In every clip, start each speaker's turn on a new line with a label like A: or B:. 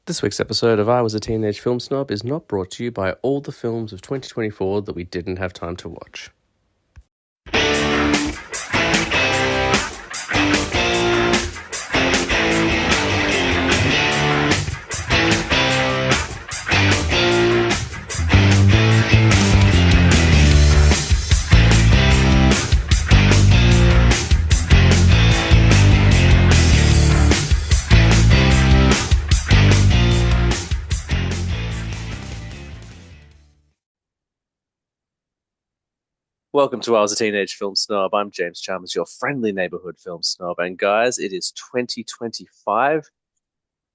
A: This week's episode of I Was a Teenage Film Snob is not brought to you by all the films of 2024 that we didn't have time to watch. Welcome to I Was a Teenage Film Snob. I'm James Chalmers, your friendly neighborhood film snob. And guys, it is 2025,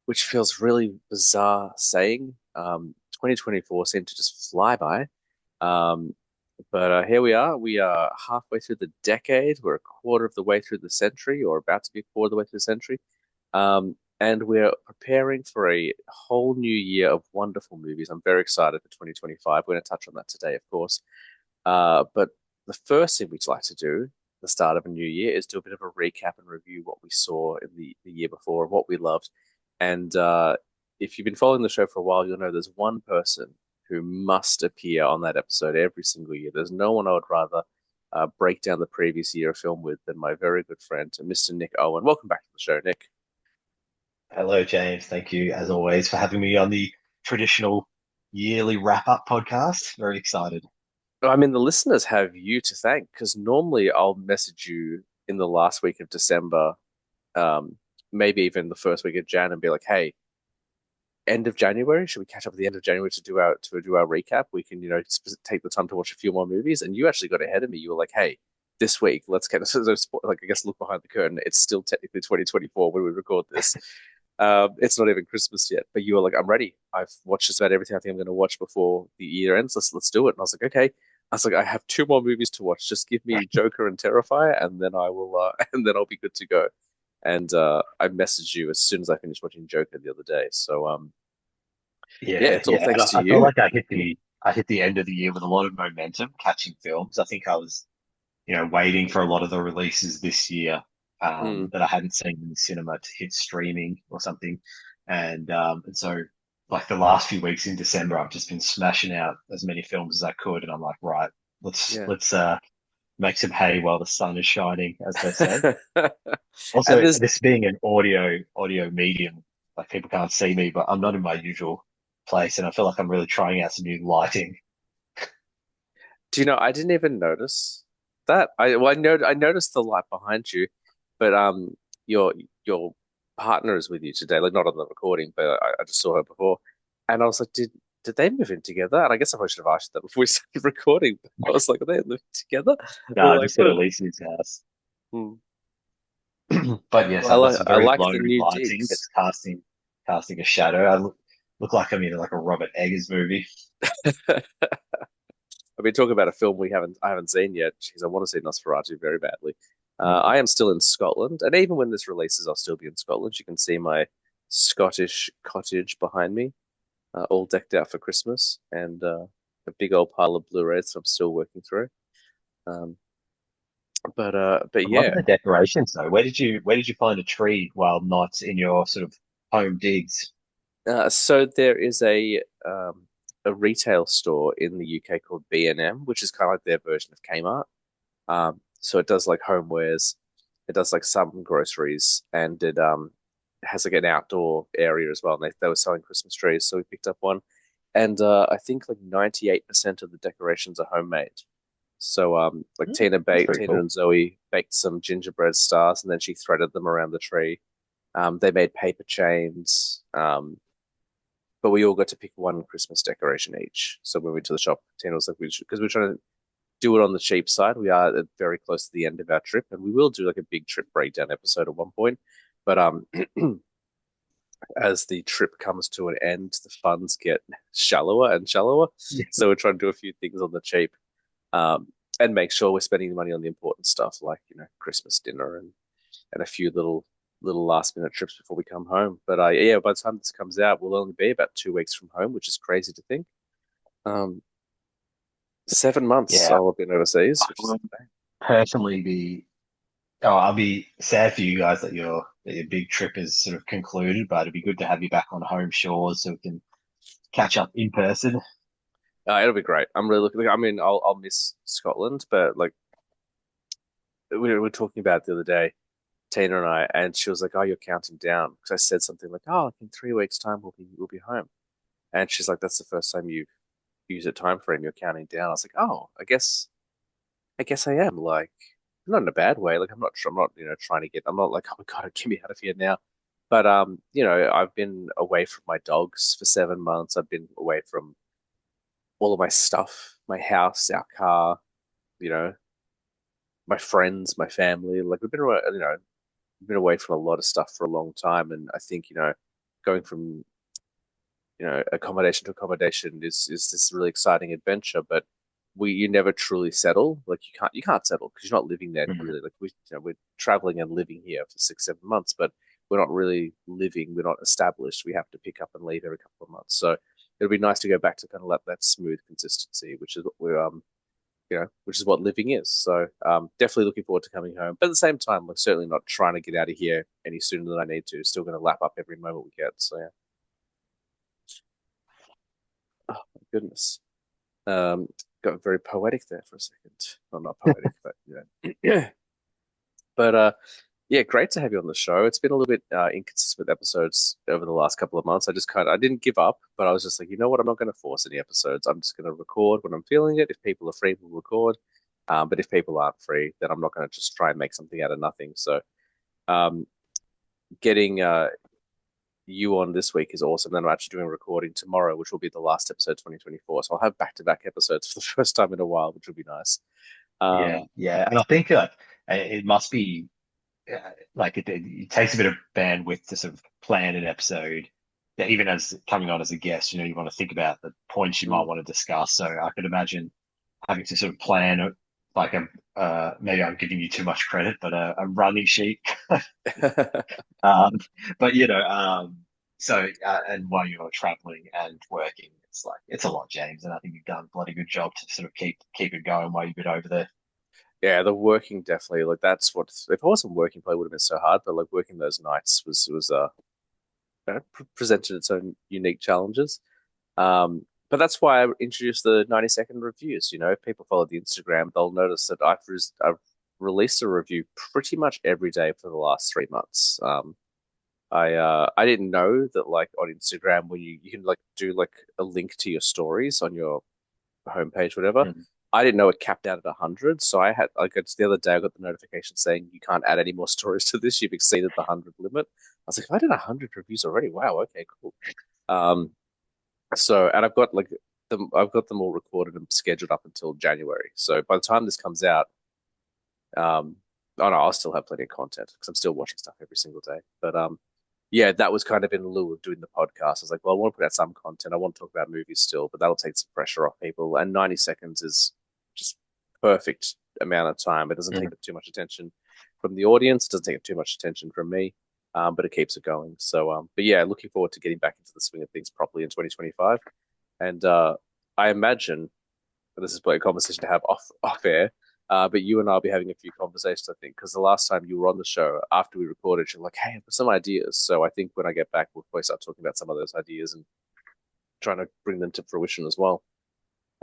A: which feels really bizarre saying. 2024 seemed to just fly by. Um, but here we are. We are halfway through the decade. We're a quarter of the way through the century, or about to be a quarter of the way through the century. And we're preparing for a whole new year of wonderful movies. I'm very excited for 2025. We're going to touch on that today, of course. But the first thing we'd like to do, the start of a new year, is do a bit of a recap and review what we saw in the year before and what we loved. And if you've been following the show for a while, you'll know there's one person who must appear on that episode every single year. There's no one I would rather break down the previous year of film with than my very good friend, Mr. Nick Owen. Welcome back to the show, Nick.
B: Hello, James. Thank you, as always, for having me on the traditional yearly wrap-up podcast. Very excited.
A: I mean, the listeners have you to thank because normally I'll message you in the last week of December, um, maybe even the first week of Jan, and be like, "Hey, end of January, should we catch up at the end of January to do our recap? We can, take the time to watch a few more movies." And you actually got ahead of me. You were like, "Hey, this week, let's get like I guess look behind the curtain. It's still technically 2024 when we record this. It's not even Christmas yet, but you were like, I'm ready. I've watched just about everything I think I'm going to watch before the year ends. Let's do it." And I was like, okay. I was like, I have two more movies to watch. Just give me Joker and Terrifier, and then I will, and then I'll be good to go. And I messaged you as soon as I finished watching Joker the other day. So yeah,
B: Yeah,
A: it's all
B: yeah. And
A: thanks
B: I,
A: to
B: I feel
A: you.
B: like I hit the end of the year with a lot of momentum catching films. I think I was, waiting for a lot of the releases this year
A: Mm.
B: that I hadn't seen in the cinema to hit streaming or something. And so like the last few weeks in December, I've just been smashing out as many films as I could. And I'm like, right, let's
A: Yeah.
B: let's make some hay while the sun is shining, as they say.
A: And
B: Also,
A: there's,
B: this being an audio medium, like people can't see me, but I'm not in my usual place, and I feel like I'm really trying out some new lighting.
A: do you know, I didn't even notice that. I noticed the light behind you, but your your partner is with you today, like not on the recording, but I just saw her before, and I was like, did they move in together? And I guess I probably should have asked you that before we started recording. I was like, are they living together?
B: No,
A: We're
B: I'm
A: like,
B: just at
A: what?
B: Elise's house.
A: Hmm.
B: But yes,
A: I
B: I've got
A: like
B: some
A: I
B: very
A: like
B: low
A: the new
B: lighting
A: digs.
B: that's casting a shadow. I look like I'm in like a Robert Eggers movie.
A: I've been talking about a film I haven't seen yet. Jeez, I want to see Nosferatu very badly.
B: Mm.
A: I am still in Scotland, and even when this releases, I'll still be in Scotland. You can see my Scottish cottage behind me, all decked out for Christmas, and a big old pile of Blu-rays that I'm still working through. Um, but
B: I'm loving
A: yeah,
B: the decorations though. Where did you find a tree while not in your sort of home digs?
A: so there is a retail store in the UK called B&M, which is kind of like their version of Kmart. So it does like homewares, it does like some groceries, and it has like an outdoor area as well. And they were selling Christmas trees, so we picked up one. And I think like 98% of the decorations are homemade. So like
B: Mm, that's very
A: Tina
B: cool.
A: and Zoe baked some gingerbread stars, and then she threaded them around the tree. They made paper chains. But we all got to pick one Christmas decoration each. So when we went to the shop, Tina was like, we should, because we're trying to do it on the cheap side. We are very close to the end of our trip, and we will do like a big trip breakdown episode at one point. But as the trip comes to an end, the funds get shallower and shallower. So we're trying to do a few things on the cheap, and make sure we're spending the money on the important stuff, like Christmas dinner and a few little last minute trips before we come home. But yeah, by the time this comes out, we'll only be about 2 weeks from home, which is crazy to think. Um, 7 months
B: Yeah,
A: I'll have been overseas,
B: I
A: which is
B: would personally be Oh, I'll be sad for you guys that your big trip is sort of concluded, but it'd be good to have you back on home shores so we can catch up in person.
A: It'll be great. I'm really looking. I mean, I'll miss Scotland, but like we were talking about it the other day, Tina and I, and she was like, "Oh, you're counting down," because I said something like, "Oh, like in 3 weeks' time we'll be home," and she's like, "That's the first time you've used a time frame. You're counting down." I was like, "Oh, I guess I am like." Not in a bad way. Like I'm not, trying to get. I'm not like, oh my God, get me out of here now. But I've been away from my dogs for 7 months. I've been away from all of my stuff, my house, our car, you know, my friends, my family. Like we've been away, we've been away from a lot of stuff for a long time, and I think going from accommodation to accommodation is this really exciting adventure. But you never truly settle. Like you can't settle because you're not living there
B: Mhm.
A: really. Like we're traveling and living here for 6 7 months, but we're not really living. We're not established. We have to pick up and leave every couple of months. So it'll be nice to go back to kind of let that smooth consistency, which is what which is what living is. So definitely looking forward to coming home. But at the same time, we're certainly not trying to get out of here any sooner than I need to. Still going to lap up every moment we get. So yeah. Oh my goodness. Um, got very poetic there for a second. Well, not poetic, but yeah. But yeah, great to have you on the show. It's been a little bit inconsistent with episodes over the last couple of months. I didn't give up, but I was just like, you know what? I'm not going to force any episodes. I'm just going to record when I'm feeling it. If people are free, we'll record. But if people aren't free, then I'm not going to just try and make something out of nothing. So um, getting you on this week is awesome. Then I'm actually doing a recording tomorrow, which will be the last episode 2024. So I'll have back-to-back episodes for the first time in a while, which will be nice.
B: Yeah,
A: Um,
B: yeah, and I think it must be like it takes a bit of bandwidth to sort of plan an episode. That even as coming on as a guest, you want to think about the points you might
A: mm.
B: want to discuss. So I could imagine having to sort of plan like a maybe I'm giving you too much credit, but a running sheet. Um, but so and while you're traveling and working, it's a lot, James, and I think you've done a bloody good job to sort of keep it going while you've been over there.
A: Yeah, the working definitely like that's what if I wasn't working, probably would have been so hard. But like working those nights presented its own unique challenges. But that's why I introduced the 90-second reviews. If people follow the Instagram, they'll notice that I've released a review pretty much every day for the last 3 months. I didn't know that like on Instagram when you can like do like a link to your stories on your homepage, whatever.
B: Mm.
A: I didn't know it capped out at 100, so I had like it's the other day I got the notification saying you can't add any more stories to this. You've exceeded the 100 limit. I was like, if I did 100 reviews already, wow, okay, cool. Um, and I've got them all recorded and scheduled up until January. So by the time this comes out, um, oh no, I'll still have plenty of content because I'm still watching stuff every single day. But yeah, that was kind of in lieu of doing the podcast. I was like, well, I want to put out some content. I want to talk about movies still, but that'll take some pressure off people. And 90 seconds is just perfect amount of time. It doesn't take
B: Mm.
A: up too much attention from the audience. It doesn't take up too much attention from me, but it keeps it going. So, but yeah, looking forward to getting back into the swing of things properly in 2025. And I imagine this is probably a conversation to have off air. But you and I'll be having a few conversations, I think, because the last time you were on the show after we recorded, you're like, "Hey, I've got some ideas." So I think when I get back, we'll probably start talking about some of those ideas and trying to bring them to fruition as well.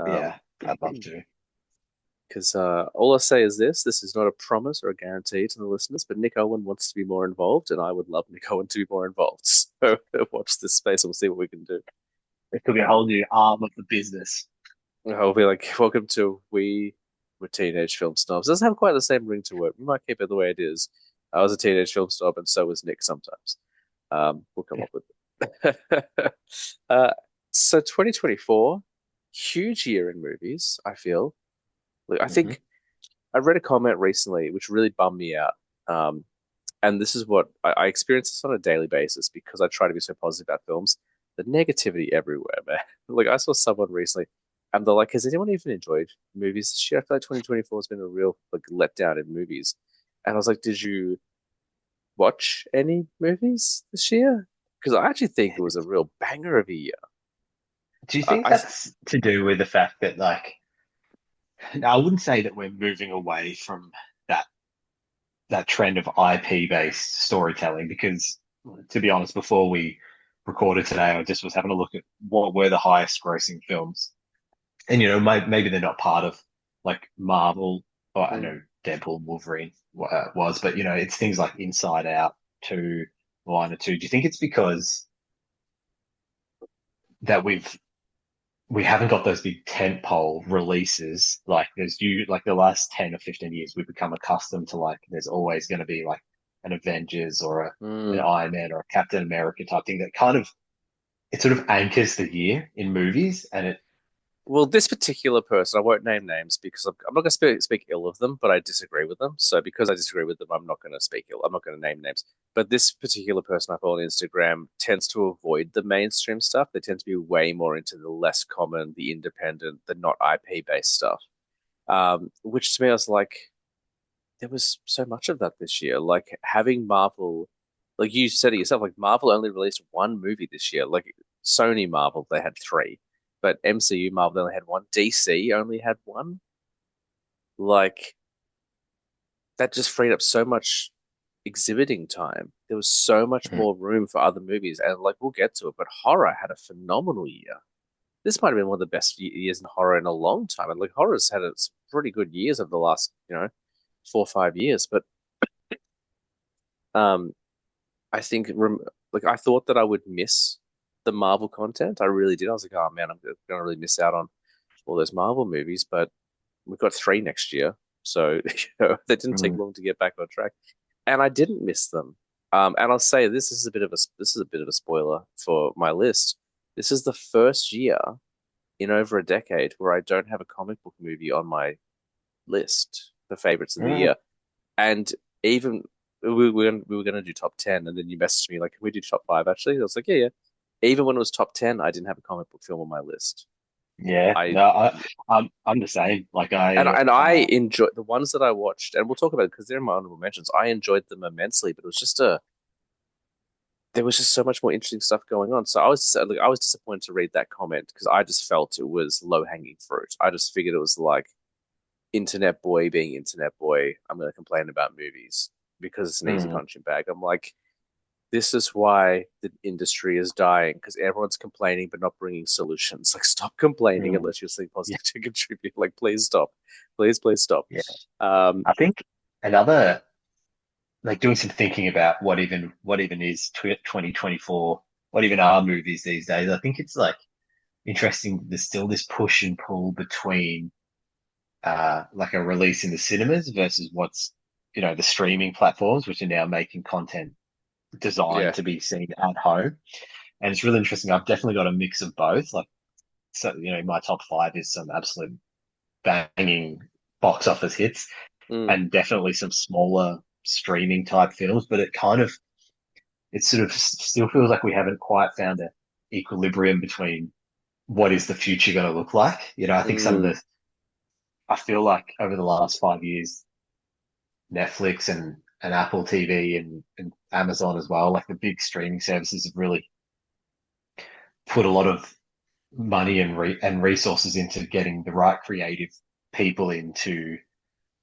A: Um,
B: Yeah, I'd love to.
A: because all I say is this is not a promise or a guarantee to the listeners, but Nick Owen wants to be more involved, and I would love Nick Owen to be more involved. So watch this space and we'll see what we can do.
B: It could be a whole new arm of the business.
A: I'll be like, welcome to we're teenage film snobs. It doesn't have quite the same ring to it. We might keep it the way it is. I was a teenage film snob, and so was Nick sometimes. We'll come up with it. uh, so 2024, huge year in movies, I feel. Like, I
B: Hmm.
A: think I read a comment recently which really bummed me out. Um, and this is what I experience this on a daily basis because I try to be so positive about films. The negativity everywhere, man. Like I saw someone recently, and they're like, "Has anyone even enjoyed movies this year?" I feel like 2024 has been a real like letdown in movies. And I was like, "Did you watch any movies this year?" Because I actually think it was a real banger of a year.
B: Do you
A: I,
B: think
A: I
B: that's to do with the fact that I wouldn't say that we're moving away from that that trend of IP based storytelling because, to be honest, before we recorded today, I just was having a look at what were the highest grossing films, and maybe they're not part of like Marvel. Or I
A: Mm.
B: know Deadpool, and Wolverine was, but it's things like Inside Out, two, one or two. Do you think it's because that we haven't got those big tentpole releases like there's you like the last 10 or 15 years we've become accustomed to like there's always going to be like an Avengers or an
A: Mm.
B: Iron Man or a Captain America type thing that kind of it sort of anchors the year in movies and it
A: Well, this particular person, I won't name names because I'm not going to speak ill of them, but I disagree with them. So because I disagree with them, I'm not going to speak ill. I'm not going to name names. But this particular person I follow on Instagram tends to avoid the mainstream stuff. They tend to be way more into the less common, the independent, the not IP based stuff. Which to me, I was like, there was so much of that this year. Like having Marvel, like you said it yourself, like Marvel only released one movie this year. Like Sony Marvel, they had three, but MCU Marvel they only had one. DC only had one. Like that just freed up so much exhibiting time. There was so much
B: Mm,
A: more room for other movies, and like we'll get to it, but horror had a phenomenal year. This might have been one of the best years in horror in a long time, and like horror's had its pretty good years over the last, 4 or 5 years. But um, I think like I thought that I would miss the Marvel content. I really did. I was like, oh man, I'm gonna really miss out on all those Marvel movies. But we've got three next year, so that didn't take
B: mm,
A: long to get back on track. And I didn't miss them. And I'll say this is a bit of a spoiler for my list. This is the first year in over a decade where I don't have a comic book movie on my list for favorites of the
B: mm.
A: year. And even we were gonna do top 10, and then you messaged me like, "Can we do top five?" Actually, I was like, "Yeah, yeah." Even when it was top 10, I didn't have a comic book film on my list.
B: Yeah,
A: I
B: no, I'm the same. Like
A: and I enjoyed the ones that I watched, and we'll talk about it because they're my honorable mentions. I enjoyed them immensely, but it was just a there was just so much more interesting stuff going on. So I was disappointed to read that comment because I just felt it was low hanging fruit. I just figured it was like internet boy being internet boy. I'm going to complain about movies because it's an easy
B: mm,
A: punching bag. I'm like, this is why the industry is dying because everyone's complaining but not bringing solutions. Like, stop complaining
B: mm.
A: unless you're something
B: Yeah,
A: positive to contribute. Like, please stop. Please stop.
B: yeah.
A: Um,
B: I think another like doing some thinking about what even is 2024, what even are movies these days. I think it's like interesting. There's still this push and pull between like a release in the cinemas versus what's the streaming platforms, which are now making content designed
A: yeah.
B: to be seen at home. And it's really interesting. I've definitely got a mix of both. Like so, my top five is some absolute banging box office hits,
A: Mm,
B: and definitely some smaller streaming type films. But it sort of still feels like we haven't quite found an equilibrium between what is the future going to look like. I think
A: mm,
B: I feel like over the last 5 years, Netflix and Apple TV and Amazon as well, like the big streaming services have really put a lot of money and resources into getting the right creative people into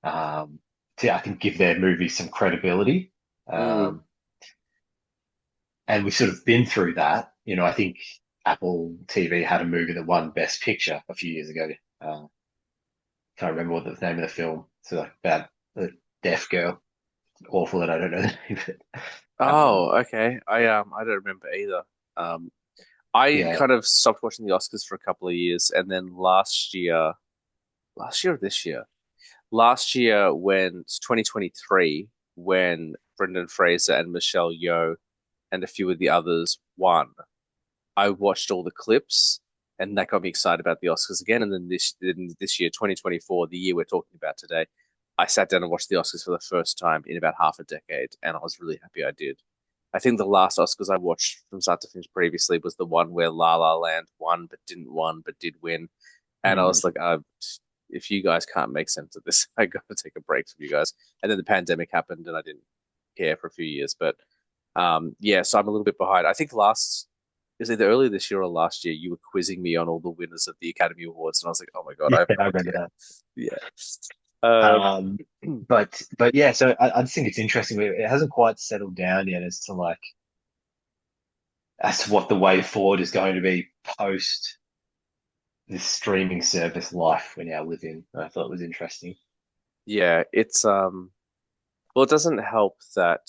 B: to I think give their movies some credibility.
A: mm,
B: Um, and we've sort of been through that. I think Apple TV had a movie that won Best Picture a few years ago. Can't remember what the name of the film. So like about the deaf girl. Awful that I don't know the name of it.
A: Oh, okay. I don't remember either. Um, I
B: Yeah.
A: kind of stopped watching the Oscars for a couple of years, and then last year or this year, last year when it's 2023, when Brendan Fraser and Michelle Yeoh and a few of the others won, I watched all the clips, and that got me excited about the Oscars again. And then this year, 2024, the year we're talking about today, I sat down and watched the Oscars for the first time in about half a decade, and I was really happy I did. I think the last Oscars I watched from start to finish previously was the one where La La Land won but didn't win but did win, and I
B: Mm.
A: was like, if you guys can't make sense of this, I got to take a break from you guys. And then the pandemic happened, and I didn't care for a few years. But yeah, so I'm a little bit behind. I think it was either earlier this year or last year, you were quizzing me on all the winners of the Academy Awards, and I was like, oh my God,
B: Yeah,
A: I have
B: I
A: no
B: remember
A: idea.
B: that.
A: Yeah. Um,
B: Um, but yeah, so I just think it's interesting. It hasn't quite settled down yet as to what the way forward is going to be post this streaming service life we now live in. I thought it was interesting.
A: yeah, it's well, it doesn't help that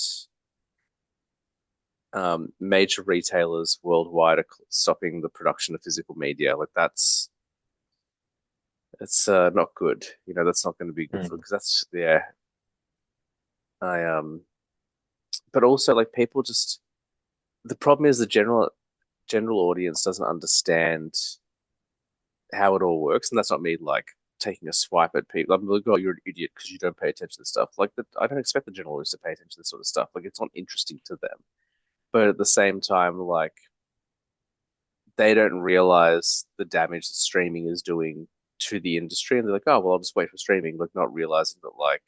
A: major retailers worldwide are stopping the production of physical media. Like that's not good. You know, that's not going to be good for
B: Mm.
A: because that's yeah. I but also like people just the problem is the general audience doesn't understand how it all works, and that's not me like taking a swipe at people. I'm like, oh, you're an idiot because you don't pay attention to stuff. Like that, I don't expect the general audience to pay attention to this sort of stuff. Like it's not interesting to them. But at the same time, like they don't realize the damage that streaming is doing to the industry, and they're like, oh well, I'll just wait for streaming, like not realizing that like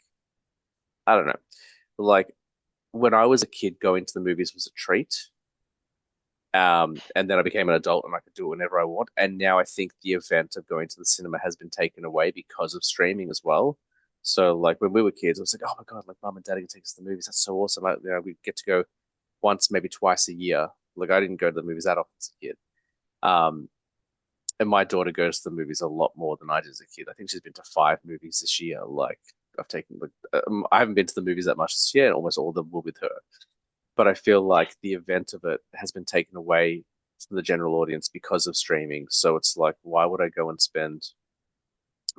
A: I don't know, like when I was a kid, going to the movies was a treat. And then I became an adult and I could do it whenever I want. And now I think the event of going to the cinema has been taken away because of streaming as well. So like when we were kids, I was like, oh my God, like mom and dad can take us to the movies. That's so awesome. Like, we get to go once, maybe twice a year. Like I didn't go to the movies that often as a kid. Um, and my daughter goes to the movies a lot more than I did as a kid. I think she's been to 5 movies this year. Like I've taken, like, I haven't been to the movies that much this year, and almost all of them were with her. But I feel like the event of it has been taken away from the general audience because of streaming. So it's like, why would I go and spend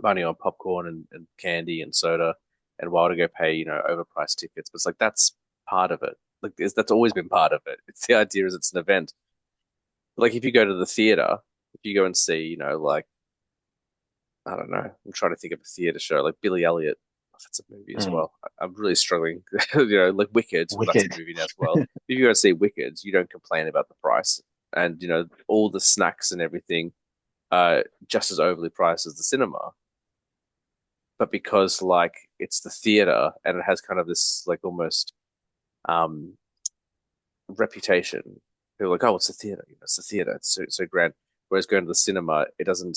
A: money on popcorn and candy and soda? And why would I go pay, overpriced tickets? But it's like, that's part of it. Like, that's always been part of it. It's the idea is it's an event. Like, if you go to the theater, if you go and see, like, I don't know, I'm trying to think of a theater show, like Billy Elliot. That's a movie as
B: Mm.
A: well. I'm really struggling. Like Wicked, well, that's a
B: Wicked.
A: movie now as well. If you go and see Wicked, you don't complain about the price, and all the snacks and everything are just as overly priced as the cinema. But because like it's the theater and it has kind of this like almost um reputation, people are like, oh, it's the theater. It's the theater. It's so grand. Whereas going to the cinema, it doesn't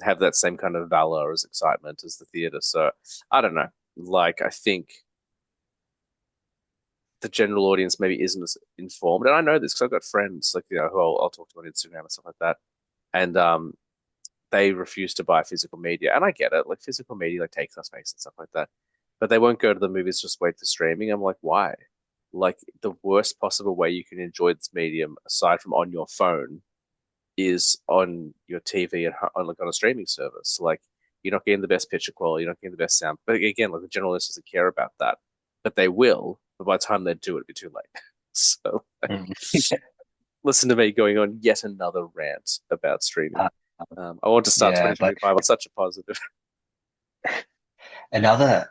A: have that same kind of valor as excitement as the theater. So I don't know. Like I think the general audience maybe isn't as informed. And I know this because I've got friends like who I'll talk to on Instagram and stuff like that, and they refuse to buy physical media, and I get it. Like physical media like takes up space and stuff like that, but they won't go to the movies. Just wait for streaming. I'm like, why? Like the worst possible way you can enjoy this medium, aside from on your phone, is on your TV and on like on a streaming service. Like you're not getting the best picture quality, you're not getting the best sound. But again, like the general audience doesn't care about that, but they will. But by the time they do it, it'll be too late. So
B: Mm.
A: listen to me going on yet another rant about streaming.
B: Uh,
A: I want to start
B: yeah, but
A: 2025 on such a positive.
B: another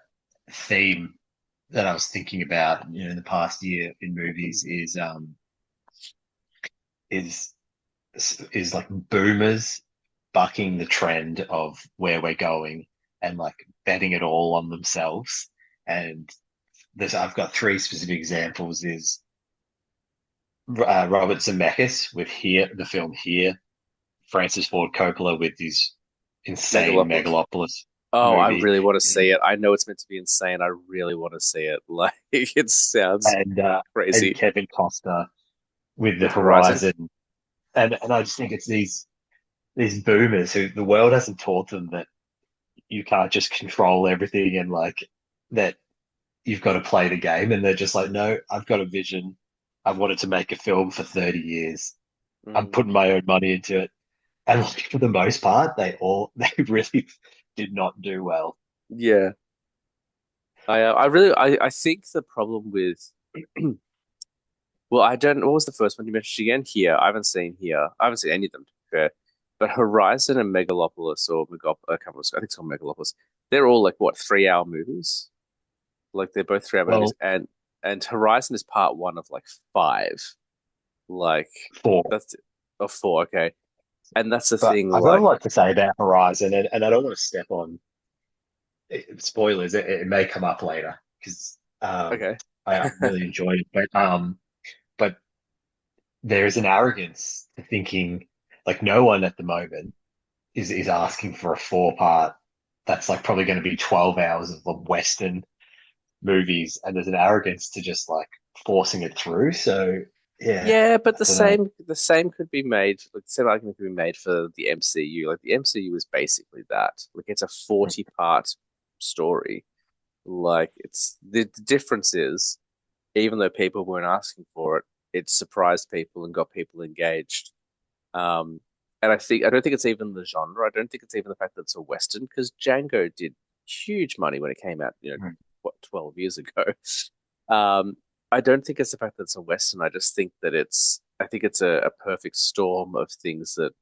B: theme that I was thinking about, in the past year in movies is is like boomers bucking the trend of where we're going and like betting it all on themselves. And I've got three specific examples. Is Robert Zemeckis with the film Here, Francis Ford Coppola with his insane
A: Megalopolis.
B: Megalopolis
A: Oh, I
B: movie,
A: really want to see it. I know it's meant to be insane. I really want to see it. Like it sounds
B: and
A: crazy
B: Kevin Costner with The
A: with Horizon.
B: Horizon. And I just think it's these boomers who the world hasn't taught them that you can't just control everything and like that you've got to play the game. And they're just like, no, I've got a vision. I've wanted to make a film for 30 years. I'm
A: Mm,
B: putting my own money into it. And like, for the most part, they really did not do well.
A: yeah. I think the problem with well, I don't. What was the first one you mentioned again? Here, I haven't seen here. I haven't seen any of them to be fair. But Horizon and Megalopolis or I can't remember, I think it's called Megalopolis. They're all like what 3 hour movies. Like they're both 3 hour movies,
B: Well,
A: and Horizon is part one of like five. Like
B: four.
A: that's of four. Okay, and that's the
B: But
A: thing.
B: I've got a
A: Like,
B: lot to say about Horizon, and I don't want to step on spoilers. It may come up later because
A: okay,
B: I really enjoyed it. But there is an arrogance to thinking like no one at the moment is asking for a 4 part that's like probably going to be 12 hours of the Western movies, and there's an arrogance to just like forcing it through. So yeah,
A: Yeah, but
B: I don't know.
A: the same could be made, like the same argument could be made for the MCU. Like the MCU is basically that. Like it's a 40-part story. Like it's the difference is, even though people weren't asking for it, it surprised people and got people engaged. Um, and I don't think it's even the genre. I don't think it's even the fact that it's a Western because Django did huge money when it came out,
B: Mm.
A: what, 12 years ago. Um, I don't think it's the fact that it's a Western. I think it's a perfect storm of things that,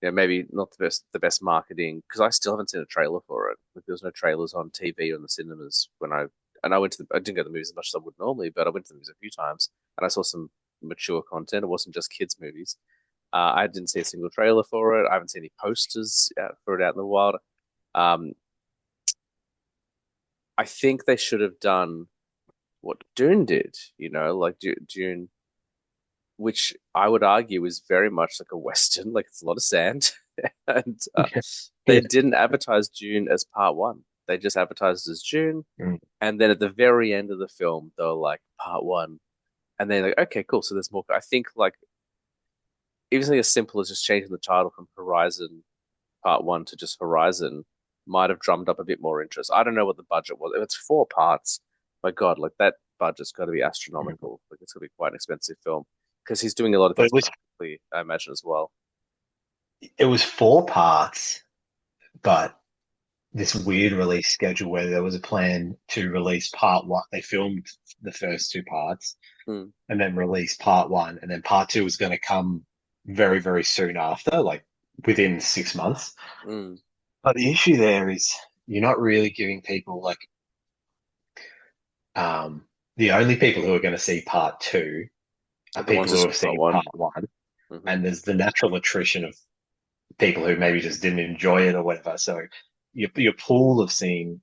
A: maybe not the best marketing because I still haven't seen a trailer for it. Like there was no trailers on TV or in the cinemas and I didn't go to the movies as much as I would normally, but I went to the movies a few times and I saw some mature content. It wasn't just kids' movies. I didn't see a single trailer for it. I haven't seen any posters for it out in the wild. Um, I think they should have done what Dune did, like Dune, which I would argue is very much like a Western, like it's a lot of sand. And
B: Yeah.
A: they
B: Yeah.
A: didn't advertise Dune as part one. They just advertised as Dune.
B: Mm.
A: And then at the very end of the film, they were like, part one. And then like, okay, cool. So there's more. I think like even something as simple as just changing the title from Horizon Part One to just Horizon might have drummed up a bit more interest. I don't know what the budget was. If it's 4 parts, my God, like that budget's got to be
B: Mm.
A: astronomical. Like it's going to be quite an expensive film because he's doing a lot of
B: But
A: things practically, I imagine as well.
B: it was 4 parts, but this weird release schedule where there was a plan to release part one. They filmed the first 2 parts
A: Mm,
B: and then release part one, and then part two was going to come very, very soon after, like within 6 months.
A: mm.
B: But the issue there is you're not really giving people like the only people who are going to see part two are
A: The ones
B: people who
A: just
B: have
A: part
B: seen
A: one.
B: part one,
A: Hmm.
B: and there's the natural attrition of people who maybe just didn't enjoy it or whatever. So your pool of seeing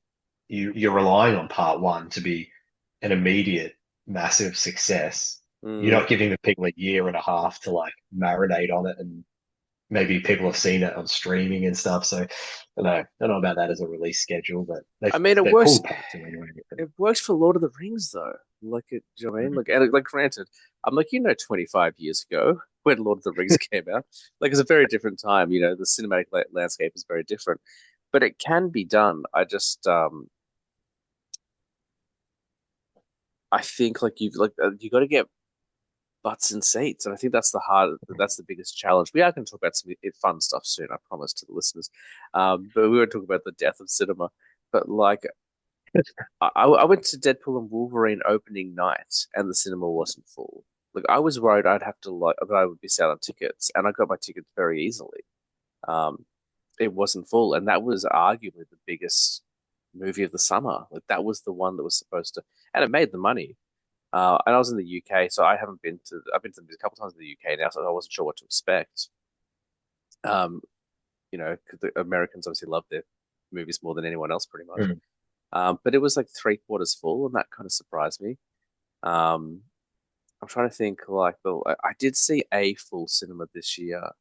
B: you're relying on part one to be an immediate massive success. You're
A: Mm.
B: not giving the people a year and a half to like marinate on it, and maybe people have seen it on streaming and stuff. So I don't know about that as a release schedule, but
A: I mean, it
B: they
A: works.
B: pulled part two anyway.
A: It works for Lord of the Rings though. Like it, do you know what I mean? Like, and like, granted, I'm like, 25 years ago when Lord of the Rings came out, like it's a very different time. The cinematic landscape is very different, but it can be done. I think like you got to get butts in seats, and I think that's the biggest challenge. We are going to talk about some fun stuff soon, I promise to the listeners. But we won't talk about the death of cinema. But like, I went to Deadpool and Wolverine opening night, and the cinema wasn't full. Like I was worried I'd have to like that I would be selling tickets, and I got my tickets very easily. Um, it wasn't full, and that was arguably the biggest movie of the summer. Like that was the one that was supposed to, and it made the money. And I was in the UK, so I've been to a couple times in the UK now, so I wasn't sure what to expect. Um, 'Cause the Americans obviously love their movies more than anyone else, pretty much.
B: Mm.
A: But it was like three-quarters full, and that kind of surprised me. Um, I'm trying to think like I did see a full cinema this year.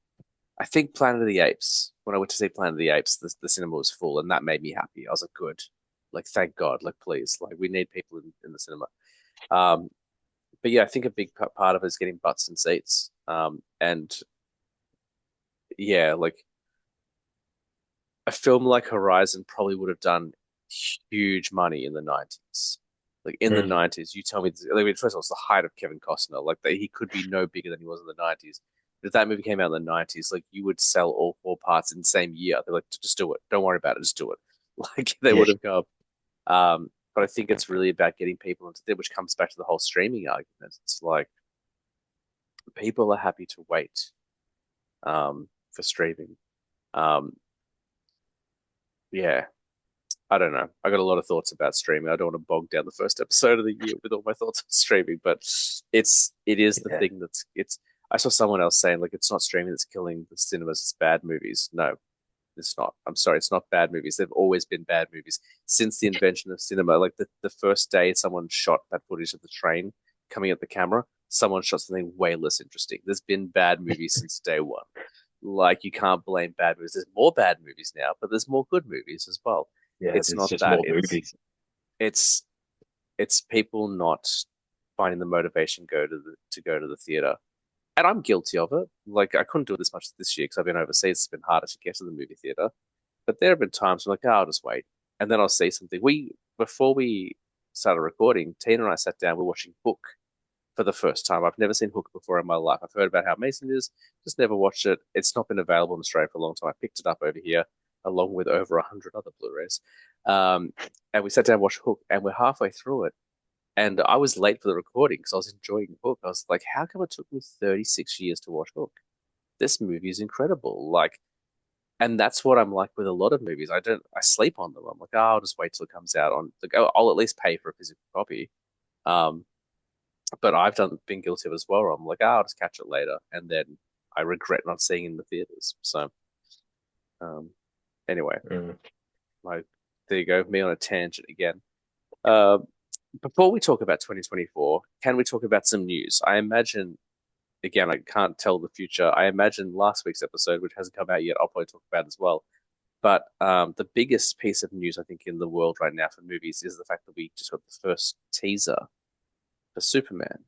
A: I think Planet of the Apes. When I went to see Planet of the Apes, the cinema was full, and that made me happy. I was like, good, like thank God, like please, like we need people in the cinema. Um, but yeah, I think a big part of it is getting butts and seats. And yeah, like a film like Horizon probably would have done huge money in the 90s. Like in the
B: Mm.
A: 90s, you tell me, I mean, first of all, it's the height of Kevin Costner. Like he could be no bigger than he was in the 90s. But if that movie came out in the 90s, like you would sell all 4 parts in the same year. They're like, just do it. Don't worry about it. Just do it. Like they
B: Yeah,
A: would have gone. But I think it's really about getting people into it, which comes back to the whole streaming argument. It's like people are happy to wait for streaming. Um, yeah, I don't know. I got a lot of thoughts about streaming. I don't want to bog down the first episode of the year with all my thoughts on streaming, but it is the
B: yeah,
A: thing that's it's. I saw someone else saying like it's not streaming that's killing the cinemas. It's bad movies. No, it's not. I'm sorry, it's not bad movies. They've always been bad movies since the invention of cinema. Like the first day someone shot that footage of the train coming at the camera, someone shot something way less interesting. There's been bad movies since day one. Like you can't blame bad movies. There's more bad movies now, but there's more good movies as well.
B: Yeah,
A: It's
B: there's
A: not
B: just
A: that.
B: more movies.
A: It's it's people not finding the motivation to go to the theater. And I'm guilty of it. Like I couldn't do it this much this year because I've been overseas. It's been harder to get to the movie theater. But there have been times I'm like, oh, I'll just wait, and then I'll see something. We before we started recording, Tina and I sat down. We're watching Hook for the first time. I've never seen Hook before in my life. I've heard about how amazing it is, just never watched it. It's not been available in Australia for a long time. I picked it up over here along with over 100 other Blu-rays. Um, and we sat down and watched Hook, and we're halfway through it. And I was late for the recording because I was enjoying Hook. I was like, how come it took me 36 years to watch Hook? This movie is incredible. Like, and that's what I'm like with a lot of movies. I sleep on them. I'm like, oh, I'll just wait till it comes out on, like, I'll at least pay for a physical copy. Um, but been guilty of as well. I'm like, oh, I'll just catch it later. And then I regret not seeing it in the theaters. So, um, anyway,
B: Mm.
A: like, there you go. Me on a tangent again. Um, Before we talk about 2024, can we talk about some news? I imagine, again, I can't tell the future. I imagine last week's episode, which hasn't come out yet, I'll probably talk about as well. But the biggest piece of news, I think, in the world right now for movies is the fact that we just got the first teaser for Superman,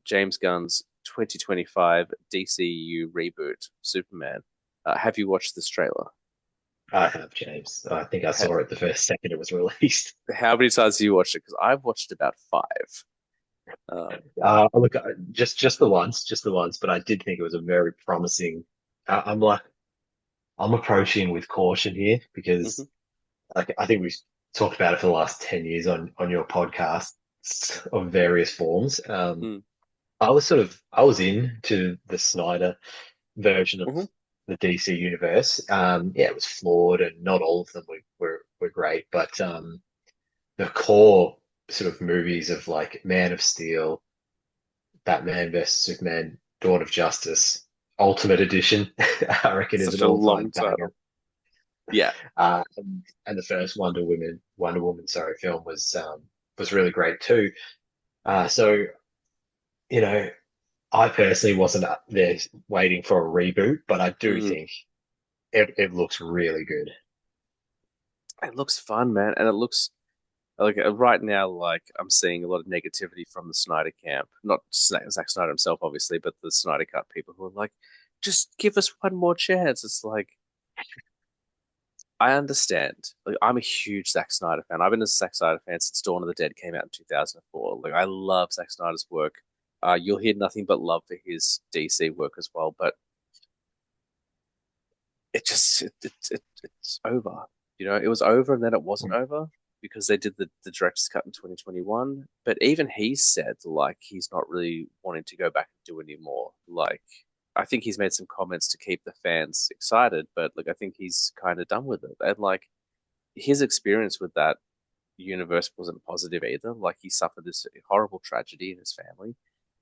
A: James Gunn's 2025 DCU reboot, Superman. Have you watched this trailer?
B: I have, James. I think I
A: Ha-
B: saw it the first second it was released.
A: How many times have you watched it? Because I've watched about five. Um,
B: Look, just the once, just the once, but I did think it was a very promising. I'm like, I'm approaching with caution here because,
A: mhm,
B: like, I think we've talked about it for the last 10 years on your podcasts of various forms.
A: mm,
B: I was into the Snyder version of
A: mhm.
B: the DC universe. Yeah, it was flawed, and not all of them were great, but the core sort of movies of like Man of Steel, Batman vs Superman, Dawn of Justice, Ultimate Edition, I reckon is
A: Such
B: an
A: a
B: all-time
A: long
B: banger.
A: title. Yeah,
B: And the first Wonder Woman, sorry, film was really great too. So you know, I personally wasn't up there waiting for a reboot, but I do
A: mm.
B: think it looks really good.
A: It looks fun, man, and it looks like right now, like I'm seeing a lot of negativity from the Snyder camp. Not Zack Snyder himself, obviously, but the Snyder Cut people who are like, just give us one more chance. It's like I understand. Like I'm a huge Zack Snyder fan. I've been a Zack Snyder fan since Dawn of the Dead came out in 2004. Like I love Zack Snyder's work. You'll hear nothing but love for his DC work as well, but it's over. You know, it was over and then it wasn't over because they did the director's cut in 2021. But even he said like he's not really wanting to go back and do anymore. Like I think he's made some comments to keep the fans excited, but like I think he's kind of done with it. And like his experience with that universe wasn't positive either. Like he suffered this horrible tragedy in his family,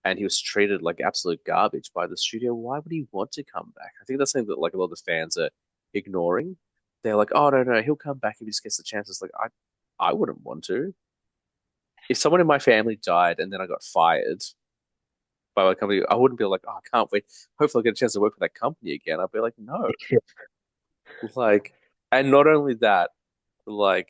A: and he was treated like absolute garbage by the studio. Why would he want to come back? I think that's something that like a lot of the fans are ignoring. They're like, "Oh no, he'll come back if he just gets the chance." It's like I wouldn't want to. If someone in my family died and then I got fired by my company, I wouldn't be like, "Oh, I can't wait. Hopefully, I'll get a chance to work for that company again." I'd be like, "No." Like, and not only that, like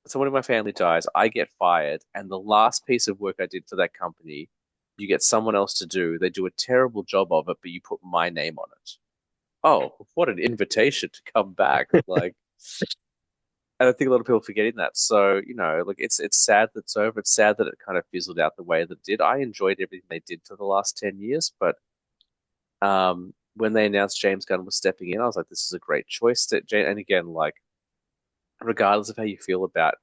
A: someone in my family dies, I get fired, and the last piece of work I did for that company, you get someone else to do. They do a terrible job of it, but you put my name on it. Oh, what an invitation to come back. Like, and I think a lot of people are forgetting that. So, you know, like it's sad that it's over. It's sad that it kind of fizzled out the way that it did. I enjoyed everything they did for the last 10 years, but when they announced James Gunn was stepping in, I was like, this is a great choice. And again, like, regardless of how you feel about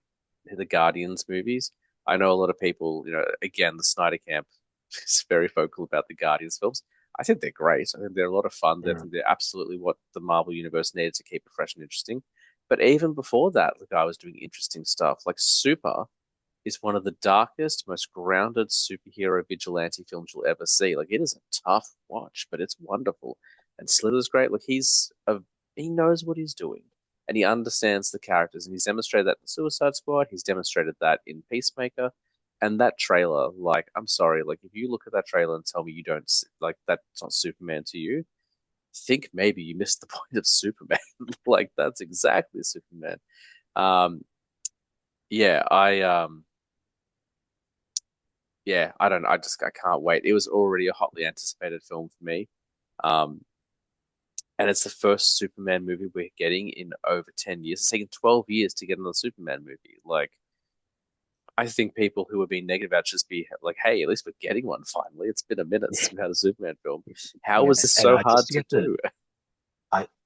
A: the Guardians movies, I know a lot of people, you know, again, the Snyder camp is very vocal about the Guardians films. I think they're great. I think they're a lot of fun. I
B: Mm.
A: think they're absolutely what the Marvel universe needed to keep it fresh and interesting. But even before that, the guy was doing interesting stuff. Like Super is one of the darkest, most grounded superhero vigilante films you'll ever see. Like it is a tough watch, but it's wonderful. And Slither's great. Like he knows what he's doing and he understands the characters and he's demonstrated that in Suicide Squad. He's demonstrated that in Peacemaker. And that trailer, like, I'm sorry, like if you look at that trailer and tell me you don't like that's not Superman to you, think maybe you missed the point of Superman. Like that's exactly Superman. Um, yeah, yeah, I don't. I can't wait. It was already a hotly anticipated film for me. Um, and it's the first Superman movie we're getting in over 10 years. It's taken 12 years to get another Superman movie. Like, I think people who have been negative about just be like, hey, at least we're getting one finally. It's been a minute since we've had a Superman film. How
B: Yeah,
A: was this
B: and
A: so hard to do?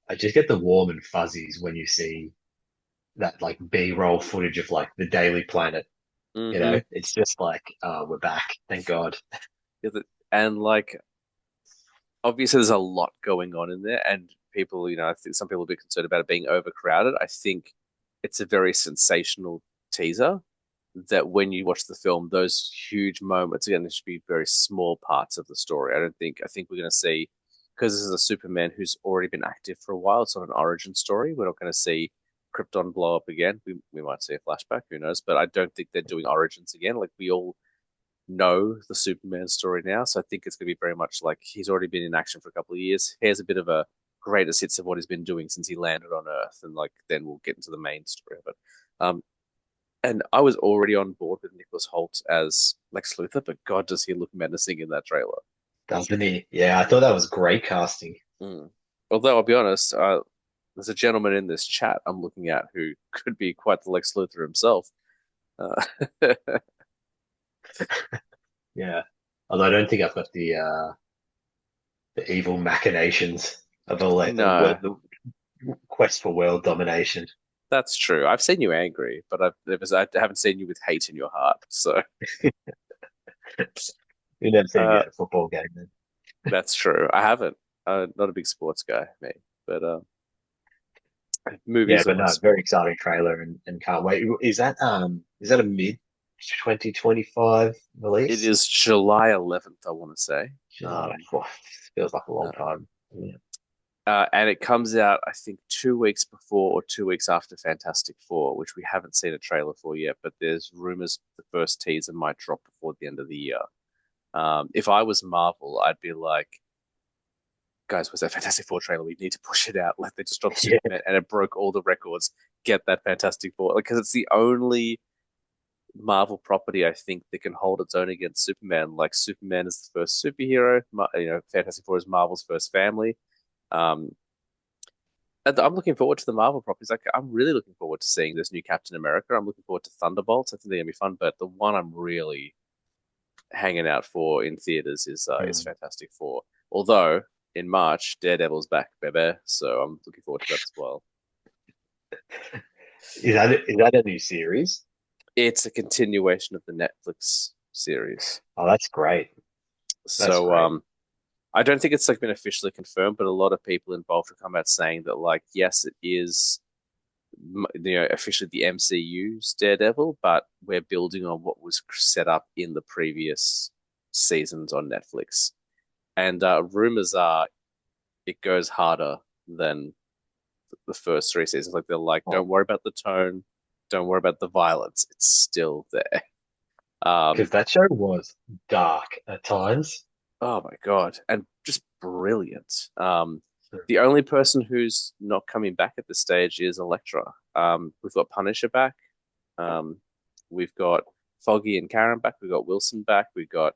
B: I just get the warm and fuzzies when you see that like B-roll footage of like the Daily Planet. You know,
A: Hmm.
B: it's just like, we're back, thank God.
A: And like, obviously, there's a lot going on in there, and people, I think some people are a bit concerned about it being overcrowded. I think it's a very sensational teaser that when you watch the film, those huge moments, again, there should be very small parts of the story. I think we're going to see, because this is a Superman who's already been active for a while, it's not an origin story. We're not going to see Krypton blow up again. We might see a flashback, who knows? But I don't think they're doing origins again. Like we all know the Superman story now, so I think it's going to be very much like he's already been in action for a couple of years. Here's a bit of a greatest hits of what he's been doing since he landed on Earth, and like then we'll get into the main story of it. And I was already on board with Nicholas Hoult as Lex Luthor, but God, does he look menacing in that trailer?
B: Doesn't he? Yeah, I thought that was great casting.
A: Mm. Although I'll be honest, there's a gentleman in this chat I'm looking at who could be quite the Lex Luthor himself. Uh,
B: Yeah. Although I don't think I've got the evil machinations of
A: no,
B: the quest for world domination.
A: that's true. I've seen you angry, but I haven't seen you with hate in your heart. So
B: You never seen me
A: uh,
B: at a football game then.
A: that's true. I haven't. Not a big sports guy, me, but
B: Yeah,
A: movies are
B: but
A: my
B: no, very
A: sport.
B: exciting trailer and can't wait. Is that a mid 2025
A: It
B: release?
A: is July 11th, I want to say.
B: July.
A: Um,
B: Oh, feels like a long
A: uh,
B: time. Yeah.
A: and it comes out, I think, 2 weeks before or 2 weeks after Fantastic Four, which we haven't seen a trailer for yet. But there's rumors the first teaser might drop before the end of the year. If I was Marvel, I'd be like, guys, was that Fantastic Four trailer? We need to push it out. Like they just dropped
B: Yeah.
A: Superman, and it broke all the records. Get that Fantastic Four, because it's the only Marvel property I think that can hold its own against Superman. Like Superman is the first superhero. Fantastic Four is Marvel's first family. Um, and I'm looking forward to the Marvel properties. Like I'm really looking forward to seeing this new Captain America. I'm looking forward to Thunderbolts. I think they're gonna be fun. But the one I'm really hanging out for in theaters is
B: Mm.
A: Fantastic Four. Although in March, Daredevil's back, baby. So I'm looking forward to that as well.
B: Is that a new series?
A: It's a continuation of the Netflix series.
B: Oh, that's great. That's
A: So
B: great.
A: I don't think it's like been officially confirmed, but a lot of people involved have come out saying that like yes, it is officially the MCU's Daredevil, but we're building on what was set up in the previous seasons on Netflix. And rumors are it goes harder than the first three seasons. Like they're like, don't worry about the tone, don't worry about the violence. It's still there. Um,
B: Because that show was dark at times.
A: oh my god, and just brilliant. The only person who's not coming back at this stage is Elektra. We've got Punisher back. Um, we've got Foggy and Karen back. We've got Wilson back. We've got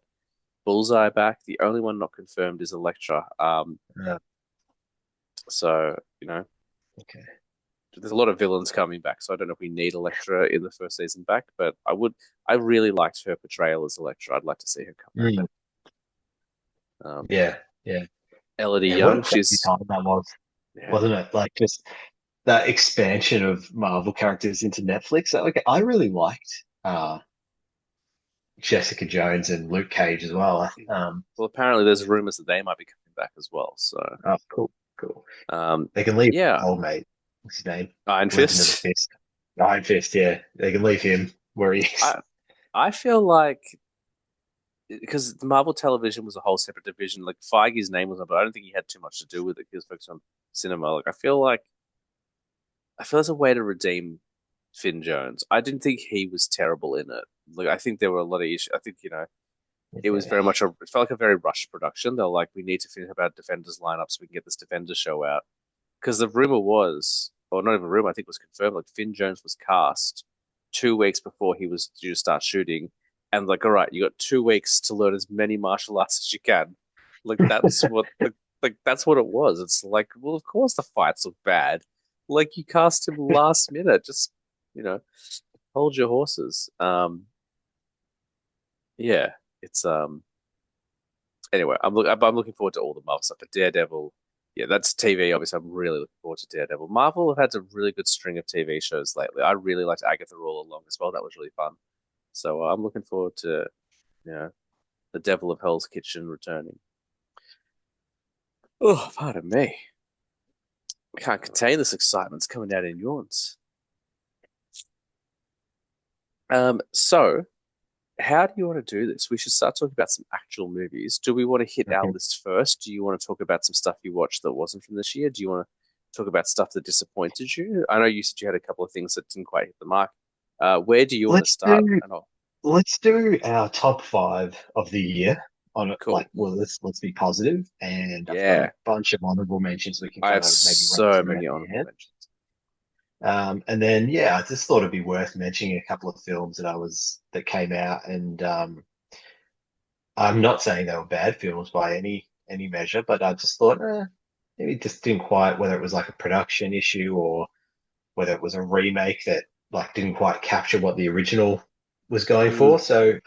A: Bullseye back. The only one not confirmed is Elektra.
B: Yeah.
A: So
B: Okay.
A: there's a lot of villains coming back. So I don't know if we need Elektra in the first season back, but I would. I really liked her portrayal as Elektra. I'd like to see her come back.
B: Mm.
A: Um,
B: Yeah. Yeah.
A: Elodie
B: Yeah. What a
A: Young,
B: crazy
A: she's
B: time that was,
A: yeah,
B: wasn't it? Like just that expansion of Marvel characters into Netflix. Like I really liked Jessica Jones and Luke Cage as well.
A: well, apparently there's rumors that they might be coming back as well. So,
B: Oh, cool, cool.
A: um,
B: They can leave
A: yeah,
B: old mate. What's his name?
A: Iron
B: Legend of the
A: Fist.
B: Fist. Iron Fist. Yeah, they can leave him where he is.
A: I I feel like because the Marvel Television was a whole separate division. Like Feige's name was on, but I don't think he had too much to do with it. He was focused on cinema. Like I feel there's a way to redeem Finn Jones. I didn't think he was terrible in it. Like I think there were a lot of issues. I think it was
B: Yeah.
A: very much it felt like a very rushed production. They're like, we need to finish up our defenders lineup so we can get this defender show out. Because the rumor was, or not even rumor, I think it was confirmed, like Finn Jones was cast 2 weeks before he was due to start shooting. And like, all right, you got 2 weeks to learn as many martial arts as you can. Like that's what it was. It's like, well, of course the fights look bad. Like you cast him last minute. Just, you know, hold your horses. Yeah, it's anyway, I'm looking forward to all the Marvel stuff. But Daredevil, yeah, that's TV. Obviously, I'm really looking forward to Daredevil. Marvel have had a really good string of TV shows lately. I really liked Agatha All Along as well. That was really fun. So I'm looking forward to, you know, the Devil of Hell's Kitchen returning. Oh, pardon me. I can't contain this excitement. It's coming out in yawns. So how do you want to do this? We should start talking about some actual movies. Do we want to hit our
B: Okay.
A: list first? Do you want to talk about some stuff you watched that wasn't from this year? Do you want to talk about stuff that disappointed you? I know you said you had a couple of things that didn't quite hit the mark. Where do you want to
B: Let's
A: start?
B: do
A: And I'll,
B: let's do our top five of the year on it.
A: cool.
B: Like, well, let's be positive, and I've got a
A: Yeah,
B: bunch of honorable mentions we can
A: I have
B: kind of maybe run
A: so
B: through
A: many
B: at the
A: honorable
B: end.
A: mentions.
B: And then yeah, I just thought it'd be worth mentioning a couple of films that came out, and I'm not saying they were bad films by any measure, but I just thought maybe it just didn't quite, whether it was like a production issue or whether it was a remake that like didn't quite capture what the original was going
A: Mm,
B: for. So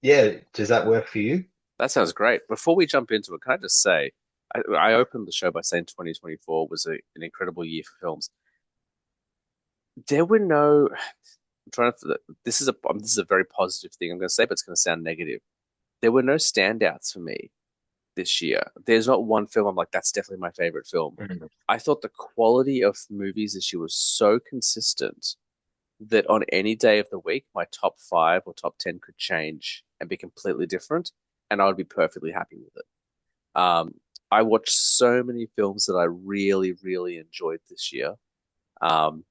B: yeah, does that work for you?
A: that sounds great. Before we jump into it, can I just say, I opened the show by saying 2024 was an incredible year for films. There were no. I'm trying to. This is a very positive thing I'm going to say, but it's going to sound negative. There were no standouts for me this year. There's not one film I'm like, that's definitely my favorite film.
B: Mhm.
A: I thought the quality of movies this year was so consistent that on any day of the week, my top five or top 10 could change and be completely different, and I would be perfectly happy with it. I watched so many films that I really, really enjoyed this year. Um,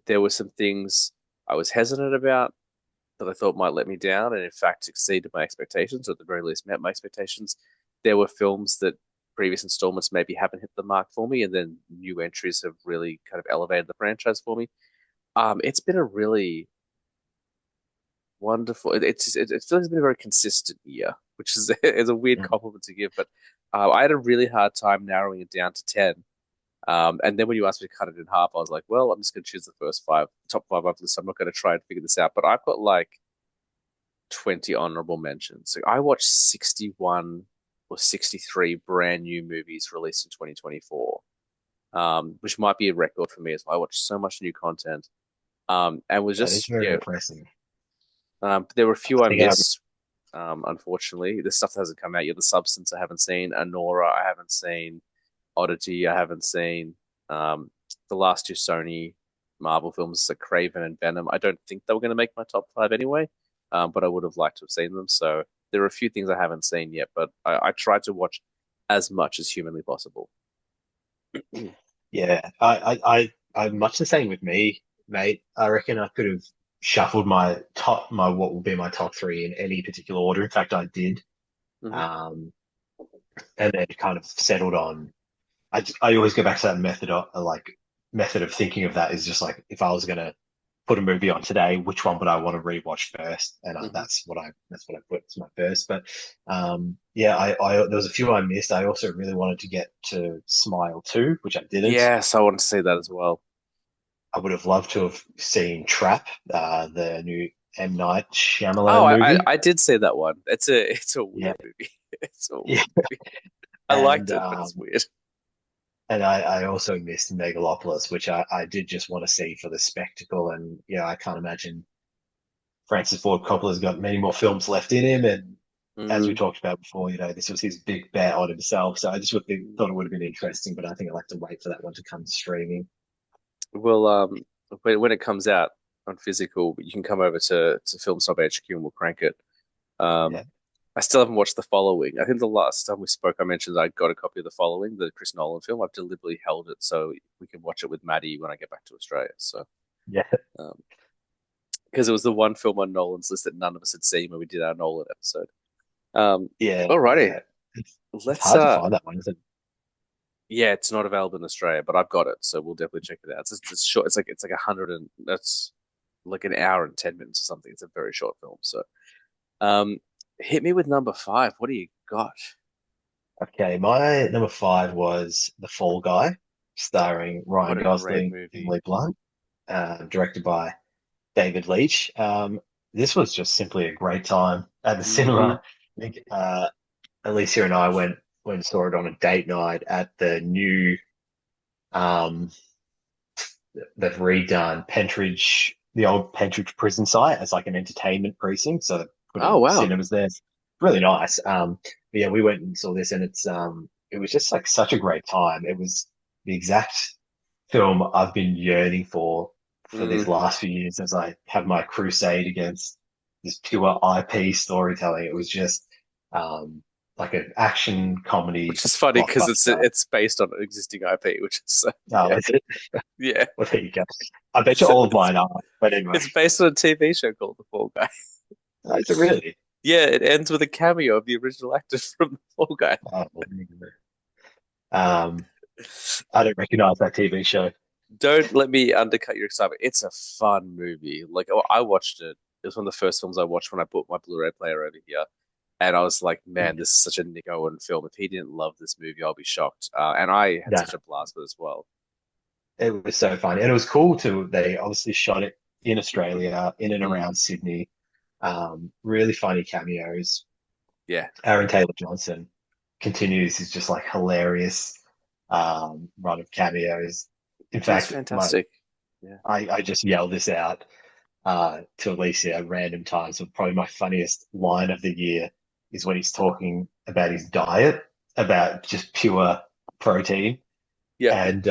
A: there were some things I was hesitant about that I thought might let me down, and in fact exceeded my expectations, or at the very least met my expectations. There were films that previous installments maybe haven't hit the mark for me, and then new entries have really kind of elevated the franchise for me. It's been a really wonderful. It feels like it's been a very consistent year, which is a weird
B: Mhm.
A: compliment to give, but I had a really hard time narrowing it down to 10. And then when you asked me to cut it in half, I was like, well, I'm just going to choose the first five, top five I've listed. I'm not going to try and figure this out, but I've got like 20 honorable mentions. So I watched 61 or 63 brand new movies released in 2024, which might be a record for me as well. I watched so much new content, and was
B: That is
A: just,
B: very
A: yeah.
B: impressive.
A: There were a
B: I
A: few I
B: think I,
A: missed, unfortunately. The stuff that hasn't come out yet. The Substance I haven't seen. Anora I haven't seen. Oddity I haven't seen. Um, the last two Sony Marvel films, are Craven and Venom. I don't think they were going to make my top five anyway, but I would have liked to have seen them. So there are a few things I haven't seen yet, but I tried to watch as much as humanly possible.
B: yeah, I'm much the same with me, mate. I reckon I could have shuffled my what will be my top three in any particular order. In fact, I did.
A: Hmm.
B: Um, and then kind of settled on. I always go back to that method of thinking of that is just like if I was gonna put a movie on today, which one would I want to rewatch first? And
A: Hmm.
B: that's what I put as my first. But yeah, I there was a few I missed. I also really wanted to get to Smile too, which I didn't.
A: Yes, I want to see that as well.
B: I would have loved to have seen Trap, the new M. Night
A: Oh,
B: Shyamalan movie.
A: I did see that one. It's a
B: Yeah,
A: weird movie. It's a
B: yeah,
A: weird movie. I liked
B: and
A: it, but it's weird.
B: I also missed Megalopolis, which I did just want to see for the spectacle. And yeah, I can't imagine Francis Ford Coppola's got many more films left in him. And as we
A: Mm.
B: talked about before, this was his big bet on himself. So I just thought it would have been interesting, but I think I'd like to wait for that one to come streaming.
A: Well, when it comes out on physical, you can come over to Film Snob HQ and we'll crank it.
B: Yeah.
A: Um, I still haven't watched The Following. I think the last time we spoke, I mentioned I got a copy of The Following, the Chris Nolan film. I've deliberately held it so we can watch it with Maddie when I get back to Australia. So,
B: Yeah.
A: because it was the one film on Nolan's list that none of us had seen when we did our Nolan episode. Um,
B: Yeah,
A: alrighty,
B: it's
A: let's
B: hard to find that one, isn't
A: yeah, it's not available in Australia, but I've got it, so we'll definitely check it out. It's short. It's like 100 and that's like an hour and 10 minutes or something. It's a very short film. So, um, hit me with number five. What do you got?
B: it? Okay, my number five was The Fall Guy, starring Ryan
A: What a great
B: Gosling,
A: movie.
B: Emily Blunt, directed by David Leitch. This was just simply a great time at the
A: Hmm.
B: cinema. I think Alicia and I went and saw it on a date night at the new um, they've redone Pentridge, the old Pentridge prison site as like an entertainment precinct. So they put
A: Oh
B: in
A: wow.
B: cinemas there. It's really nice. But yeah, we went and saw this, and it was just like such a great time. It was the exact film I've been yearning for these
A: Mm.
B: last few years as I have my crusade against this pure IP storytelling. It was just like an action
A: Which
B: comedy
A: is funny because it's
B: blockbuster.
A: it's based on an existing IP, which is
B: Oh,
A: yeah,
B: is it?
A: yeah.
B: Well, there you go. I bet you all of mine are. But anyway,
A: It's based on a TV show called The Fall Guy.
B: is it really?
A: Yeah, it ends with a cameo of the original actor from The Fall Guy.
B: Oh, well, there you go. Um, I don't recognize that TV show.
A: Don't let me undercut your excitement. It's a fun movie. Like I watched it. It was one of the first films I watched when I bought my Blu-ray player over here, and I was like, "Man, this is such a Nick Owen film. If he didn't love this movie, I'll be shocked." And I had
B: No,
A: such a blast with it as well.
B: it was so fun. And it was cool too. They obviously shot it in Australia, in and
A: Mm,
B: around Sydney. Really funny cameos.
A: yeah,
B: Aaron Taylor Johnson continues his just like hilarious run of cameos. In
A: he's
B: fact,
A: fantastic. Yeah,
B: I just yelled this out to Alicia at random times. But probably my funniest line of the year is when he's talking about his diet, about just pure protein.
A: yeah,
B: And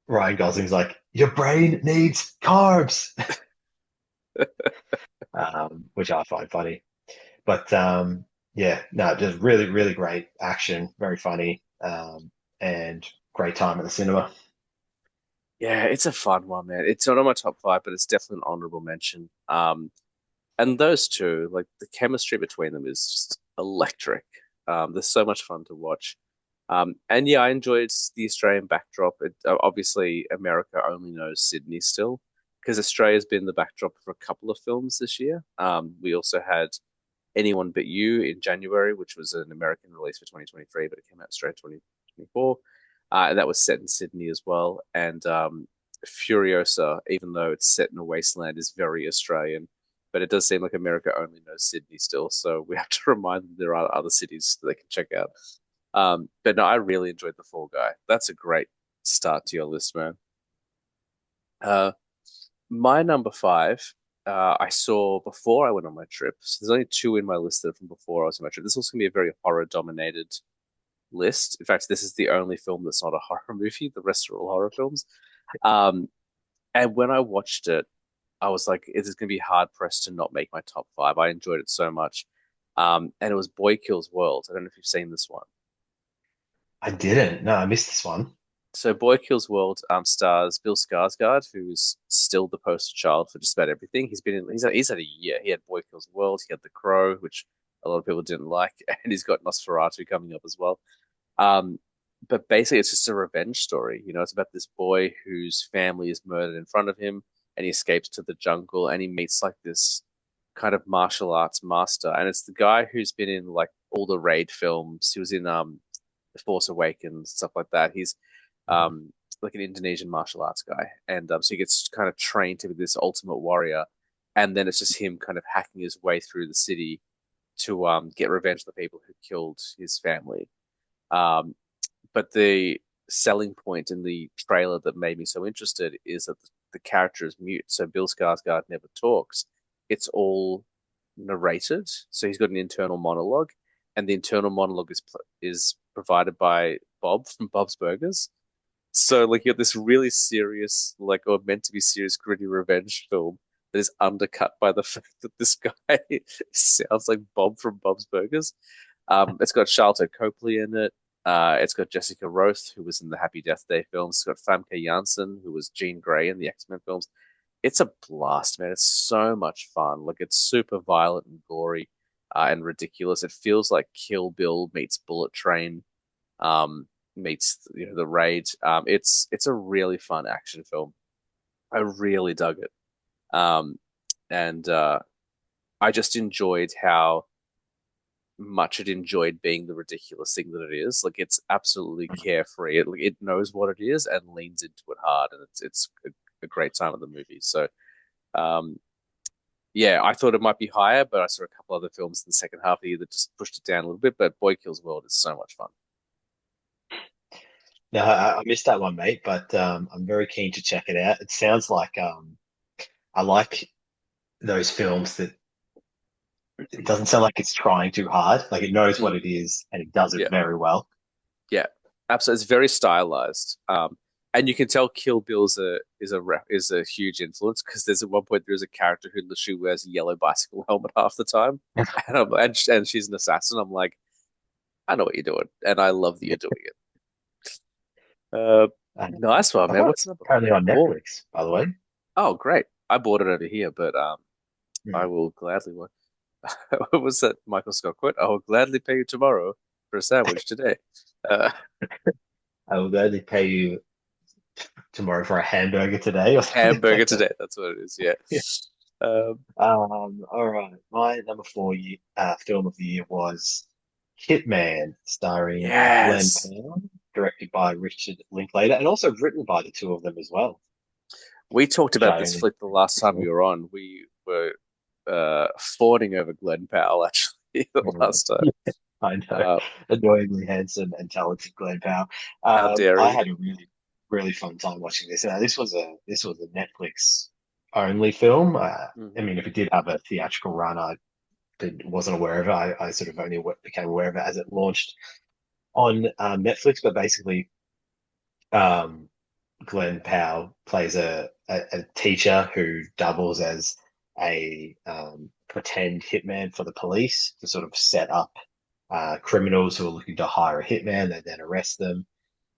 B: Ryan Gosling's like, your brain needs carbs, which I find funny. But yeah, no, just really, really great action, very funny, and great time at the cinema.
A: yeah. It's a fun one, man. It's not on my top five, but it's definitely an honorable mention. And those two, like the chemistry between them is just electric. They're so much fun to watch. And yeah, I enjoyed the Australian backdrop. Obviously, America only knows Sydney still, because Australia's been the backdrop for a couple of films this year. We also had Anyone But You in January, which was an American release for 2023, but it came out straight 2024. And that was set in Sydney as well. And Furiosa, even though it's set in a wasteland, is very Australian. But it does seem like America only knows Sydney still, so we have to remind them there are other cities that they can check out. But no, I really enjoyed The Fall Guy. That's a great start to your list, man. Uh, my number five, I saw before I went on my trip. So there's only two in my list that are from before I was on my trip. This is also going to be a very horror dominated list. In fact, this is the only film that's not a horror movie. The rest are all horror films. Um, and when I watched it, I was like, it is going to be hard pressed to not make my top five. I enjoyed it so much. And it was Boy Kills World. I don't know if you've seen this one.
B: I didn't. No, I missed this one.
A: So Boy Kills World stars Bill Skarsgård, who's still the poster child for just about everything. He's had a year. He had Boy Kills World, he had The Crow, which a lot of people didn't like, and he's got Nosferatu coming up as well. Um, but basically, it's just a revenge story. You know, it's about this boy whose family is murdered in front of him, and he escapes to the jungle, and he meets like this kind of martial arts master, and it's the guy who's been in like all the Raid films. He was in The Force Awakens, stuff like that. He's
B: Mhm.
A: um like an Indonesian martial arts guy, and so he gets kind of trained to be this ultimate warrior, and then it's just him kind of hacking his way through the city to get revenge on the people who killed his family. Um, but the selling point in the trailer that made me so interested is that the character is mute, so Bill Skarsgård never talks. It's all narrated, so he's got an internal monologue, and the internal monologue is provided by Bob from Bob's Burgers. So like you got this really serious, like or meant to be serious, gritty revenge film that is undercut by the fact that this guy sounds like Bob from Bob's Burgers. It's got Charlotte Copley in it. It's got Jessica Roth, who was in the Happy Death Day films. It's got Famke Janssen, who was Jean Grey in the X-Men films. It's a blast, man. It's so much fun. Like it's super violent and gory. and ridiculous. It feels like Kill Bill meets Bullet Train, meets the Raid. It's a really fun action film. I really dug it. Um, and I just enjoyed how much it enjoyed being the ridiculous thing that it is. Like it's absolutely carefree. It knows what it is and leans into it hard, and it's a great time of the movie. So um, yeah, I thought it might be higher, but I saw a couple other films in the second half of the year that just pushed it down a little bit. But Boy Kills World is so much fun.
B: No, I missed that one, mate, but I'm very keen to check it out. It sounds like I like those films that it doesn't sound like it's trying too hard. Like it knows what
A: Mm,
B: it is and it does it
A: yeah,
B: very well.
A: yeah, absolutely. It's very stylized. And you can tell Kill Bill is a huge influence because there's at one point there's a character who literally wears a yellow bicycle helmet half the time, and she's an assassin. I'm like, I know what you're doing, and I love that you're doing it. Uh,
B: Um,
A: nice one,
B: I
A: man.
B: thought
A: What's
B: it's
A: number
B: currently on
A: four?
B: Netflix, by the way.
A: Oh, great. I bought it over here, but I
B: Hmm.
A: will gladly watch. What was that Michael Scott quote? I will gladly pay you tomorrow for a sandwich today. Uh,
B: I will gladly pay you tomorrow for a hamburger today or something
A: Hamburger
B: like that.
A: today. That's what it is. Yeah.
B: Yeah.
A: Um,
B: All right. My number four film of the year was Hitman, starring Glenn
A: yes.
B: Powell, directed by Richard Linklater, and also written by the two of them as well,
A: We talked
B: which
A: about
B: I
A: this
B: only
A: flick the last time
B: saw.
A: we were on. We were fawning over Glenn Powell actually the last time.
B: Yeah, I know.
A: Uh,
B: Annoyingly handsome and talented Glenn Powell.
A: how dare
B: I
A: he?
B: had a really fun time watching this. This was a Netflix only film. I
A: Hmm.
B: mean, if it did have a theatrical run, wasn't aware of it. I sort of only became aware of it as it launched on Netflix. But basically, um, Glenn Powell plays a teacher who doubles as a pretend hitman for the police to sort of set up criminals who are looking to hire a hitman. They then arrest them.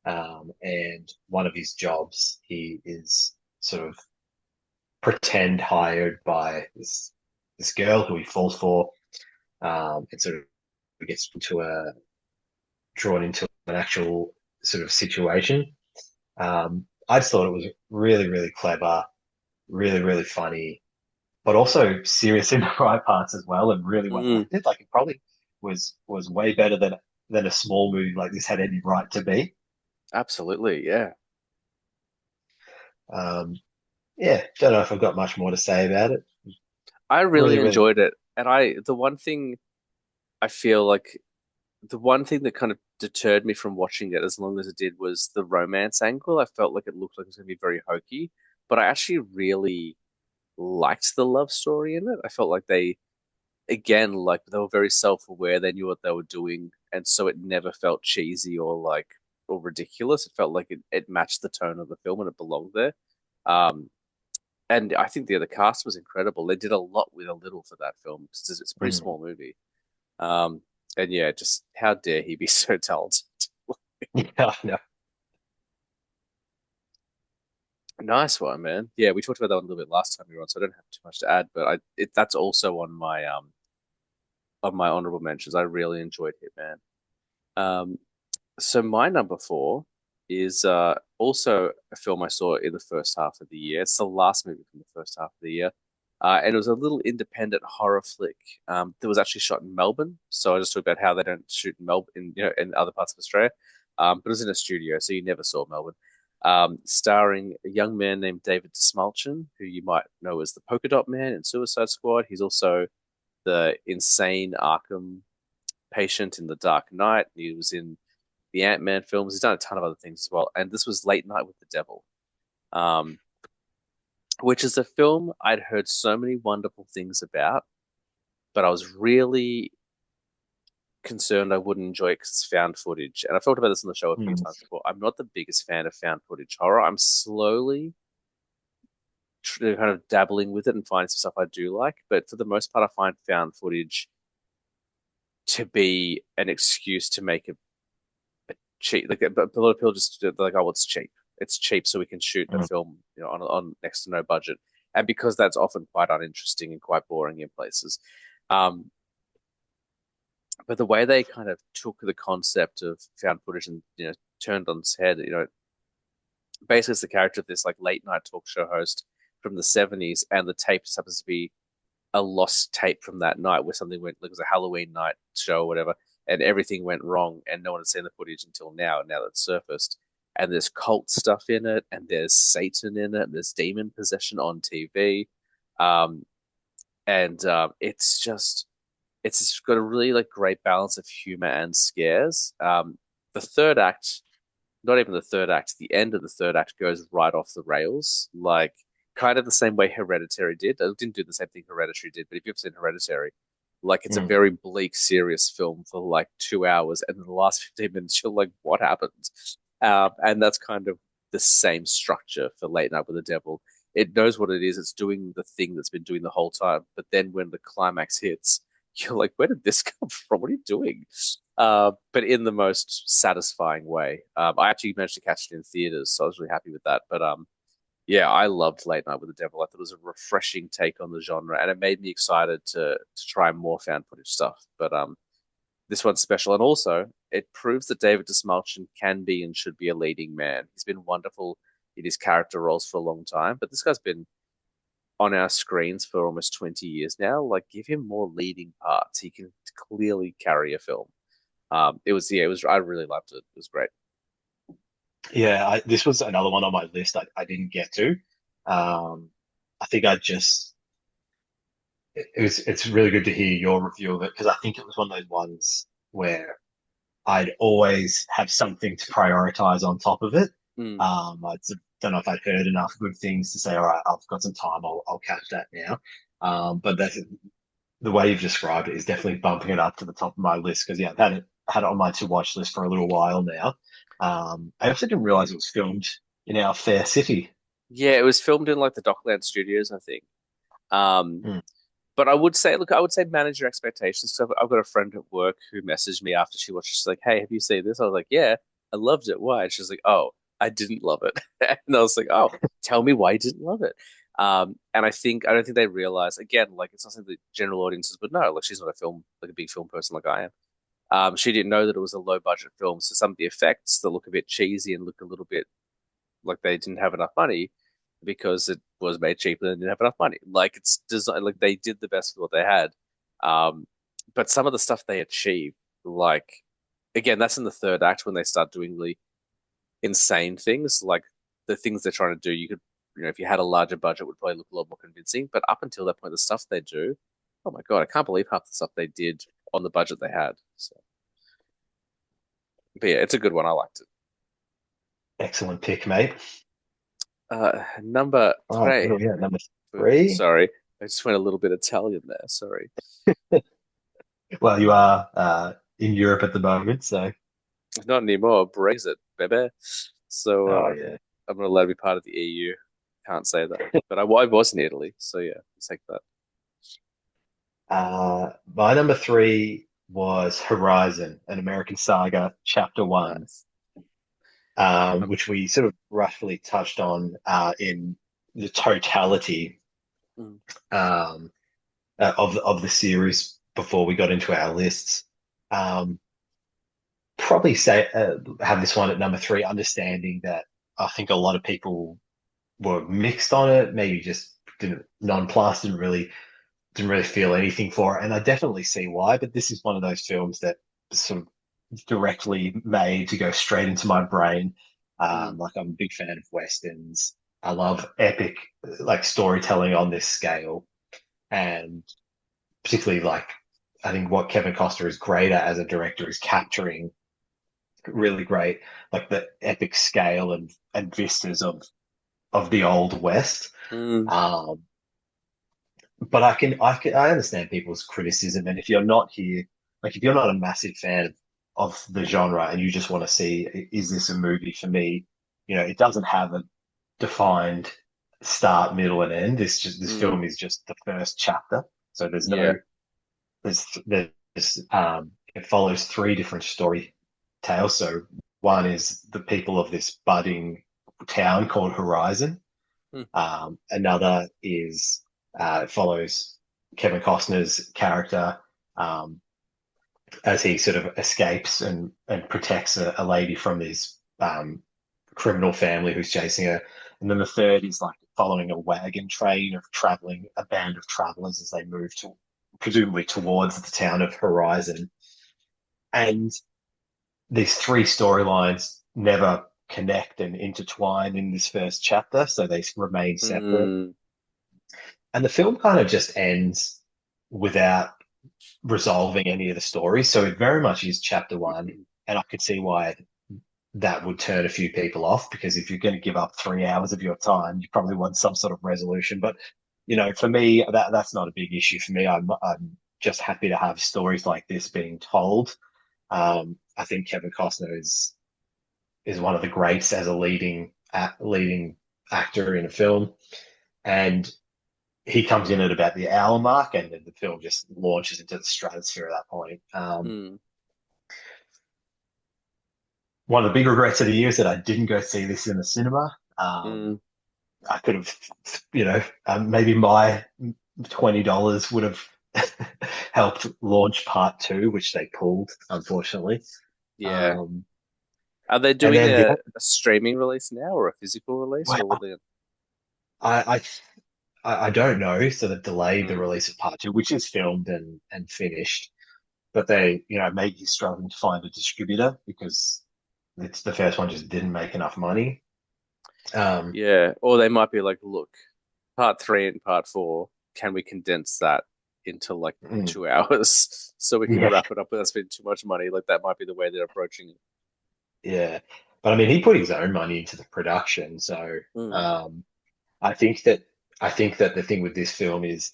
B: And one of his jobs, he is sort of pretend hired by this girl who he falls for, and sort of gets drawn into an actual sort of situation. I just thought it was really clever, really funny, but also serious in the right parts as well, and really well
A: Mm,
B: acted. Like it probably was way better than a small movie like this had any right to be.
A: absolutely. Yeah.
B: Um, yeah, don't know if I've got much more to say about it.
A: I
B: Really,
A: really
B: really.
A: enjoyed it. And the one thing I feel like the one thing that kind of deterred me from watching it as long as it did was the romance angle. I felt like it looked like it was going to be very hokey, but I actually really liked the love story in it. I felt like again, like they were very self-aware. They knew what they were doing, and so it never felt cheesy or ridiculous. It felt like it matched the tone of the film and it belonged there. Um, and I think the other cast was incredible. They did a lot with a little for that film because it's a pretty
B: Mm.
A: small movie. Um, and yeah, just how dare he be so talented?
B: Yeah, no.
A: Nice one, man. Yeah, we talked about that one a little bit last time we were on, so I don't have too much to add. But that's also on my honorable mentions. I really enjoyed Hitman. Um, so my number four is also a film I saw in the first half of the year. It's the last movie from the first half of the year, and it was a little independent horror flick that was actually shot in Melbourne. So I just talked about how they don't shoot in Melbourne, in other parts of Australia, but it was in a studio, so you never saw Melbourne. Starring a young man named David Desmalchin, who you might know as the Polka Dot Man in Suicide Squad. He's also the insane Arkham patient in The Dark Knight. He was in the Ant-Man films. He's done a ton of other things as well. And this was Late Night with the Devil, um, which is a film I'd heard so many wonderful things about, but I was really concerned I wouldn't enjoy it because it's found footage. And I've talked about this on the show a few
B: Mm.
A: times before. I'm not the biggest fan of found footage horror. I'm slowly kind of dabbling with it and finding some stuff I do like. But for the most part, I find found footage to be an excuse to make a cheap. Like a lot of people just like, oh, it's cheap. It's cheap, so we can shoot a
B: Mm.
A: film, on next to no budget. And because that's often quite uninteresting and quite boring in places. Um, But the way they kind of took the concept of found footage and turned on its head, basically it's the character of this like late night talk show host from the 70s, and the tape just happens to be a lost tape from that night where something went, like it was a Halloween night show or whatever, and everything went wrong, and no one had seen the footage until now that it's surfaced. And there's cult stuff in it, and there's Satan in it, and there's demon possession on TV. Um, and it's got a really like great balance of humor and scares. The third act, not even the third act, the end of the third act goes right off the rails, like kind of the same way Hereditary did. It didn't do the same thing Hereditary did, but if you've seen Hereditary, like it's a
B: Mm.
A: very bleak, serious film for like 2 hours, and then the last 15 minutes, you're like, what happened? And that's kind of the same structure for Late Night with the Devil. It knows what it is. It's doing the thing that's been doing the whole time. But then when the climax hits, you're like, where did this come from? What are you doing? But in the most satisfying way. I actually managed to catch it in theaters, so I was really happy with that. But yeah, I loved Late Night with the Devil. I thought it was a refreshing take on the genre, and it made me excited to try more found footage stuff. But this one's special, and also it proves that David Dastmalchian can be and should be a leading man. He's been wonderful in his character roles for a long time, but this guy's been on our screens for almost 20 years now. Like, give him more leading parts. He can clearly carry a film. I really loved it. It was great.
B: Yeah, this was another one on my list I didn't get to. I think it's really good to hear your review of it because I think it was one of those ones where I'd always have something to prioritize on top of it.
A: Mm.
B: Don't know if I'd heard enough good things to say, all right, I've got some time, I'll catch that now. But that's the way you've described it is definitely bumping it up to the top of my list because yeah, I've had it on my to watch list for a little while now. I also didn't realize it was filmed in our fair city.
A: Yeah, it was filmed in like the Dockland Studios, I think. Um,
B: Hmm.
A: But I would say, look, I would say manage your expectations. So I've got a friend at work who messaged me after she watched. She's like, "Hey, have you seen this?" I was like, "Yeah, I loved it. Why?" And she's like, "Oh, I didn't love it." And I was like, "Oh, tell me why you didn't love it." And I don't think they realize again, like it's not something that general audiences would know. Like she's not a film, like a big film person like I am. She didn't know that it was a low budget film, so some of the effects that look a bit cheesy and look a little bit like they didn't have enough money because it was made cheaper and didn't have enough money. Like it's designed, like they did the best with what they had. Um, but some of the stuff they achieved, like again, that's in the third act when they start doing really insane things, like the things they're trying to do. You could, if you had a larger budget, would probably look a lot more convincing. But up until that point, the stuff they do, oh my God, I can't believe half the stuff they did on the budget they had. So, but yeah, it's a good one. I liked it.
B: Excellent pick, mate.
A: Number
B: All right, what
A: three.
B: are we at? Number three.
A: Sorry, I just went a little bit Italian there. Sorry.
B: Well, you are in Europe at the moment, so
A: Not anymore. Brexit, baby. So
B: oh yeah.
A: I'm not allowed to be part of the EU. Can't say that. But I was in Italy, so yeah, let's take that.
B: My number three was Horizon, an American Saga, Chapter One,
A: Nice.
B: which we sort of roughly touched on in the totality
A: Mm,
B: um, of the series before we got into our lists. Um, Probably say have this one at number three, understanding that I think a lot of people were mixed on it, maybe just didn't nonplussed, didn't really feel anything for it, and I definitely see why. But this is one of those films that sort of directly made to go straight into my brain.
A: mm,
B: Like I'm a big fan of westerns. I love epic like storytelling on this scale, and particularly like I think what Kevin Costner is great at as a director is capturing really great like the epic scale and vistas of the old West.
A: mm,
B: Um, but I understand people's criticism, and if you're not here, like if you're not a massive fan of the genre and you just want to see is this a movie for me, it doesn't have a defined start, middle, and end. This
A: mm.
B: film is just the first chapter, so
A: Yeah.
B: it follows three different story tales. So one is the people of this budding town called Horizon.
A: Mm,
B: Another is it follows Kevin Costner's character, um, as he sort of escapes and protects a lady from this criminal family who's chasing her. And then the third is like following a wagon train of traveling, a band of travelers as they move to presumably towards the town of Horizon. And these three storylines never connect and intertwine in this first chapter, so they remain separate.
A: Mm.
B: And the film kind of just ends without resolving any of the stories. So it very much is chapter one. And I could see why that would turn a few people off because if you're going to give up 3 hours of your time, you probably want some sort of resolution. But for me, that's not a big issue for me. I'm just happy to have stories like this being told. I think Kevin Costner is one of the greats as a leading actor in a film, and he comes in at about the hour mark, and then the film just launches into the stratosphere at that point.
A: Mm.
B: One of the big regrets of the year is that I didn't go see this in the cinema.
A: Mm.
B: I could have, maybe my $20 would have helped launch part two, which they pulled, unfortunately.
A: Yeah.
B: Um,
A: Are they
B: and
A: doing
B: then the
A: a streaming release now or a physical release,
B: well,
A: or will they?
B: I, I don't know, so they've delayed the
A: Mm.
B: release of part two, which is filmed and finished. But they, maybe he's struggling to find a distributor because it's the first one just didn't make enough money. Um,
A: Yeah. Or they might be like, look, part three and part four, can we condense that into like
B: mm,
A: 2 hours so we can
B: yeah,
A: wrap it up without spending too much money? Like that might be the way they're approaching it.
B: yeah. But I mean, he put his own money into the production, so
A: Mm.
B: um, I think that I think that the thing with this film is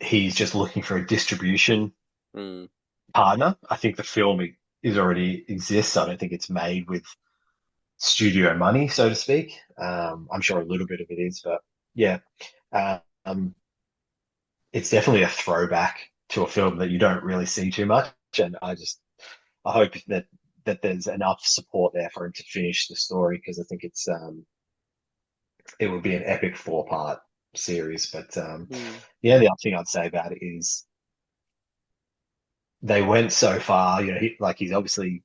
B: he's just looking for a distribution
A: Mm.
B: partner. I think the film is already exists. I don't think it's made with studio money, so to speak. I'm sure a little bit of it is, but yeah, um, it's definitely a throwback to a film that you don't really see too much. And I hope that there's enough support there for him to finish the story because I think it would be an epic 4 part series. But
A: Mm.
B: yeah, the other thing I'd say about it is they went so far. He's obviously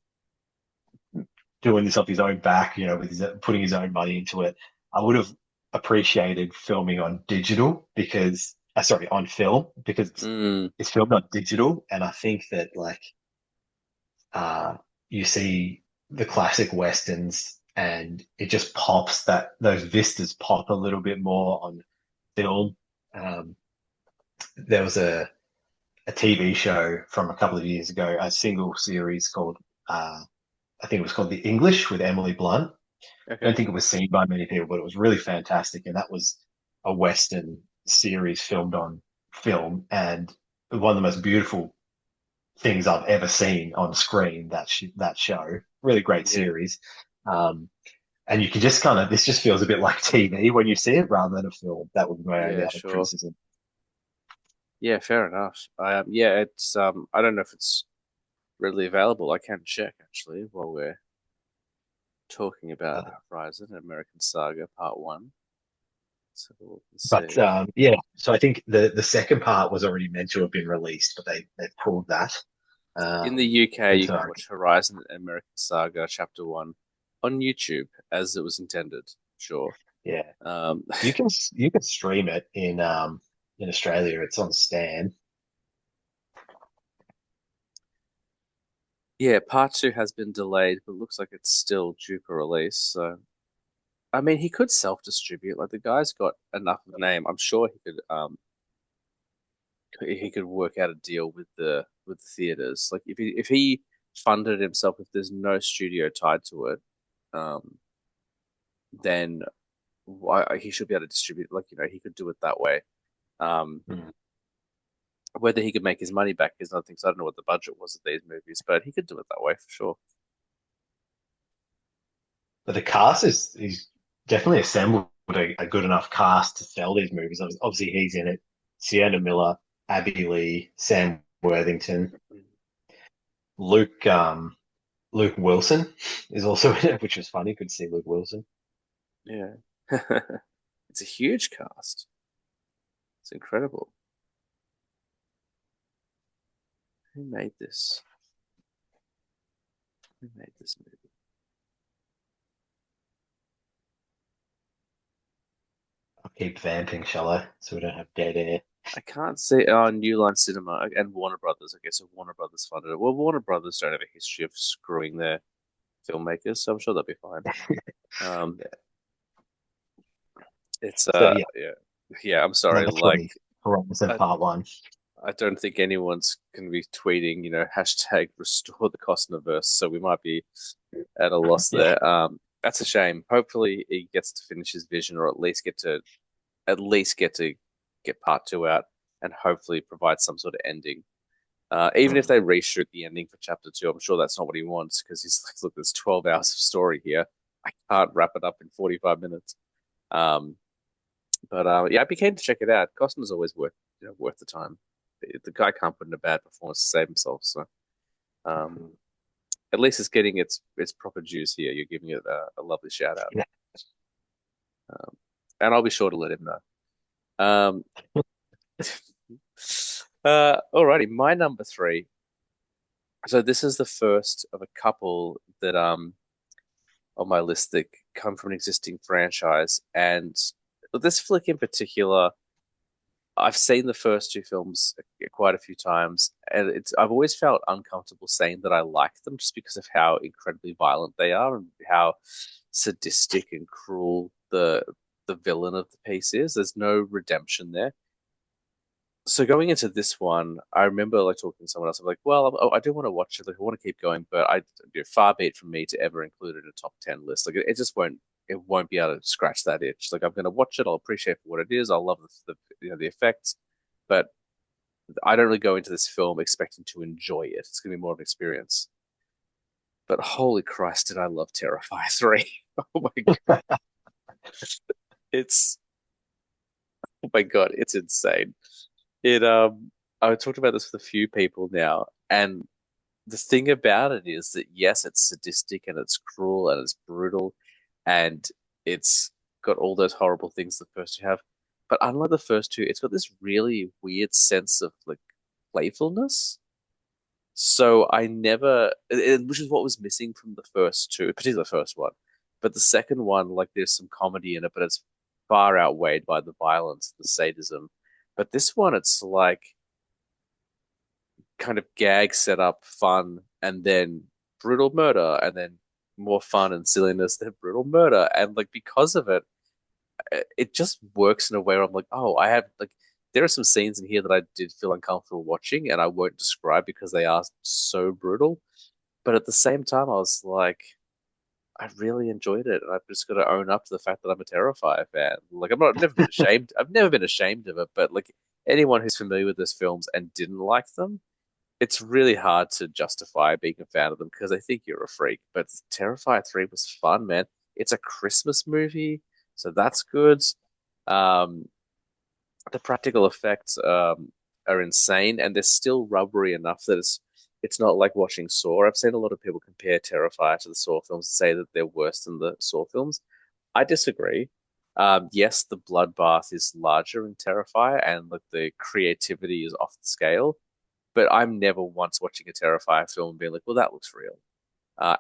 B: doing this off his own back. With putting his own money into it. I would have appreciated filming on digital because, sorry, on film because
A: Mm.
B: it's filmed on digital, and I think that uh, you see the classic westerns, and it just pops that those vistas pop a little bit more on film. Um, there was a TV show from a couple of years ago, a single series called I think it was called The English with Emily Blunt. I don't
A: Okay.
B: think it was seen by many people, but it was really fantastic, and that was a western series filmed on film, and one of the most beautiful things I've ever seen on screen. That show, really great
A: Yeah.
B: series. Um, and you can just this just feels a bit like TV when you see it rather than a film. That would be my only
A: Yeah,
B: other
A: sure.
B: criticism.
A: Yeah, fair enough. Yeah, it's I don't know if it's readily available. I can check actually while we're talking about
B: Uh,
A: Horizon American Saga Part One. So we'll
B: but
A: see.
B: yeah, so I think the second part was already meant to have been released, but they pulled that.
A: In the
B: Um,
A: UK,
B: and
A: you
B: so
A: can watch Horizon American Saga Chapter One on YouTube as it was intended. Sure.
B: yeah,
A: Um,
B: you can stream it in Australia. It's on Stan.
A: yeah, Part Two has been delayed, but looks like it's still due for release. So, I mean, he could self-distribute. Like the guy's got enough of a name. I'm sure he could work out a deal with the theaters. Like if he funded himself, if there's no studio tied to it, um, then he should be able to distribute. Like he could do it that way. Um,
B: Mm.
A: whether he could make his money back is another thing. So I don't know what the budget was of these movies, but he could do it that way for sure.
B: But the cast is definitely assembled a good enough cast to sell these movies. Obviously, he's in it. Sienna Miller, Abby Lee, Sam Worthington, Luke Luke Wilson is also in it, which was funny. Good to see Luke Wilson.
A: Yeah, it's a huge cast. It's incredible. Who made this? Who made this movie?
B: I'll keep vamping, shall I? So we don't have dead air.
A: I can't say. Oh, New Line Cinema and Warner Brothers. I guess so Warner Brothers funded it. Well, Warner Brothers don't have a history of screwing their filmmakers, so I'm sure they'll be fine. Um, it's
B: So yeah,
A: yeah, yeah. I'm sorry.
B: number
A: Like,
B: three, Horizon
A: I,
B: Part One.
A: I don't think anyone's going to be tweeting, hashtag restore the Costnerverse. So we might be at a loss
B: Yeah.
A: there. That's a shame. Hopefully, he gets to finish his vision, or at least get to get part two out, and hopefully provide some sort of ending. Even if
B: Mm.
A: they reshoot the ending for chapter two, I'm sure that's not what he wants because he's like, look, there's 12 hours of story here. I can't wrap it up in 45 minutes. Um, but yeah, I'd be keen to check it out. Costner's always worth the time. The guy can't put in a bad performance to save himself. So um, at least it's getting its proper dues here. You're giving it a lovely shout out,
B: Yeah.
A: and I'll be sure to let him know. Um, alrighty, my number three. So this is the first of a couple that on my list that come from an existing franchise, and this flick in particular, I've seen the first two films quite a few times, and I've always felt uncomfortable saying that I like them just because of how incredibly violent they are and how sadistic and cruel the villain of the piece is. There's no redemption there. So going into this one, I remember like talking to someone else. I'm like, well, I do want to watch it. Like, I want to keep going, but far be it from me to ever include it in a top 10 list. Like, it just won't. It won't be able to scratch that itch. Like, I'm going to watch it. I'll appreciate it for what it is. I'll love the effects, but I don't really go into this film expecting to enjoy it. It's going to be more of an experience. But holy Christ, did I love Terrifier 3? Oh my God. It's oh my God, it's insane. It I talked about this with a few people now, and the thing about it is that yes, it's sadistic and it's cruel and it's brutal and it's got all those horrible things the first two have. But unlike the first two, it's got this really weird sense of like playfulness. So I never, which is what was missing from the first two, particularly the first one. But the second one, like there's some comedy in it, but it's far outweighed by the violence, the sadism. But this one, it's like kind of gag setup, fun, and then brutal murder, and then more fun and silliness, then brutal murder. And like because of it, it just works in a way where I'm like, oh, I have like there are some scenes in here that I did feel uncomfortable watching, and I won't describe because they are so brutal. But at the same time, I was like, I really enjoyed it, and I've just got to own up to the fact that I'm a Terrifier fan. Like, never been ashamed. I've never been ashamed of it, but like anyone who's familiar with those films and didn't like them, it's really hard to justify being a fan of them because they think you're a freak. But Terrifier 3 was fun, man. It's a Christmas movie, so that's good. Um, the practical effects are insane, and they're still rubbery enough that it's not like watching Saw. I've seen a lot of people compare Terrifier to the Saw films and say that they're worse than the Saw films. I disagree. Yes, the bloodbath is larger in Terrifier, and like the creativity is off the scale. But I'm never once watching a Terrifier film and being like, "Well, that looks real."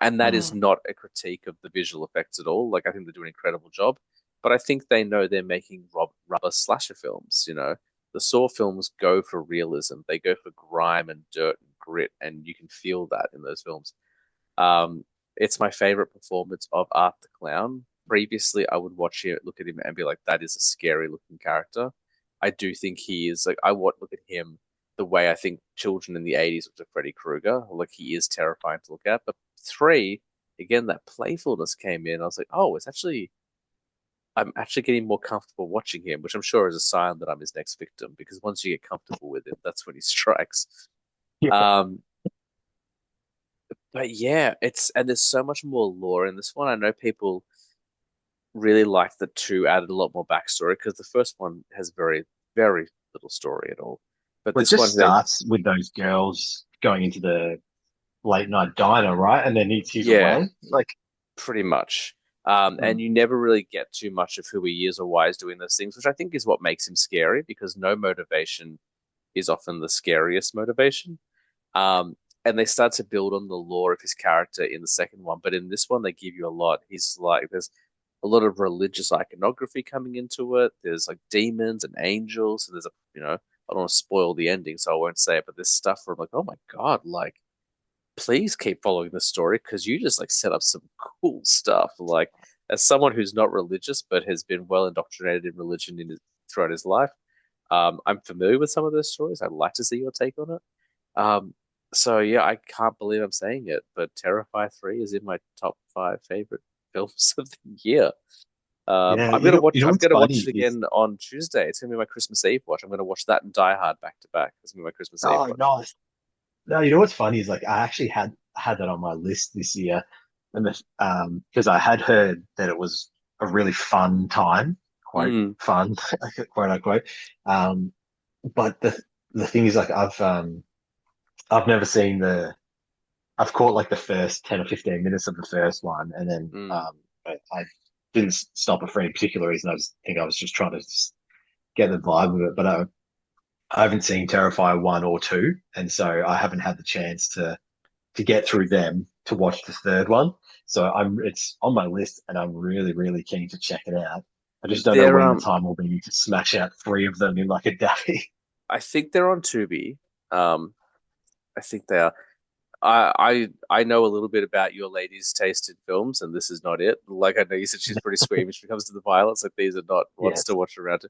A: And that is
B: Mm.
A: not a critique of the visual effects at all. Like I think they do an incredible job, but I think they know they're making rubber slasher films. The Saw films go for realism. They go for grime and dirt and grit, and you can feel that in those films. Um, it's my favorite performance of Art the Clown. Previously, I would watch him, look at him, and be like, "That is a scary looking character." I do think he is like I would look at him the way I think children in the '80s looked at Freddy Krueger. Like he is terrifying to look at. But three, again, that playfulness came in. I was like, "Oh, I'm actually getting more comfortable watching him," which I'm sure is a sign that I'm his next victim because once you get comfortable with him, that's when he strikes.
B: Yeah.
A: Um, but yeah, and there's so much more lore in this one. I know people really liked the two added a lot more backstory because the first one has very, very little story at all. But
B: Well, it
A: this
B: just
A: one, they,
B: starts with those girls going into the late night diner, right? And then he's
A: yeah,
B: away. Like,
A: pretty much. And
B: mm,
A: you never really get too much of who he is or why he's doing those things, which I think is what makes him scary because no motivation is often the scariest motivation. Um, and they start to build on the lore of his character in the second one, but in this one they give you a lot. He's like there's a lot of religious iconography coming into it. There's like demons and angels, and there's a I don't want to spoil the ending, so I won't say it, but there's stuff where I'm like, oh my God, like please keep following the story because you just like set up some cool stuff. Like as someone who's not religious but has been well indoctrinated in religion throughout his life, I'm familiar with some of those stories. I'd like to see your take on it. Um, so yeah, I can't believe I'm saying it, but Terrifier 3 is in my top five favorite films of the year.
B: Yeah,
A: I'm gonna watch.
B: you know
A: I'm
B: what's
A: gonna watch
B: funny
A: it
B: is,
A: again on Tuesday. It's gonna be my Christmas Eve watch. I'm gonna watch that and Die Hard back to back. It's gonna be my Christmas Eve
B: oh,
A: watch.
B: nice. No, you know what's funny is like I actually had that on my list this year, and because I had heard that it was a really fun time, quite
A: Mm,
B: fun, quote unquote. Um, but the thing is like I've never seen I've caught like the first 10 or 15 minutes of the first one, and then
A: mm.
B: I didn't stop it for any particular reason. I was just trying to just get the vibe of it, but I haven't seen Terrifier 1 or 2, and so I haven't had the chance to get through them to watch the third one. So it's on my list, and I'm really, really keen to check it out. I just don't know
A: They're
B: when the time will be to smash out three of them in like a day.
A: I think they're on Tubi. Um, I think they are. I know a little bit about your lady's taste in films, and this is not it. Like I know you said she's pretty squeamish when it comes to the violence. Like these are not ones to
B: Yes.
A: watch around.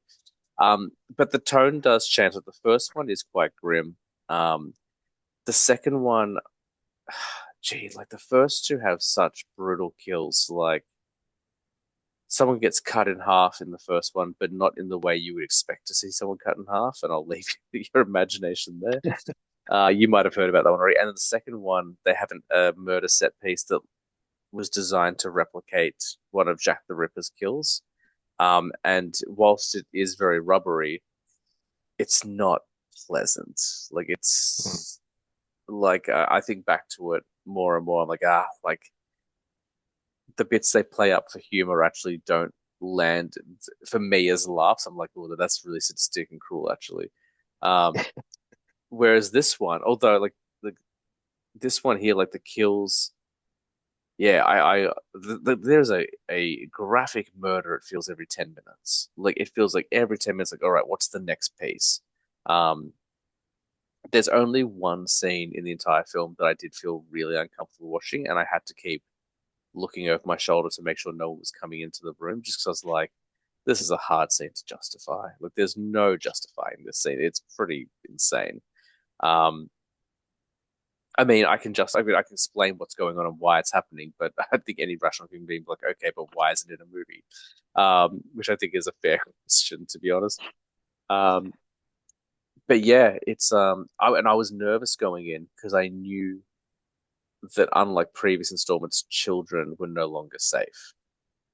A: But the tone does change. Like the first one is quite grim. The second one, gee, like the first two have such brutal kills. Like someone gets cut in half in the first one, but not in the way you would expect to see someone cut in half. And I'll leave your imagination there. You might have heard about that one already. And then the second one, they have a murder set piece that was designed to replicate one of Jack the Ripper's kills. And whilst it is very rubbery, it's not pleasant. Like
B: Mm.
A: it's like I think back to it more and more. I'm like like the bits they play up for humor actually don't land for me as laughs. I'm like, oh, that's really sadistic and cruel, actually. Um, whereas this one, although like the this one here, like the kills, yeah, there's a graphic murder. It feels every 10 minutes. Like it feels like every 10 minutes. Like, all right, what's the next piece? Um, there's only one scene in the entire film that I did feel really uncomfortable watching, and I had to keep looking over my shoulder to make sure no one was coming into the room, just because I was like, this is a hard scene to justify. Like, there's no justifying this scene. It's pretty insane. Um, I mean, I can explain what's going on and why it's happening, but I don't think any rational human being would be like, okay, but why isn't it a movie? Which I think is a fair question, to be honest. Um, but yeah, and I was nervous going in because I knew that unlike previous installments, children were no longer safe.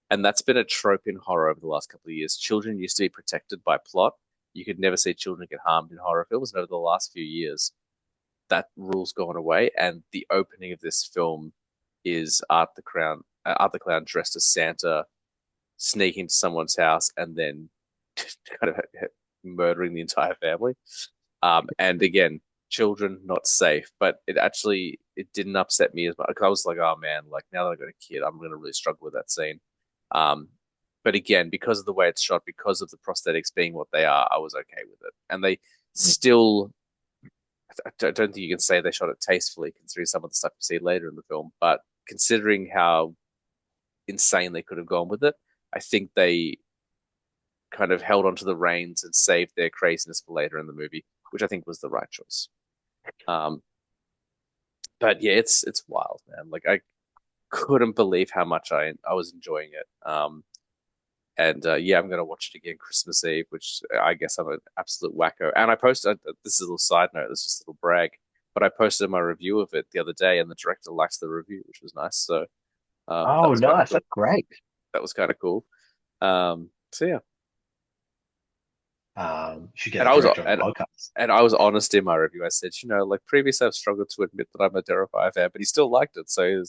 A: And that's been a trope in horror over the last couple of years. Children used to be protected by plot. You could never see children get harmed in horror films. And over the last few years, that rule's gone away. And the opening of this film is Art the Clown dressed as Santa, sneaking to someone's house and then kind of murdering the entire family. And again, children not safe, but it didn't upset me as much because I was like, oh man, like now that I've got a kid, I'm gonna really struggle with that scene. Um, but again, because of the way it's shot, because of the prosthetics being what they are, I was okay with it. And they still, I don't think you can say they shot it tastefully, considering some of the stuff you see later in the film. But considering how insane they could have gone with it, I think they kind of held onto the reins and saved their craziness for later in the movie, which I think was the right choice. Um, but yeah, it's wild, man. Like I couldn't believe how much I was enjoying it. And yeah, I'm gonna watch it again Christmas Eve, which I guess I'm an absolute wacko. And I posted this is a little side note, this is just a little brag, but I posted my review of it the other day, and the director likes the review, which was nice. So that
B: Oh,
A: was kind of
B: nice.
A: cool.
B: That's great.
A: That was kind of cool. So yeah,
B: You should get
A: and
B: the
A: I was
B: director on the podcast.
A: and I was honest in my review. I said, like previously I've struggled to admit that I'm a Terrifier fan, but he still liked it. So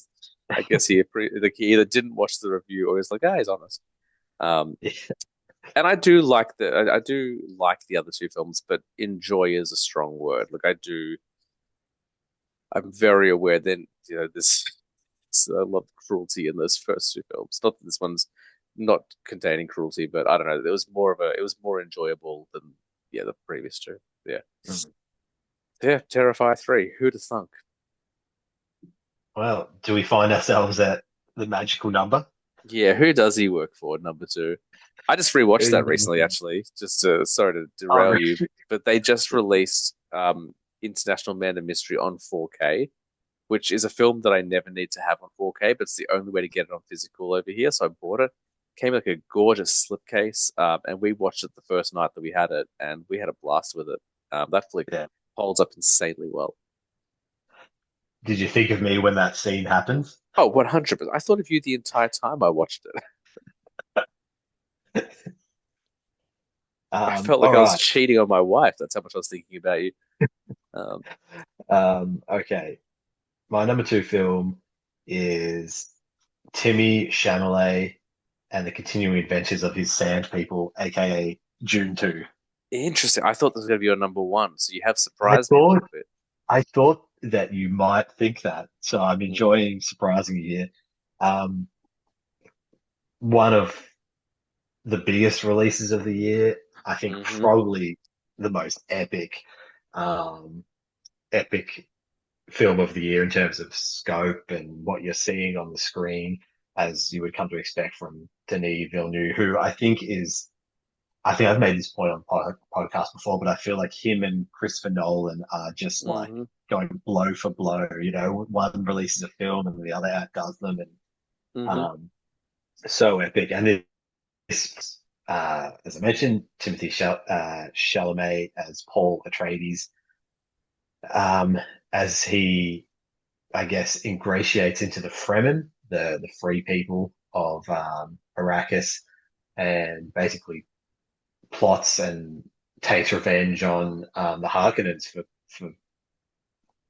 A: I guess like he either didn't watch the review or he's like, he's honest. Um, and I do like the other two films, but enjoy is a strong word. Like I do, I'm very aware then, there's a lot of cruelty in those first two films. Not that this one's not containing cruelty, but I don't know. It was more enjoyable than the previous two. Yeah.
B: Mm.
A: Yeah, Terrifier 3. Who'd have thunk?
B: Well, do we find ourselves at the magical number?
A: Yeah, who does he work for, number two? I just rewatched
B: Who's
A: that
B: number
A: recently,
B: two?
A: actually. Just sorry to
B: Oh,
A: derail you, but they just released International Man of Mystery on 4K, which is a film that I never need to have on 4K, but it's the only way to get it on physical over here. So I bought it. Came like a gorgeous slipcase, and we watched it the first night that we had it, and we had a blast with it. That flick
B: yeah.
A: holds up insanely well.
B: Did you think of me when that scene happens?
A: Oh, 100%. I thought of you the entire time I watched it. I felt like
B: All
A: I was
B: right.
A: cheating on my wife. That's how much I was thinking about you. Um,
B: Okay. My number two film is Timmy Chalamet and the continuing adventures of his sand people, aka June 2.
A: Interesting. I thought this was going to be your number one, so you have
B: I
A: surprised me a
B: thought
A: little bit.
B: I thought that you might think that, so I'm
A: Mm,
B: enjoying surprising you here. Um, one of the biggest releases of the year, I think
A: hmm
B: probably the most um, epic film of the year in terms of scope and what you're seeing on the screen, as you would come to expect from Denis Villeneuve, who I think I've made this point on podcast before, but I feel like him and Christopher Nolan are just like
A: hmm
B: going blow for blow. You know, one releases a film and the other outdoes them, and
A: hmm
B: um, so epic. And this, as I mentioned, Chalamet as Paul Atreides, um, as he, I guess, ingratiates into the Fremen, the free people of Arrakis, and basically plots and takes revenge on the Harkonnens for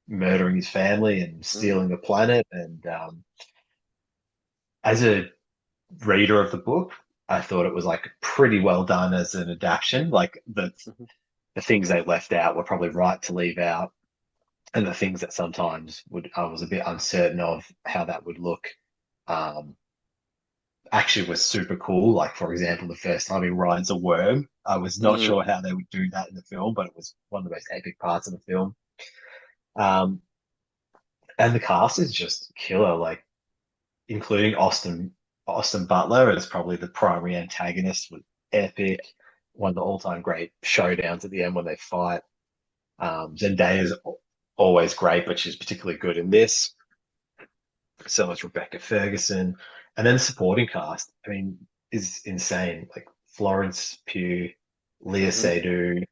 B: murdering his family and
A: hmm
B: stealing the planet. And as a reader of the book, I thought it was like pretty well done as an adaptation. Like
A: hmm
B: the things they left out were probably right to leave out, and the things that sometimes would I was a bit uncertain of how that would look. Um, Actually was super cool. Like for example, the first time he rides a worm, I was not
A: hmm
B: sure how they would do that in the film, but it was one of the most epic parts of the film. Um, and the cast is just killer, like including Austin Butler as probably the primary antagonist was epic. One of the all-time great showdowns at the end when they fight. Zendaya's always great, but she's particularly good in this. So is Rebecca Ferguson, and then the supporting cast. I mean, is insane. Like Florence Pugh, Leah
A: hmm
B: Seydoux,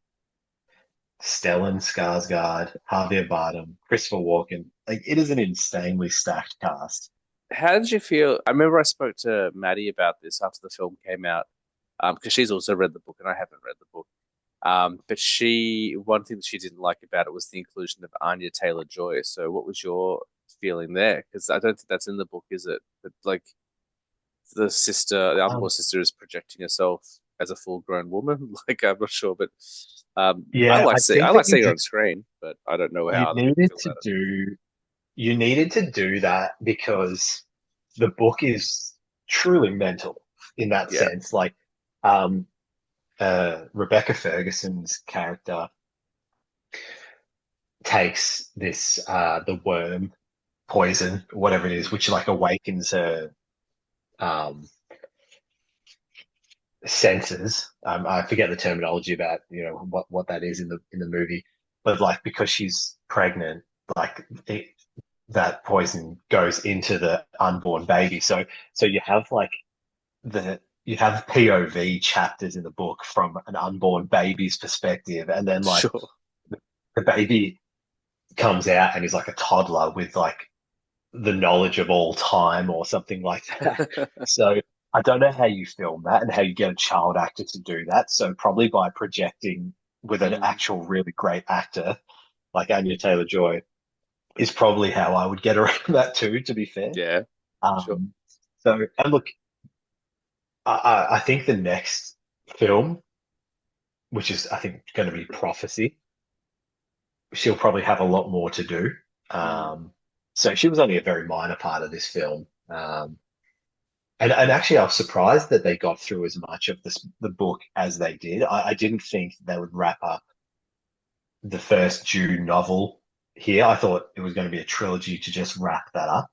B: Stellan Skarsgård, Javier Bardem, Christopher Walken. Like it is an insanely stacked cast.
A: How did you feel? I remember I spoke to Maddie about this after the film came out, because she's also read the book and I haven't read the book. But one thing that she didn't like about it was the inclusion of Anya Taylor-Joy. So, what was your feeling there? Because I don't think that's in the book, is it? But like the unborn
B: Um,
A: sister is projecting herself as a full-grown woman. Like I'm not sure, but
B: yeah, I
A: I
B: think
A: like seeing her on screen, but I don't know
B: you
A: how other people
B: needed
A: feel
B: to
A: about it.
B: do you needed to do that because the book is truly mental in that
A: Yeah,
B: sense. Like um, Rebecca Ferguson's character takes this the worm poison, whatever it is,
A: mm,
B: which like awakens her um, senses. I forget the terminology about what that is in the movie, but like because she's pregnant, like that poison goes into the unborn baby. So you have like the you have POV chapters in the book from an unborn baby's perspective, and then like
A: sure.
B: the baby comes out and is like a toddler with like the knowledge of all time or something like that. So I don't know how you film that and how you get a child actor to do that. So probably by projecting with an
A: Mm,
B: actual really great actor like Anya Taylor-Joy is probably how I would get around that too, to be fair.
A: yeah, sure.
B: Um, and look, I think the next film, which is I think going to be Prophecy, she'll probably have a lot more to do.
A: Mm.
B: Um, so she was only a very minor part of this film. And actually, I was surprised that they got through as much of the book as they did. I didn't think they would wrap up the first June novel here. I thought it was going to be a trilogy to just wrap that up.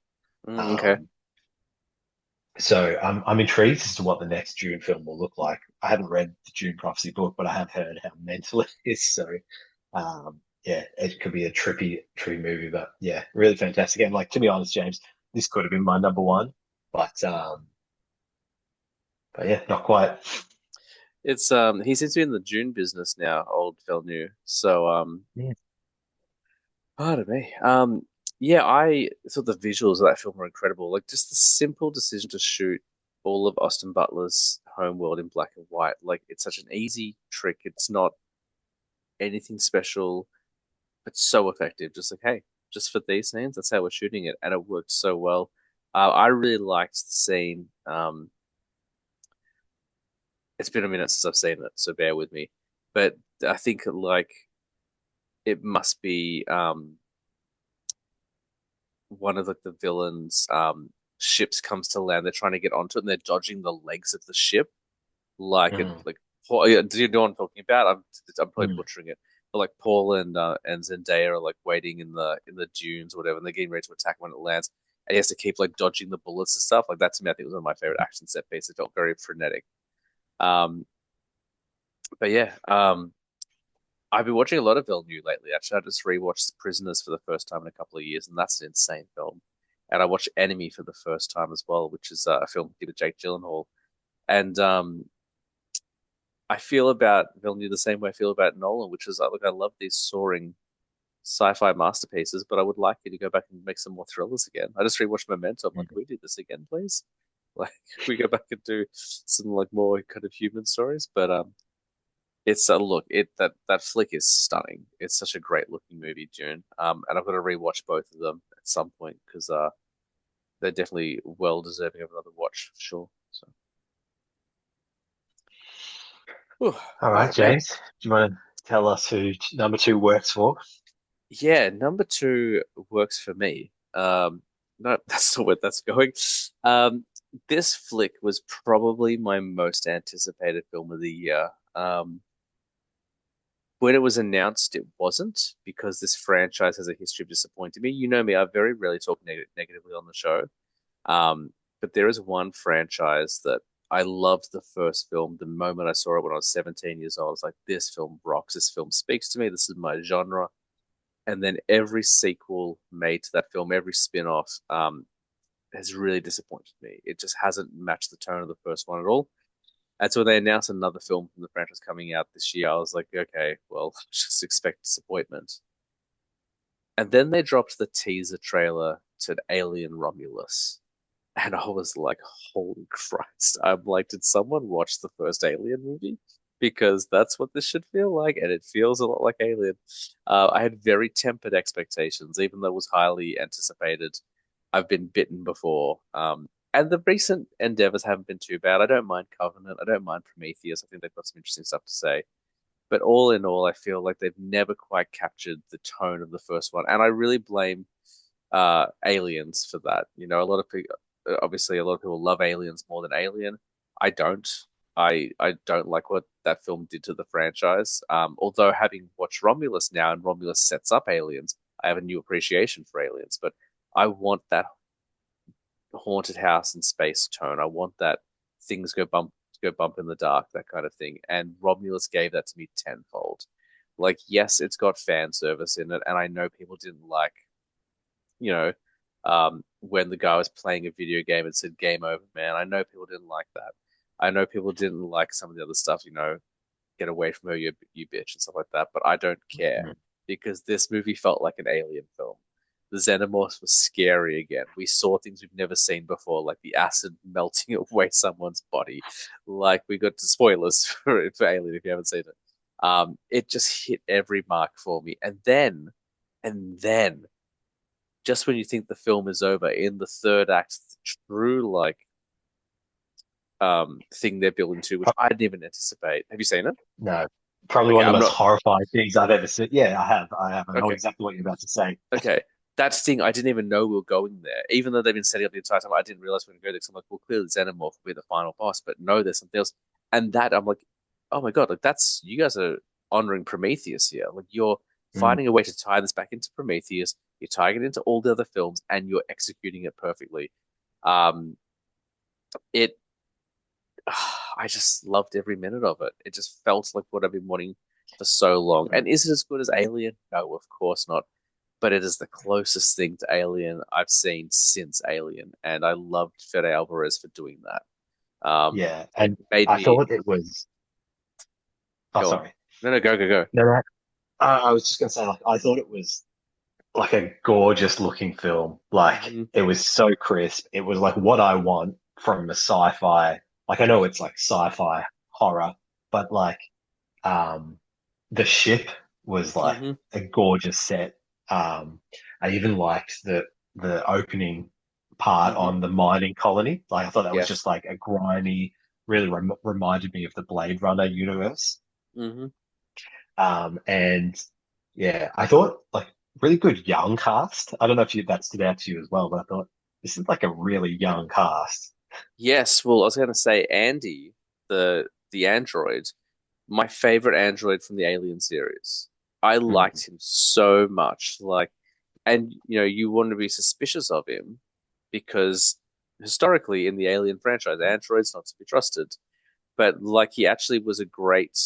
A: Mm, okay.
B: Um, so I'm intrigued as to what the next June film will look like. I haven't read the June Prophecy book, but I have heard how mental it is. So yeah, it could be a trippy movie. But yeah, really fantastic. And like to be honest, James, this could have been my number one, but yeah, not quite.
A: It's he seems to be in the Dune business now, old Villeneuve. So
B: Yeah.
A: pardon me. Yeah, I thought the visuals of that film were incredible. Like just the simple decision to shoot all of Austin Butler's homeworld in black and white. Like it's such an easy trick. It's not anything special. It's so effective. Just like, hey, just for these scenes, that's how we're shooting it, and it worked so well. I really liked the scene. It's been a minute since I've seen it, so bear with me. But I think like it must be one of like the villains' ships comes to land. They're trying to get onto it, and they're dodging the legs of the ship like it
B: Mm,
A: like Paul. Yeah, do you know what I'm talking about? I'm probably
B: mm,
A: butchering it, but like Paul and Zendaya are like waiting in the dunes or whatever, and they're getting ready to attack when it lands, and he has to keep like dodging the bullets and stuff. Like that to me, I think was one of my favorite action set pieces. It felt very frenetic. Um, but yeah, I've been watching a lot of Villeneuve lately. Actually, I just rewatched Prisoners for the first time in a couple of years, and that's an insane film. And I watched Enemy for the first time as well, which is a film with Jake Gyllenhaal. And I feel about Villeneuve the same way I feel about Nolan, which is look, I love these soaring sci-fi masterpieces, but I would like you to go back and make some more thrillers again. I just rewatched Memento. I'm like, can
B: mm.
A: we do this again, please? Like, can we go back and do some like more kind of human stories? But it's a look. That flick is stunning. It's such a great looking movie, Dune. And I've got to rewatch both of them at some point because they're definitely well deserving of another watch for sure. So, whew,
B: All
A: all
B: right,
A: right, man.
B: James, do you want to tell us who number two works for?
A: Yeah, number two works for me. No, that's not where that's going. Um, this flick was probably my most anticipated film of the year. When it was announced, it wasn't because this franchise has a history of disappointing me. You know me, I very rarely talk negatively on the show. But there is one franchise that I loved the first film. The moment I saw it when I was 17 years old, I was like, this film rocks. This film speaks to me. This is my genre. And then every sequel made to that film, every spin-off, has really disappointed me. It just hasn't matched the tone of the first one at all. And so when they announced another film from the franchise coming out this year, I was like, okay, well, just expect disappointment. And then they dropped the teaser trailer to Alien Romulus. And I was like, holy Christ. I'm like, did someone watch the first Alien movie? Because that's what this should feel like, and it feels a lot like Alien. I had very tempered expectations, even though it was highly anticipated. I've been bitten before. And the recent endeavors haven't been too bad. I don't mind Covenant. I don't mind Prometheus. I think they've got some interesting stuff to say. But all in all, I feel like they've never quite captured the tone of the first one. And I really blame Aliens for that. You know, a lot of people, obviously, a lot of people love Aliens more than Alien. I don't. I don't like what that film did to the franchise. Although having watched Romulus now and Romulus sets up Aliens, I have a new appreciation for Aliens. But I want that haunted house in space tone. I want that things go bump in the dark, that kind of thing. And Romulus gave that to me tenfold. Like, yes, it's got fan service in it, and I know people didn't like you know, when the guy was playing a video game and said "Game over, man." I know people didn't like that. I know people didn't like some of the other stuff, "Get away from her, you bitch" and stuff like that. But I don't care
B: Mm,
A: because this movie felt like an alien film. The xenomorphs was scary again. We saw things we've never seen before, like the acid melting away someone's body. Like we got to spoilers for Alien if you haven't seen it. It just hit every mark for me, and then just when you think the film is over, in the third act, the true like thing they're building to, which
B: pro-
A: I didn't even anticipate. Have you seen it?
B: no, probably
A: Okay,
B: one of the
A: I'm
B: most
A: not
B: horrifying things I've ever seen. Yeah, I have. I have. I know
A: okay.
B: exactly what you're about to say.
A: Okay. That's the thing. I didn't even know we were going there. Even though they've been setting up the entire time, I didn't realize we were going to go there. 'Cause I'm like, well, clearly Xenomorph will be the final boss, but no, there's something else. And that I'm like, oh my God, like that's you guys are honoring Prometheus here. Like you're
B: Mm.
A: finding a way to tie this back into Prometheus. You're tying it into all the other films, and you're executing it perfectly. Um, it, I just loved every minute of it. It just felt like what I've been wanting for so long. And
B: Mm.
A: is it as good as Alien? No, of course not, but it is the closest thing to Alien I've seen since Alien, and I loved Fede Alvarez for doing that.
B: Yeah,
A: It
B: and
A: made
B: I
A: me
B: thought it was. Oh,
A: go on.
B: sorry.
A: No, no, go, go, go.
B: No, no. I was just gonna say, like, I thought it was like a gorgeous looking film. Like,
A: Hmm.
B: it was so crisp. It was like what I want from a sci-fi. Like, I know it's like sci-fi horror, but like, um, the ship was like
A: Hmm.
B: a gorgeous set. Um, I even liked the opening part
A: Hmm.
B: on the mining colony. Like, I thought that was
A: Yes.
B: just like a grimy, really reminded me of the Blade Runner universe.
A: Hmm.
B: And yeah, I thought like really good young cast. I don't know if that stood out to you as well, but I thought this is like a really young cast.
A: Yes. Well, I was going to say Andy, the android, my favorite android from the Alien series. I
B: Mm,
A: liked him so much. Like, and you want to be suspicious of him because historically in the Alien franchise, androids not to be trusted. But like, he actually was a great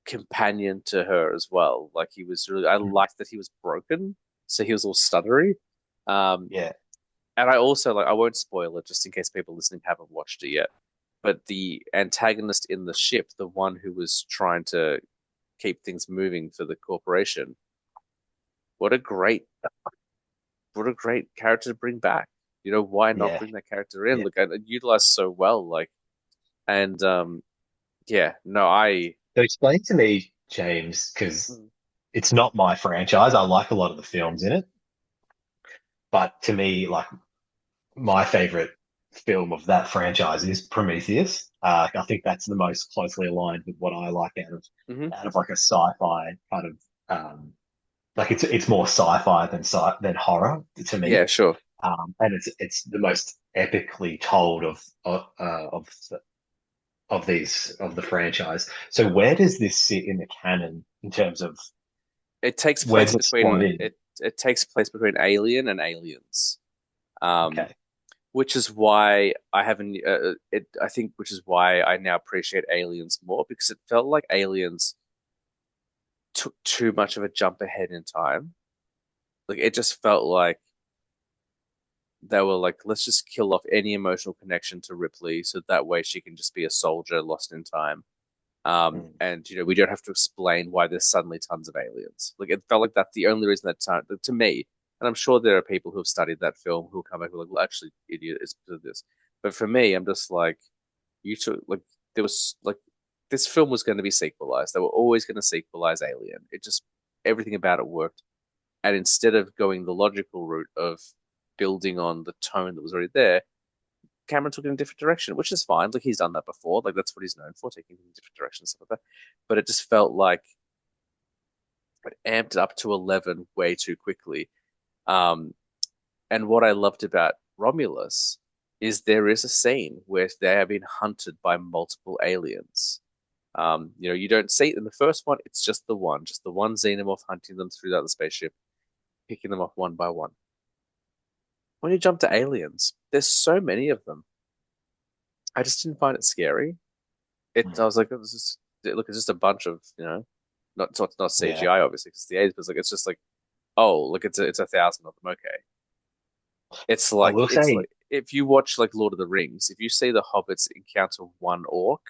A: companion to her as well. Like, he was really. I
B: mm,
A: liked that he was broken, so he was all stuttery. Um,
B: yeah.
A: and I also like. I won't spoil it just in case people listening haven't watched it yet. But the antagonist in the ship, the one who was trying to keep things moving for the corporation. What a great, what a great character to bring back. Why not
B: Yeah.
A: bring that character in?
B: Yeah.
A: Look, and utilized so well. Like, and yeah, no, I.
B: So explain to me, James, because
A: Mm.
B: it's not my franchise. I like a lot of the films in it, but to me, like my favorite film of that franchise is Prometheus. I think that's the most closely aligned with what I like
A: Hmm.
B: out of like a sci-fi kind of like it's more sci-fi than horror to
A: Yeah,
B: me.
A: sure.
B: And it's the most epically told of these of the franchise. So where does this sit in the canon in terms of
A: It takes
B: where
A: place
B: does it slot
A: between
B: in?
A: it takes place between Alien and Aliens. Um,
B: Okay.
A: which is why I haven't it I think which is why I now appreciate Aliens more because it felt like Aliens took too much of a jump ahead in time. Like it just felt like they were like, let's just kill off any emotional connection to Ripley so that way she can just be a soldier lost in time.
B: Mm,
A: And we don't have to explain why there's suddenly tons of aliens. Like it felt like that's the only reason that time to me, and I'm sure there are people who have studied that film who come back and like, well, actually, idiot, it's because of this. But for me, I'm just like, you took like there was like this film was going to be sequelized. They were always going to sequelize Alien. It just everything about it worked. And instead of going the logical route of building on the tone that was already there, Cameron took it in a different direction, which is fine. Like he's done that before. Like that's what he's known for, taking it in different directions, stuff like that. But it just felt like it amped it up to 11 way too quickly. Um, and what I loved about Romulus is there is a scene where they have been hunted by multiple aliens. You don't see it in the first one. It's just the one xenomorph hunting them throughout the spaceship, picking them off one by one. When you jump to aliens, there's so many of them. I just didn't find it scary. I
B: mm,
A: was like, look, it's just a bunch of, not
B: yeah.
A: CGI, obviously, because the 80s, but it's just like, oh, look, it's 1,000 of them. Okay.
B: I will
A: It's
B: say,
A: like, if you watch like Lord of the Rings, if you see the hobbits encounter one orc,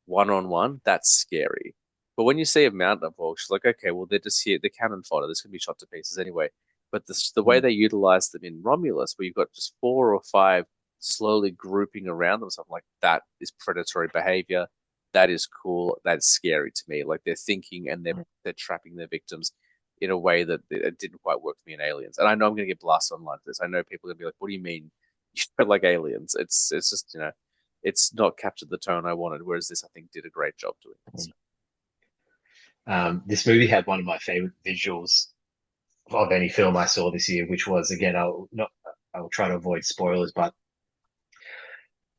A: one on one, that's scary. But when you see a mountain of orcs, you're like, okay, well, they're just here, they're cannon fodder. This can be shot to pieces anyway. But the way
B: mm,
A: they utilize them in Romulus, where you've got just four or five slowly grouping around them, so I'm like, that is predatory behavior. That is cool. That's scary to me. Like they're thinking and
B: mm,
A: they're trapping their victims in a way that it didn't quite work for me in Aliens. And I know I'm going to get blasted online for this. I know people are going to be like, "What do you mean you don't like Aliens?" It's just it's not captured the tone I wanted. Whereas this, I think, did a great job doing it.
B: mm.
A: So.
B: This movie had one of my favorite visuals of any film I saw this year, which was again, I'll try to avoid spoilers, but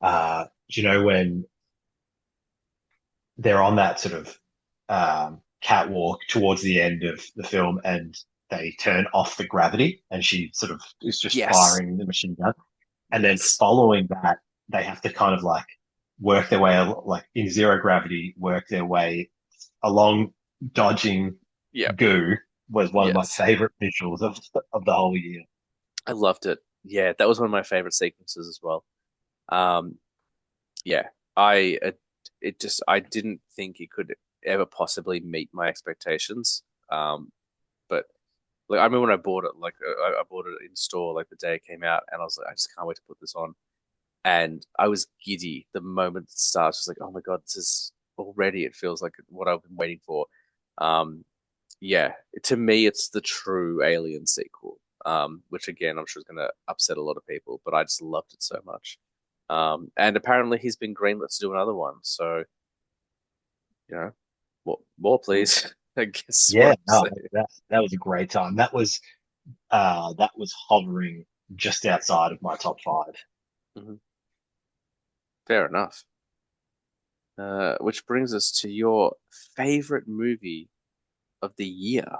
B: do you know when they're on that sort of catwalk towards the end of the film and they turn off the gravity and she sort of is just
A: Yes.
B: firing the machine gun. And then
A: Yes.
B: following that, they have to kind of like work their way, like in zero gravity, work their way along dodging
A: Yeah.
B: goo was one of my
A: Yes.
B: favorite visuals of the whole year.
A: I loved it. Yeah, that was one of my favorite sequences as well. Um, yeah, it just I didn't think it could ever possibly meet my expectations. But like I remember when I bought it, like I bought it in store like the day it came out, and I was like, I just can't wait to put this on. And I was giddy the moment it starts. Just like, oh my God, this is already. It feels like what I've been waiting for. Um, yeah, to me, it's the true Alien sequel. Which again, I'm sure is going to upset a lot of people, but I just loved it so much. And apparently he's been greenlit to do another one. So, you know, more please. I guess is what
B: Yeah,
A: I'm
B: no,
A: saying.
B: that was a great time. That was hovering just outside of my top five.
A: Mhm. Fair enough. Which brings us to your favorite movie of the year.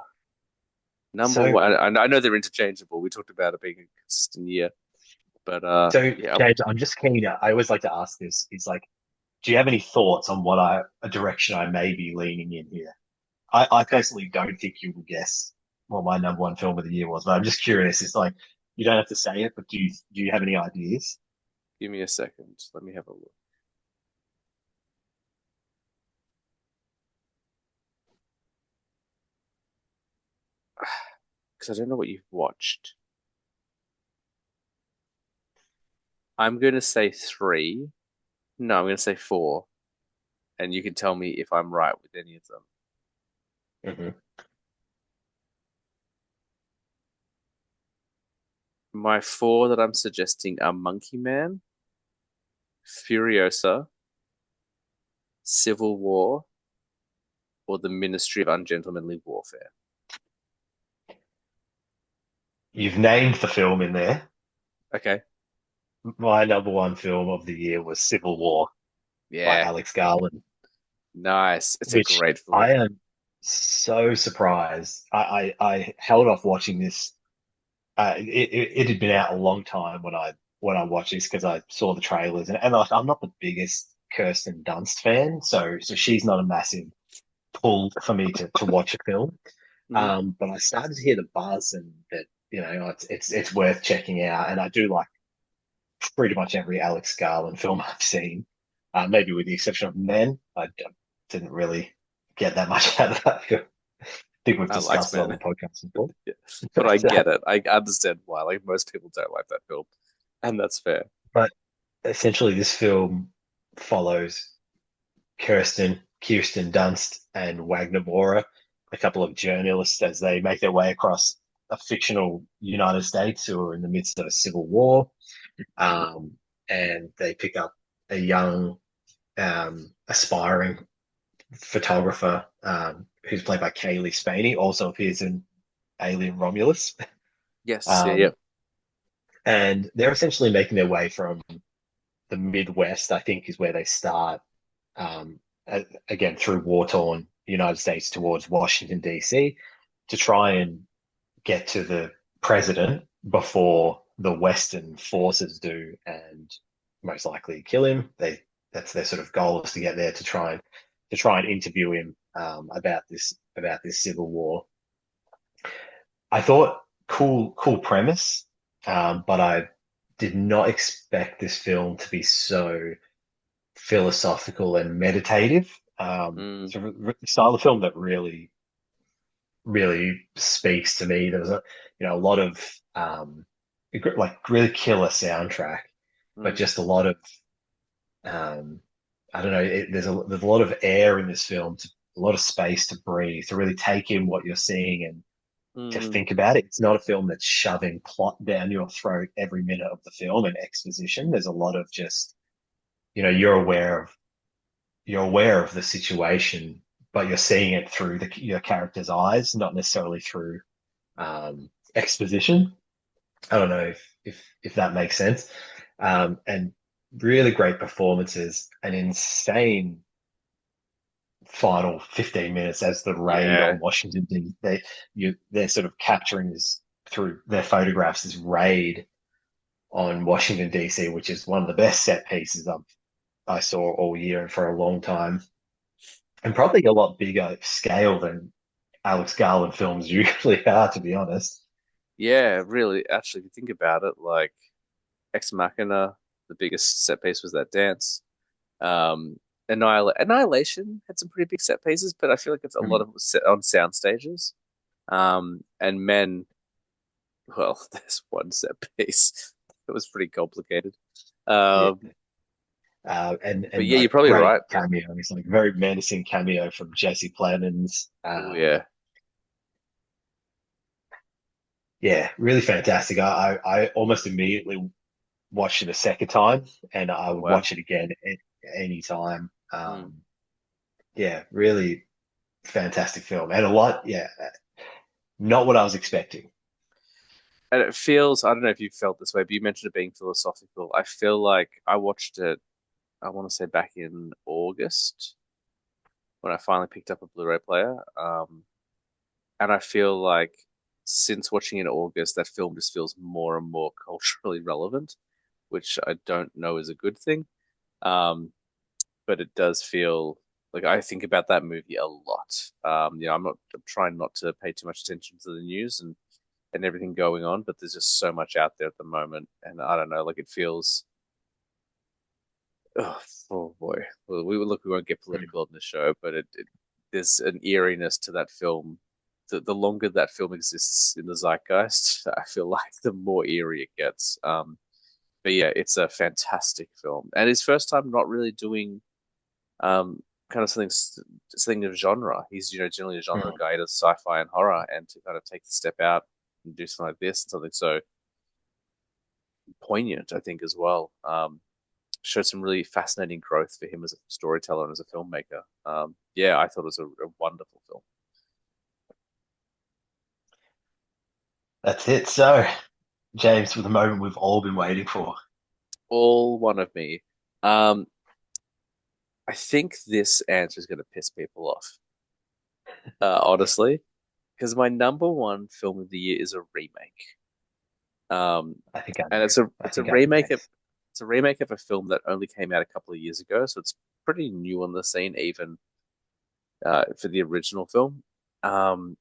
A: Number
B: So,
A: one, I know they're interchangeable. We talked about it being a consistent year, but
B: so
A: yeah,
B: James, I'm just keen. I always like to ask this: is like, do you have any thoughts on a direction I may be leaning in here? I personally don't think you will guess what my number one film of the year was, but I'm just curious. It's like you don't have to say it, but do you have any ideas?
A: give me a second. Let me have a look because I don't know what you've watched. I'm going to say three. No, I'm going to say four, and you can tell me if I'm right with any of them.
B: Hmm.
A: My four that I'm suggesting are Monkey Man, Furiosa, Civil War, or the Ministry of Ungentlemanly Warfare.
B: You've named the film in there.
A: Okay.
B: My number one film of the year was Civil War by
A: Yeah.
B: Alex Garland,
A: Nice. It's a
B: which
A: great film.
B: I am so surprised. I held off watching this. It had been out a long time when I watched this because I saw the trailers and like I'm not the biggest Kirsten Dunst fan, so she's not a massive pull for me to watch a film.
A: Hmm.
B: But I started to hear the buzz and that it's worth checking out, and I do like pretty much every Alex Garland film I've seen, maybe with the exception of Men. Didn't really get that much out of that film. I think we've
A: I liked
B: discussed it on
A: Man.
B: the podcast before.
A: Yeah. But I
B: But,
A: get it. I understand why. Like most people don't like that film. And that's fair.
B: but essentially, this film follows Kirsten Dunst, and Wagner Moura, a couple of journalists, as they make their way across a fictional United States who are in the midst of a civil war. Um, and they pick up a young, aspiring photographer who's played by Kaylee Spaney, also appears in Alien Romulus.
A: Yes, yeah, yeah.
B: Um, and they're essentially making their way from the Midwest, I think, is where they start. Um, Again, through war-torn United States towards Washington, D.C., to try and get to the president before the Western forces do, and most likely kill him. That's their sort of goal, is to get there to try and interview him about this civil war. I thought cool premise, but I did not expect this film to be so philosophical and meditative.
A: Mm,
B: It's a style of film that really speaks to me. There was a lot of like really killer soundtrack, but
A: mm,
B: just a lot of um, I don't know. There's a lot of air in this film, a lot of space to breathe, to really take in what you're seeing and to
A: mm,
B: think about it. It's not a film that's shoving plot down your throat every minute of the film and exposition. There's a lot of just you're aware of the situation, but you're seeing it through your character's eyes, not necessarily through exposition. I don't know if that makes sense. And really great performances, an insane final 15 minutes as the raid
A: Yeah,
B: on Washington D. They're sort of capturing this through their photographs, this raid on Washington DC, which is one of the best set pieces I saw all year and for a long time, and probably a lot bigger scale than Alex Garland films usually are, to be honest.
A: yeah, really. Actually, if you think about it, like Ex Machina, the biggest set piece was that dance. Annihilation had some pretty big set pieces, but I feel like it's a lot
B: Mm.
A: of it was set on sound stages. And Men, well, there's one set piece. It was pretty complicated.
B: Yeah.
A: Um, but
B: And
A: yeah, you're
B: like
A: probably
B: great
A: right.
B: cameo. It's like a very menacing cameo from Jesse Plemons.
A: Oh yeah.
B: Yeah, really fantastic. I almost immediately watched it a second time, and I
A: Oh
B: would
A: wow.
B: watch it again at any time.
A: Mm.
B: Yeah, really fantastic film, and a lot. Yeah, not what I was expecting.
A: And it feels, I don't know if you felt this way, but you mentioned it being philosophical. I feel like I watched it, I want to say back in August when I finally picked up a Blu-ray player. And I feel like since watching it in August, that film just feels more and more culturally relevant, which I don't know is a good thing. Um, but it does feel like I think about that movie a lot. I'm trying not to pay too much attention to the news and everything going on, but there's just so much out there at the moment, and I don't know, like it feels. Oh, oh boy, well, we won't get
B: Mm.
A: political on the show, but there's an eeriness to that film. The longer that film exists in the zeitgeist, I feel like the more eerie it gets. But yeah, it's a fantastic film, and his first time not really doing um, kind of something of genre. He's generally a genre
B: Mm.
A: guy, he does sci-fi and horror, and to kind of take the step out and do something like this, something so poignant, I think as well. Showed some really fascinating growth for him as a storyteller and as a filmmaker. Yeah, I thought it was a wonderful film.
B: That's it. So, James, for the moment we've all been waiting for.
A: All one of me. Um, I think this answer is going to piss people off, honestly, because my number one film of the year is a remake. Um,
B: I think I
A: and
B: know. I
A: it's a
B: think I know
A: remake of
B: next.
A: it's a remake of a film that only came out a couple of years ago, so it's pretty new on the scene, even for the original film. Um,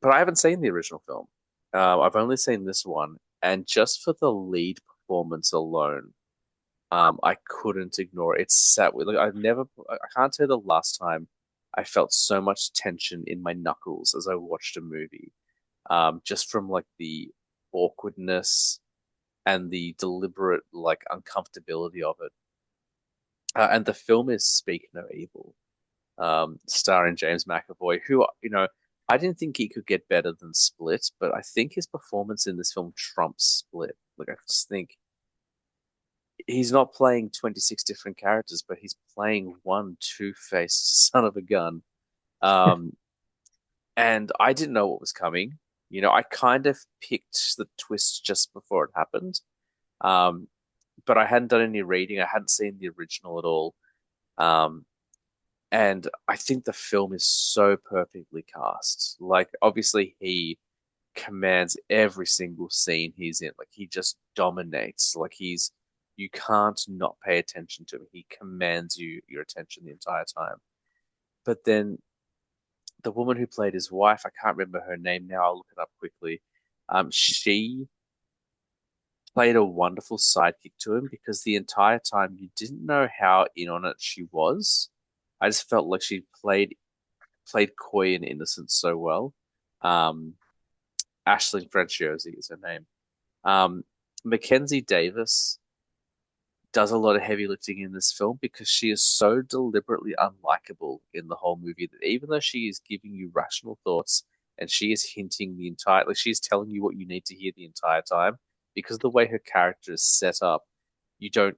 A: but I haven't seen the original film. I've only seen this one, and just for the lead performance alone, I couldn't ignore it. It sat with like I can't tell you the last time I felt so much tension in my knuckles as I watched a movie. Just from like the awkwardness and the deliberate like uncomfortability of it. And the film is Speak No Evil, starring James McAvoy, who, I didn't think he could get better than Split, but I think his performance in this film trumps Split. Like, I just think he's not playing 26 different characters, but he's playing one two-faced son of a gun. Um, and I didn't know what was coming. I kind of picked the twist just before it happened. Um, but I hadn't done any reading. I hadn't seen the original at all. Um, and I think the film is so perfectly cast. Like, obviously, he commands every single scene he's in. Like, he just dominates. You can't not pay attention to him. He commands your attention the entire time. But then the woman who played his wife, I can't remember her name now. I'll look it up quickly. She played a wonderful sidekick to him because the entire time you didn't know how in on it she was. I just felt like she played coy and innocent so well. Um, Ashlyn Franciosi is her name. Mackenzie Davis does a lot of heavy lifting in this film because she is so deliberately unlikable in the whole movie that even though she is giving you rational thoughts and she is hinting like she's telling you what you need to hear the entire time, because of the way her character is set up, you don't,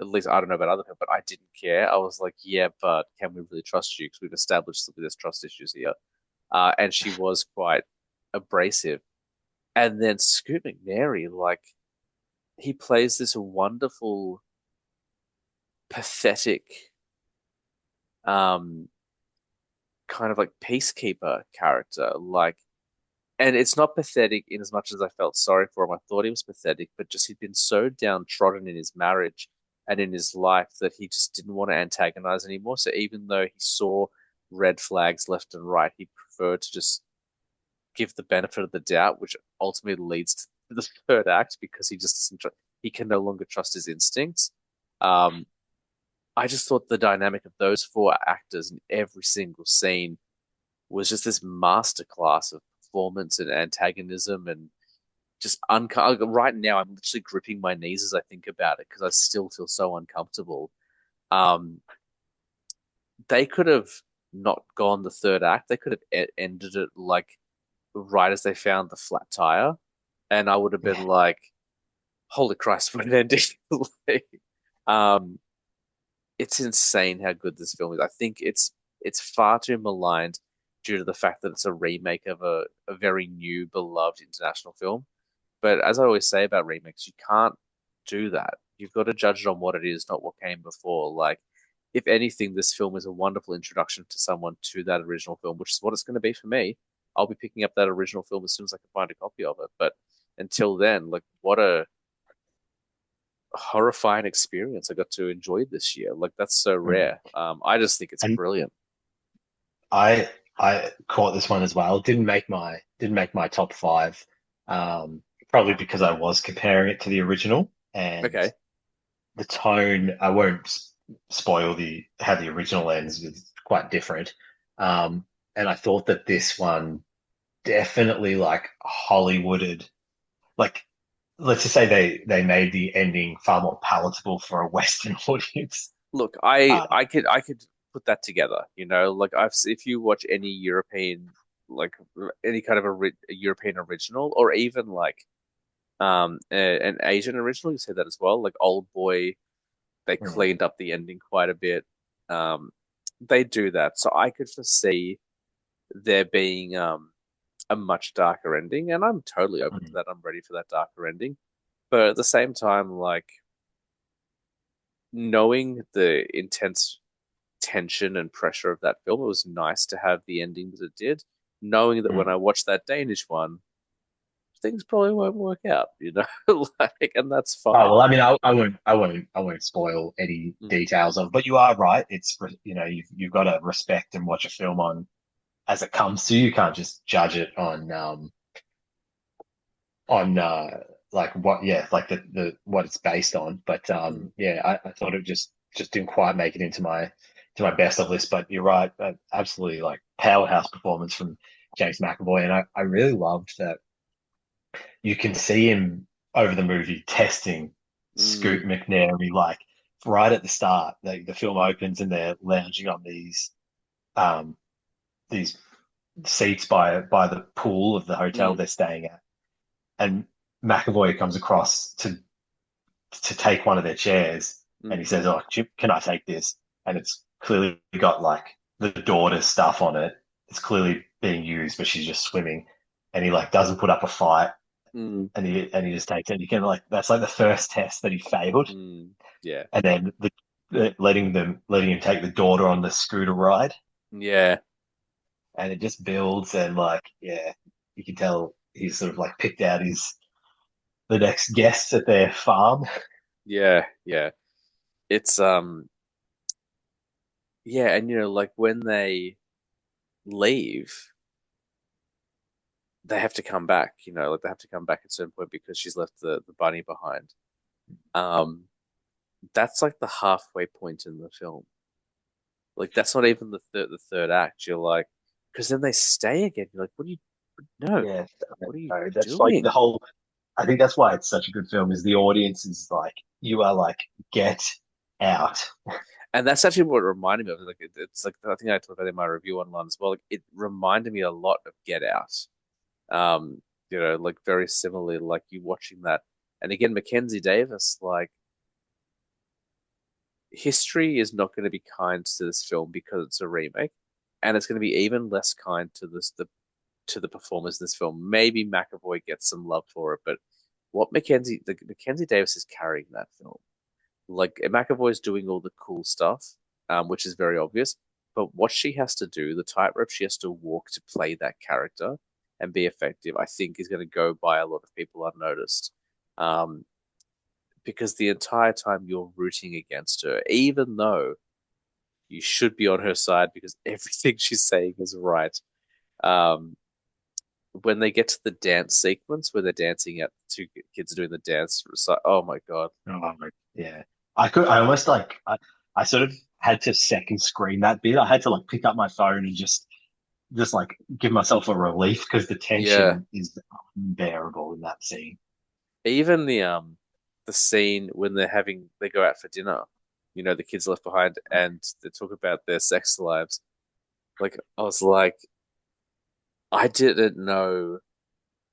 A: at least I don't know about other people, but I didn't care. I was like, yeah, but can we really trust you? Because we've established that there's trust issues here. And she was quite abrasive. And then Scoot McNairy, like he plays this wonderful, pathetic, um, kind of like peacekeeper character. Like, and it's not pathetic in as much as I felt sorry for him. I thought he was pathetic, but just he'd been so downtrodden in his marriage and in his life that he just didn't want to antagonize anymore. So even though he saw red flags left and right, he preferred to just give the benefit of the doubt, which ultimately leads to the third act because he just he can no longer trust his instincts. Um, I just thought the dynamic of those four actors in every single scene was just this masterclass of performance and antagonism and just right now I'm literally gripping my knees as I think about it because I still feel so uncomfortable. Um, they could have not gone the third act. They could have ended it like right as they found the flat tire, and I would have been
B: Yeah.
A: like, "Holy Christ, what an ending!" Like, um, it's insane how good this film is. I think it's far too maligned due to the fact that it's a remake of a very new, beloved international film. But as I always say about remakes, you can't do that. You've got to judge it on what it is, not what came before. Like, if anything, this film is a wonderful introduction to someone to that original film, which is what it's going to be for me. I'll be picking up that original film as soon as I can find a copy of it. But until then, like, what a horrifying experience I got to enjoy this year. Like, that's so
B: Mm.
A: rare. I just think it's
B: And
A: brilliant.
B: I caught this one as well. Didn't make my top five. Probably because I was comparing it to the original and
A: Okay.
B: the tone. I won't spoil the how the original ends. Is quite different. And I thought that this one definitely like Hollywooded. Like let's just say they made the ending far more palatable for a Western audience.
A: Look, I
B: Um,
A: I could I could put that together. Like if you watch any European, like any kind of a European original, or even like an Asian original, you say that as well. Like Old Boy, they
B: mm,
A: cleaned up the ending quite a bit. Um, they do that, so I could foresee there being a much darker ending, and I'm totally open to
B: mm,
A: that. I'm ready for that darker ending, but at the same time, like knowing the intense tension and pressure of that film, it was nice to have the ending that it did, knowing that when
B: mm.
A: I watch that Danish one, things probably won't work out. Like, and that's
B: Oh
A: fine.
B: well, I mean, I won't spoil any
A: Mm,
B: details of. But you are right. It's you've got to respect and watch a film on as it comes to you. You can't just judge it on like what like the what it's based on. But
A: mm,
B: yeah, I thought it just didn't quite make it into my best of list. But you're right, absolutely like powerhouse performance from James McAvoy, and I really loved that you can see him over the movie testing
A: mm,
B: Scoot McNairy like right at the start. The film opens and they're lounging on um these seats by the pool of the hotel
A: mm,
B: they're staying at, and McAvoy comes across to take one of their chairs, and he says,
A: mm,
B: "Oh, Chip, can I take this?" And it's clearly got like the daughter's stuff on it. It's clearly being used, but she's just swimming, and he like doesn't put up a fight,
A: mm,
B: and he just takes it. You can like that's like the first test that he failed,
A: mm. Yeah,
B: and then letting him take the daughter on the scooter ride,
A: yeah,
B: and it just builds and like yeah, you can tell he's sort of like picked out his the next guests at their farm.
A: yeah, yeah. It's yeah, and like when they leave, they have to come back. Like they have to come back at a certain point because she's left the bunny behind. Um, that's like the halfway point in the film. Like that's not even the third act. You're like, because then they stay again. You're like, what do you no?
B: Yeah,
A: What are you
B: so that's like the
A: doing?
B: whole. I think that's why it's such a good film. Is the audience is like you are like get out.
A: And that's actually what it reminded me of. Like it's like I think I talked about it in my review online as well. Like it reminded me a lot of Get Out. Um, like very similarly, like you watching that. And again, Mackenzie Davis, like history is not going to be kind to this film because it's a remake, and it's going to be even less kind to the to the performers in this film. Maybe McAvoy gets some love for it, but what Mackenzie Davis is carrying that film. Like McAvoy's doing all the cool stuff, which is very obvious. But what she has to do, the tightrope she has to walk to play that character and be effective, I think is going to go by a lot of people unnoticed. Um, because the entire time you're rooting against her, even though you should be on her side because everything she's saying is right. Um, when they get to the dance sequence where they're dancing at two kids are doing the dance, it's like, oh my God.
B: Oh, yeah. I almost I sort of had to second screen that bit. I had to like pick up my phone and just like give myself a relief because the
A: Yeah.
B: tension is unbearable in that scene.
A: Even the scene when they go out for dinner, the kids left behind and they talk about their sex lives. Like I was like, I didn't know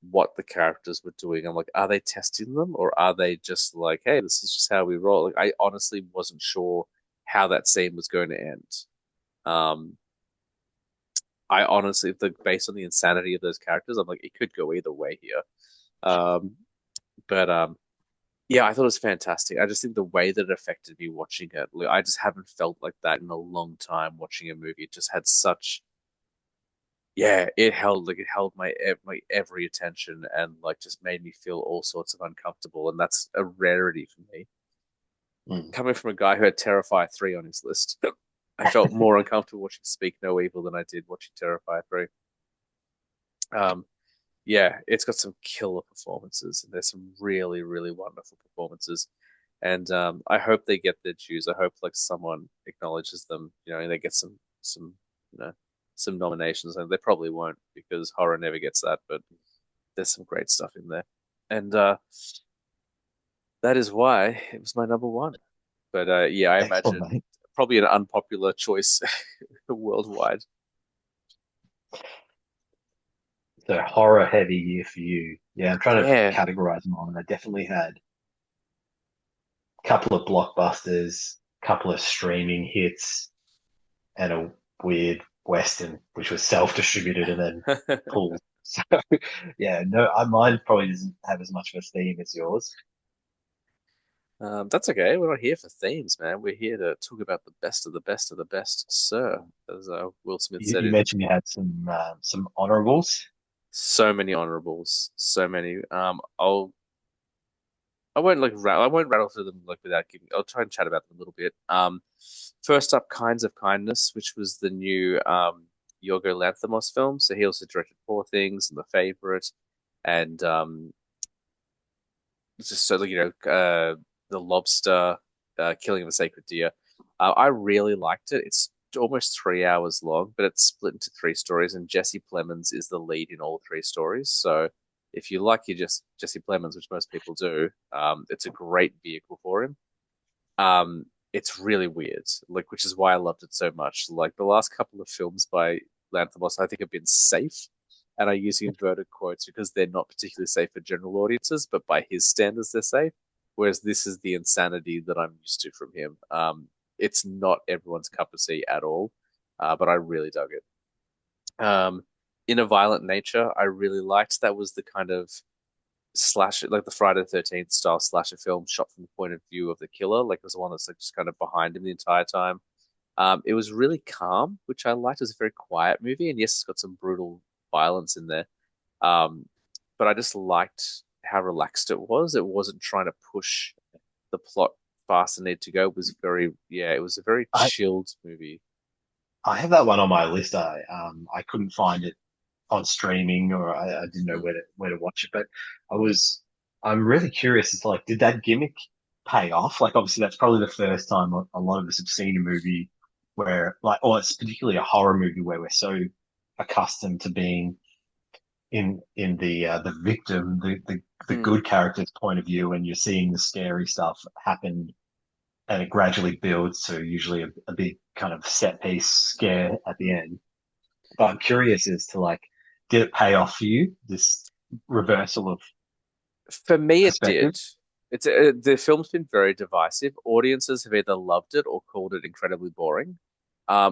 A: what the characters were doing. I'm like, are they testing them or are they just like, hey, this is just how we roll? Like I honestly wasn't sure how that scene was going to end. Um, I honestly, based on the insanity of those characters, I'm like, it could go either way here. Um, but yeah, I thought it was fantastic. I just think the way that it affected me watching it, like, I just haven't felt like that in a long time watching a movie. It just had such, yeah, it held my every attention and like just made me feel all sorts of uncomfortable, and that's a rarity for me.
B: Mm.
A: Coming from a guy who had Terrifier 3 on his list, I felt more uncomfortable watching Speak No Evil than I did watching Terrifier 3. Um, yeah, it's got some killer performances, and there's some really, really wonderful performances. And I hope they get their dues. I hope like someone acknowledges them, and they get you know, some nominations, and they probably won't because horror never gets that. But there's some great stuff in there, and that is why it was my number one. But yeah, I
B: Excellent,
A: imagine
B: mate.
A: probably an unpopular choice worldwide.
B: So horror heavy year for you. Yeah, I'm trying to
A: Yeah.
B: categorize mine. I definitely had a couple of blockbusters, couple of streaming hits, and a weird Western, which was self-distributed and then pulled. So yeah, no, mine probably doesn't have as much of a theme as yours.
A: That's okay. We're not here for themes, man. We're here to talk about the best of the best of the best, sir, as Will Smith
B: You,
A: said
B: you
A: in
B: mentioned you had some honorables.
A: so many honorables, so many. I won't rattle through them like without giving. I'll try and chat about them a little bit. First up, Kinds of Kindness, which was the new Yorgo Lanthimos film. So he also directed Poor Things and The Favorite, and it's just so The Lobster, Killing of a Sacred Deer. I really liked it. It's almost 3 hours long, but it's split into three stories, and Jesse Plemons is the lead in all three stories. So if you like your just Jesse Plemons, which most people do, it's a great vehicle for him. It's really weird, like which is why I loved it so much. Like the last couple of films by Lanthimos, I think have been safe, and I use inverted quotes because they're not particularly safe for general audiences, but by his standards, they're safe. Whereas this is the insanity that I'm used to from him. It's not everyone's cup of tea at all, but I really dug it. In a Violent Nature, I really liked. That was the kind of slasher, like the Friday the 13th style slasher film shot from the point of view of the killer. Like it was the one that's like just kind of behind him the entire time. It was really calm, which I liked. It was a very quiet movie, and yes, it's got some brutal violence in there. Um, but I just liked how relaxed it was. It wasn't trying to push the plot fast and need to go. It was yeah, it was a very
B: I
A: chilled movie.
B: I have that one on my list. I couldn't find it on streaming or I didn't know
A: Mm.
B: where to watch it. But I'm really curious as to like, did that gimmick pay off? Like, obviously, that's probably the first time a lot of us have seen a movie where, like, or it's particularly a horror movie where we're so accustomed to being in the victim, the
A: Mm.
B: good character's point of view, and you're seeing the scary stuff happen, and it gradually builds to usually a big kind of set piece scare at the end. But I'm curious as to like, did it pay off for you, this reversal of
A: For me, it
B: perspective?
A: did. The film's been very divisive. Audiences have either loved it or called it incredibly boring,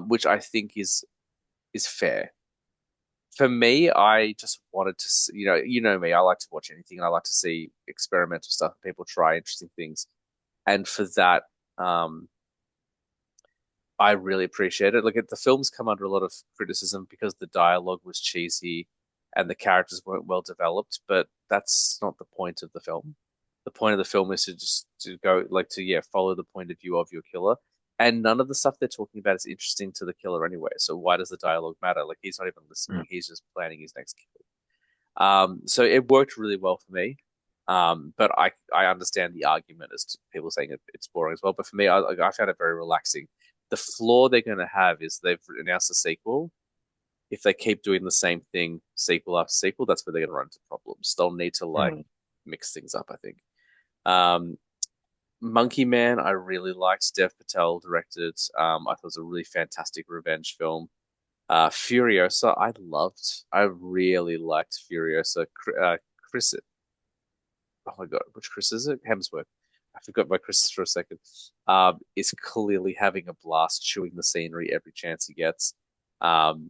A: which I think is fair. for me, I just wanted to, you know me, I like to watch anything, and I like to see experimental stuff. People try interesting things, and for that, um, I really appreciate it. Like the films come under a lot of criticism because the dialogue was cheesy and the characters weren't well developed, but that's not the point of the film. The point of the film is to just to go like to follow the point of view of your killer. And none of the stuff they're talking about is interesting to the killer anyway. So why does the dialogue matter? Like he's not even listening.
B: Mm.
A: He's just planning his next kill. So it worked really well for me. But I understand the argument as to people saying it's boring as well. But for me, I found it very relaxing. The flaw they're going to have is they've announced a sequel. If they keep doing the same thing sequel after sequel, that's where they're going to run into problems. They'll need to like
B: Mm.
A: mix things up, I think. Um, Monkey Man, I really liked. Dev Patel directed. I thought it was a really fantastic revenge film. Furiosa, I loved. I really liked Furiosa. Chris, oh my God, which Chris is it? Hemsworth. I forgot my Chris for a second. Is clearly having a blast chewing the scenery every chance he gets. Um,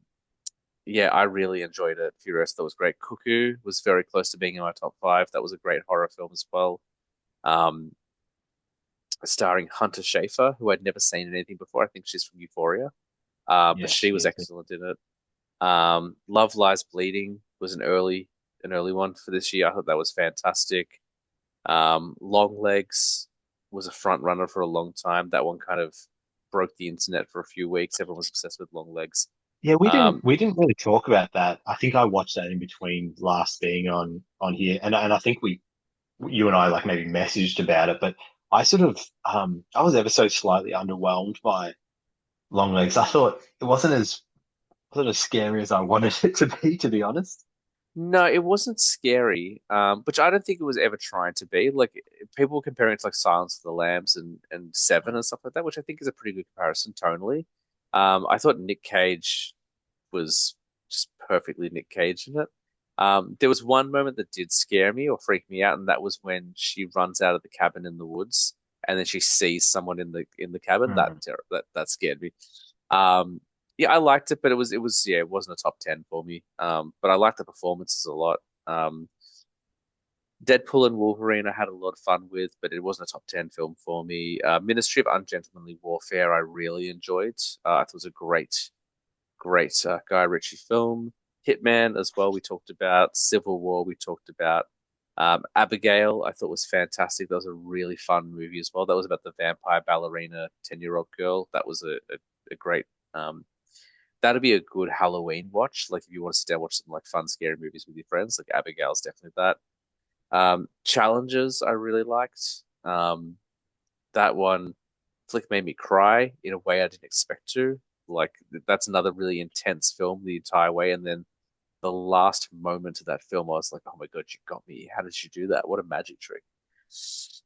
A: yeah, I really enjoyed it. Furiosa, that was great. Cuckoo was very close to being in my top five. That was a great horror film as well. Um, Starring Hunter Schafer, who I'd never seen in anything before. I think she's from Euphoria. But
B: Yes,
A: she
B: she
A: was
B: is.
A: excellent in it. Love Lies Bleeding was an early one for this year. I thought that was fantastic. Long Legs was a front runner for a long time. That one kind of broke the internet for a few weeks. Everyone was obsessed with Long Legs.
B: Yeah, we didn't
A: Um,
B: we didn't really talk about that. I think I watched that in between last being on here, and I think we you and I like maybe messaged about it, but I sort of I was ever so slightly underwhelmed by Long Legs. I thought it wasn't as scary as I wanted it to be honest.
A: no, it wasn't scary, which I don't think it was ever trying to be. Like people were comparing it to like Silence of the Lambs and Seven and stuff like that, which I think is a pretty good comparison tonally. I thought Nick Cage was just perfectly Nick Cage in it. There was one moment that did scare me or freak me out, and that was when she runs out of the cabin in the woods, and then she sees someone in the cabin.
B: Mm.
A: That scared me. Um, yeah, I liked it, but it wasn't a top 10 for me. But I liked the performances a lot. Um, Deadpool and Wolverine, I had a lot of fun with, but it wasn't a top 10 film for me. Ministry of Ungentlemanly Warfare, I really enjoyed. I thought it was a great Guy Ritchie film. Hitman as well, we talked about. Civil War, we talked about. Abigail, I thought was fantastic. That was a really fun movie as well. That was about the vampire ballerina 10-year-old girl. That was a great. Um, that'd be a good Halloween watch. Like if you want to sit down and watch some like fun, scary movies with your friends, like Abigail's definitely that. Challenges, I really liked. That one flick made me cry in a way I didn't expect to. Like that's another really intense film the entire way, and then the last moment of that film, I was like, "Oh my God, you got me! How did you do that? What a magic trick!"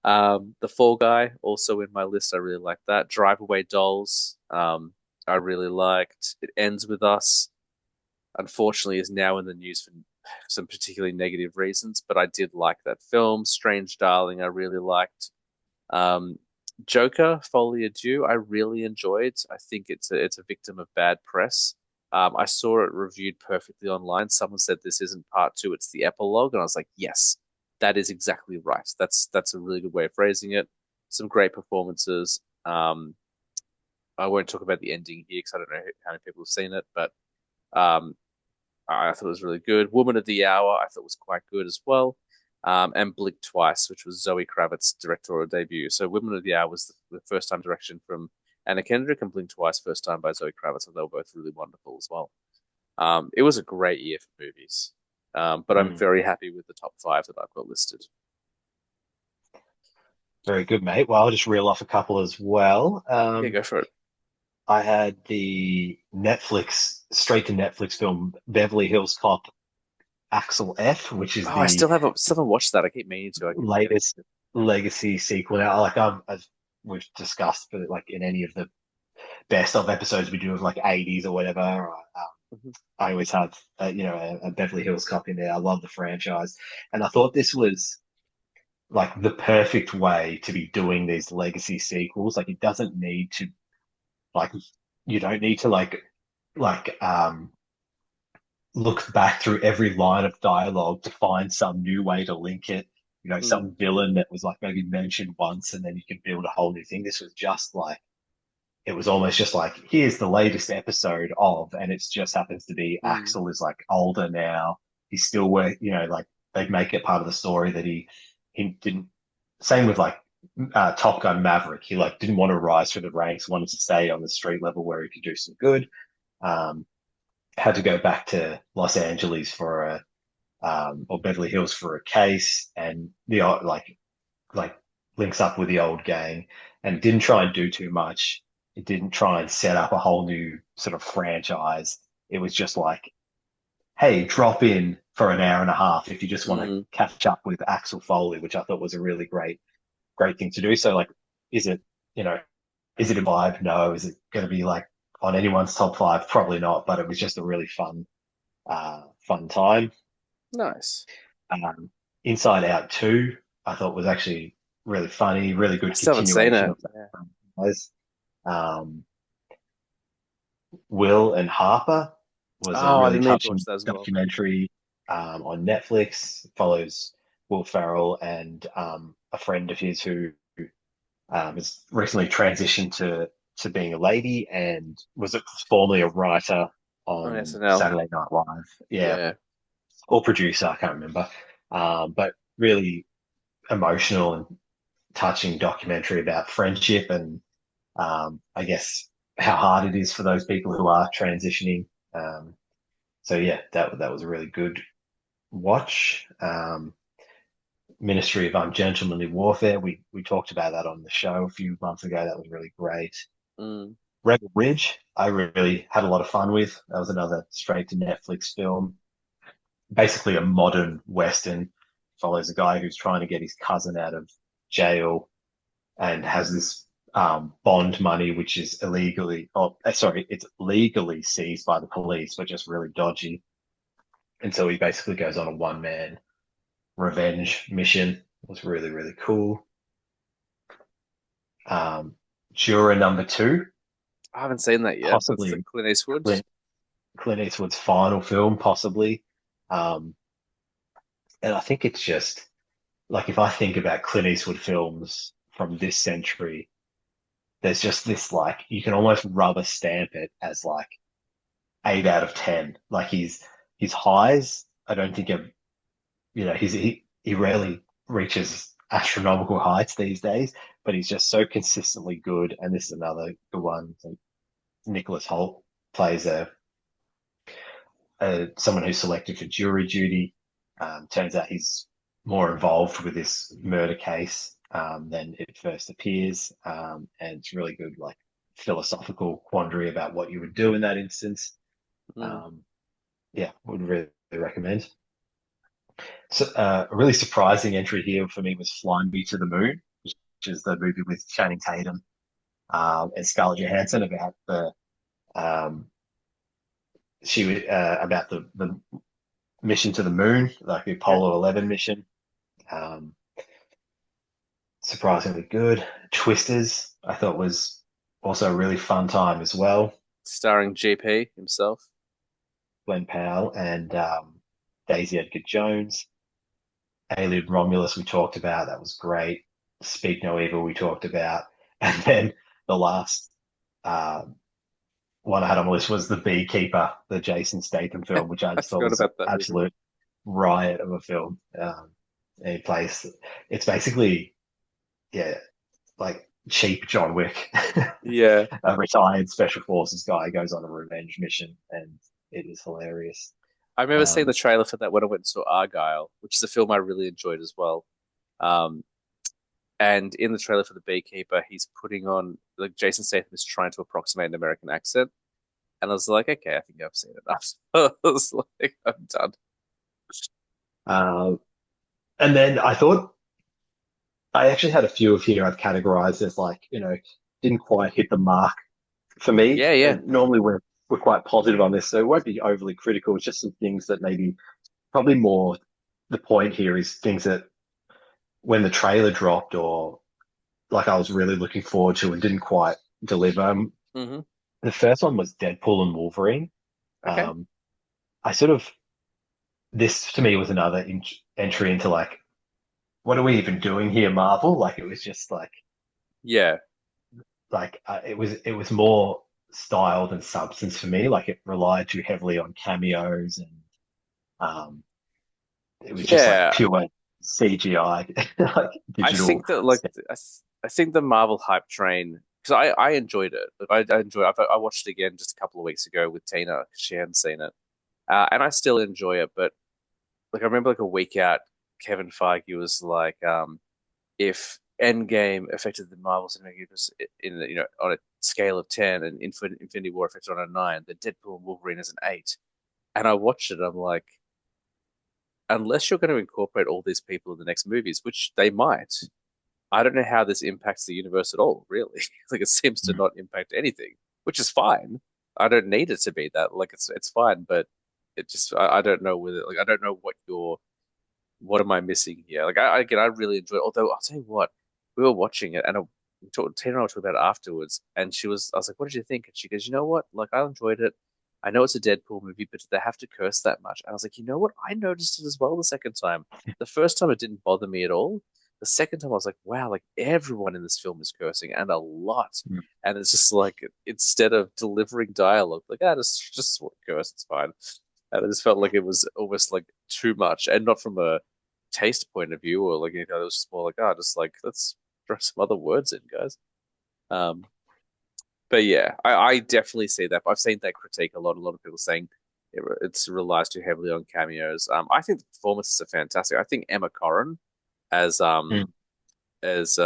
A: The Fall Guy also in my list. I really like that. Drive Away Dolls. I really liked. It Ends with Us. Unfortunately, is now in the news for some particularly negative reasons, but I did like that film. Strange Darling, I really liked. Um, Joker, Folie à Deux, I really enjoyed. I think it's a victim of bad press. I saw it reviewed perfectly online. Someone said this isn't part two, it's the epilogue, and I was like, yes, that is exactly right. That's a really good way of phrasing it. Some great performances. I won't talk about the ending here because I don't know how many people have seen it, but um, I thought it was really good. Woman of the Hour, I thought was quite good as well. And Blink Twice, which was Zoe Kravitz's directorial debut. So Women of the Hour was the first time direction from Anna Kendrick, and Blink Twice first time by Zoe Kravitz, and they were both really wonderful as well. It was a great year for movies, but I'm
B: Mm.
A: very happy with the top five that I've got listed.
B: Very good, mate. Well, I'll just reel off a couple as well.
A: Yeah, go for it.
B: I had the Netflix, straight to Netflix film Beverly Hills Cop Axel F, which is
A: Oh, I
B: the
A: still haven't watched that. I keep meaning to. I keep forgetting.
B: latest legacy sequel. Now, like as we've discussed, but like in any of the best of episodes we do of like 80s or whatever,
A: Mhm.
B: I always have a Beverly Hills Cop in there. I love the franchise, and I thought this was like the perfect way to be doing these legacy sequels. Like it doesn't need to like you don't need to like looked back through every line of dialogue to find some new way to link it. You know,
A: Mm,
B: some villain that was like maybe mentioned once, and then you can build a whole new thing. This was just like it was almost just like here's the latest episode of, and it just happens to be
A: mm,
B: Axel is like older now. He's still work, you know, like they make it part of the story that he didn't. Same with like Top Gun Maverick. He like didn't want to rise through the ranks, wanted to stay on the street level where he could do some good. Um, had to go back to Los Angeles for a or Beverly Hills for a case, and the like links up with the old gang, and didn't try and do too much. It didn't try and set up a whole new sort of franchise. It was just like, hey, drop in for an hour and a half if you just want to
A: mm.
B: catch up with Axel Foley, which I thought was a really great thing to do. So like, is it you know is it a vibe? No. Is it going to be like on anyone's top five? Probably not. But it was just a really fun time.
A: Nice.
B: Um, Inside Out 2, I thought was actually really funny, really
A: I
B: good
A: still haven't seen
B: continuation
A: it.
B: of that
A: Yeah.
B: franchise. Um, Will and Harper was a
A: Oh, I
B: really
A: didn't mean to watch
B: touching
A: that as well.
B: documentary on Netflix. It follows Will Ferrell and a friend of his who has recently transitioned to being a lady and was formerly a writer
A: On
B: on
A: SNL.
B: Saturday Night Live. Yeah,
A: Yeah.
B: or producer, I can't remember. But really emotional and touching documentary about friendship and I guess how hard it is for those people who are transitioning. So yeah, that was a really good watch. Ministry of Ungentlemanly Warfare. We talked about that on the show a few months ago. That was really great.
A: Mm.
B: Rebel Ridge, I really had a lot of fun with. That was another straight to Netflix film. Basically a modern Western. Follows a guy who's trying to get his cousin out of jail and has this bond money, which is illegally, oh, sorry, it's legally seized by the police, but just really dodgy. And so he basically goes on a one man revenge mission. It was really, really cool. Um, Juror number two,
A: I haven't seen that yet. That's the
B: possibly
A: Clint Eastwood.
B: Clint Eastwood's final film, possibly. Um, and I think it's just like if I think about Clint Eastwood films from this century, there's just this like you can almost rubber stamp it as like 8 out of 10. Like his highs, I don't think are he rarely reaches astronomical heights these days, but he's just so consistently good. And this is another good one. So Nicholas Holt plays a someone who's selected for jury duty. Turns out he's more involved with this murder case than it first appears, and it's really good, like philosophical quandary about what you would do in that instance.
A: Mm.
B: Um, yeah, would really recommend. So, a really surprising entry here for me was Fly Me to the Moon, which is the movie with Channing Tatum and Scarlett Johansson about the um, about the mission to the moon, like the
A: Yeah.
B: Apollo 11 mission. Um, Surprisingly good. Twisters, I thought was also a really fun time as well.
A: Starring GP himself.
B: Glenn Powell and Daisy Edgar Jones. Alien Romulus we talked about. That was great. Speak No Evil we talked about. And then the last uh, one I had on my list was The Beekeeper, the Jason Statham film, which I
A: I
B: just thought
A: forgot
B: was an
A: about that movie.
B: absolute riot of a film. And he plays, it's basically, yeah, like cheap John Wick.
A: Yeah.
B: A retired special forces guy goes on a revenge mission, and it is hilarious.
A: I remember seeing the
B: Um,
A: trailer for that when I went and saw Argyle, which is a film I really enjoyed as well. Um, and in the trailer for The Beekeeper, he's putting on, like, Jason Statham is trying to approximate an American accent. And I was like, okay, I think I've seen enough. I was like, I'm done.
B: uh, and then I thought I actually had a few of here I've categorized as like, didn't quite hit the mark for me.
A: Yeah, yeah.
B: And normally we're quite positive on this, so it won't be overly critical. It's just some things that maybe probably more the point here is things that when the trailer dropped or like I was really looking forward to and didn't quite deliver.
A: Hmm.
B: The first one was Deadpool and Wolverine.
A: Okay.
B: Um, I sort of this to me was another entry into like, what are we even doing here, Marvel? Like it was just
A: Yeah,
B: it was more style than substance for me. Like it relied too heavily on cameos and um, it was just like
A: yeah.
B: pure CGI, like
A: I
B: digital.
A: think that like I think the Marvel hype train because I enjoyed it. Like, I enjoyed. I watched it again just a couple of weeks ago with Tina 'cause she hadn't seen it, and I still enjoy it. But like I remember like a week out, Kevin Feige was like, if Endgame affected the Marvel Cinematic Universe in on a scale of 10 and Infinity War affected on a 9, then Deadpool and Wolverine is an 8. And I watched it, I'm like, unless you're going to incorporate all these people in the next movies, which they might, I don't know how this impacts the universe at all, really. Like it seems to
B: Mm,
A: not impact anything, which is fine. I don't need it to be that. Like it's fine, but it just I don't know whether like I don't know what am I missing here? Like again, I really enjoyed it. Although I'll tell you what, we were watching it and Tina and I were talking about it afterwards, and I was like, "What did you think?" And she goes, "You know what? Like I enjoyed it. I know it's a Deadpool movie, but they have to curse that much." And I was like, "You know what? I noticed it as well the second time. The first time it didn't bother me at all. The second time I was like, wow, like everyone in this film is cursing and a lot."
B: mm,
A: And it's just like instead of delivering dialogue, like just curse, it's fine. And I just felt like it was almost like too much, and not from a taste point of view or like it was just more like just like let's throw some other words in, guys. Um, but yeah, I definitely see that. I've seen that critique a lot. A lot of people saying it's relies too heavily on cameos. I think the performances are fantastic. I think Emma Corrin as
B: mm,
A: as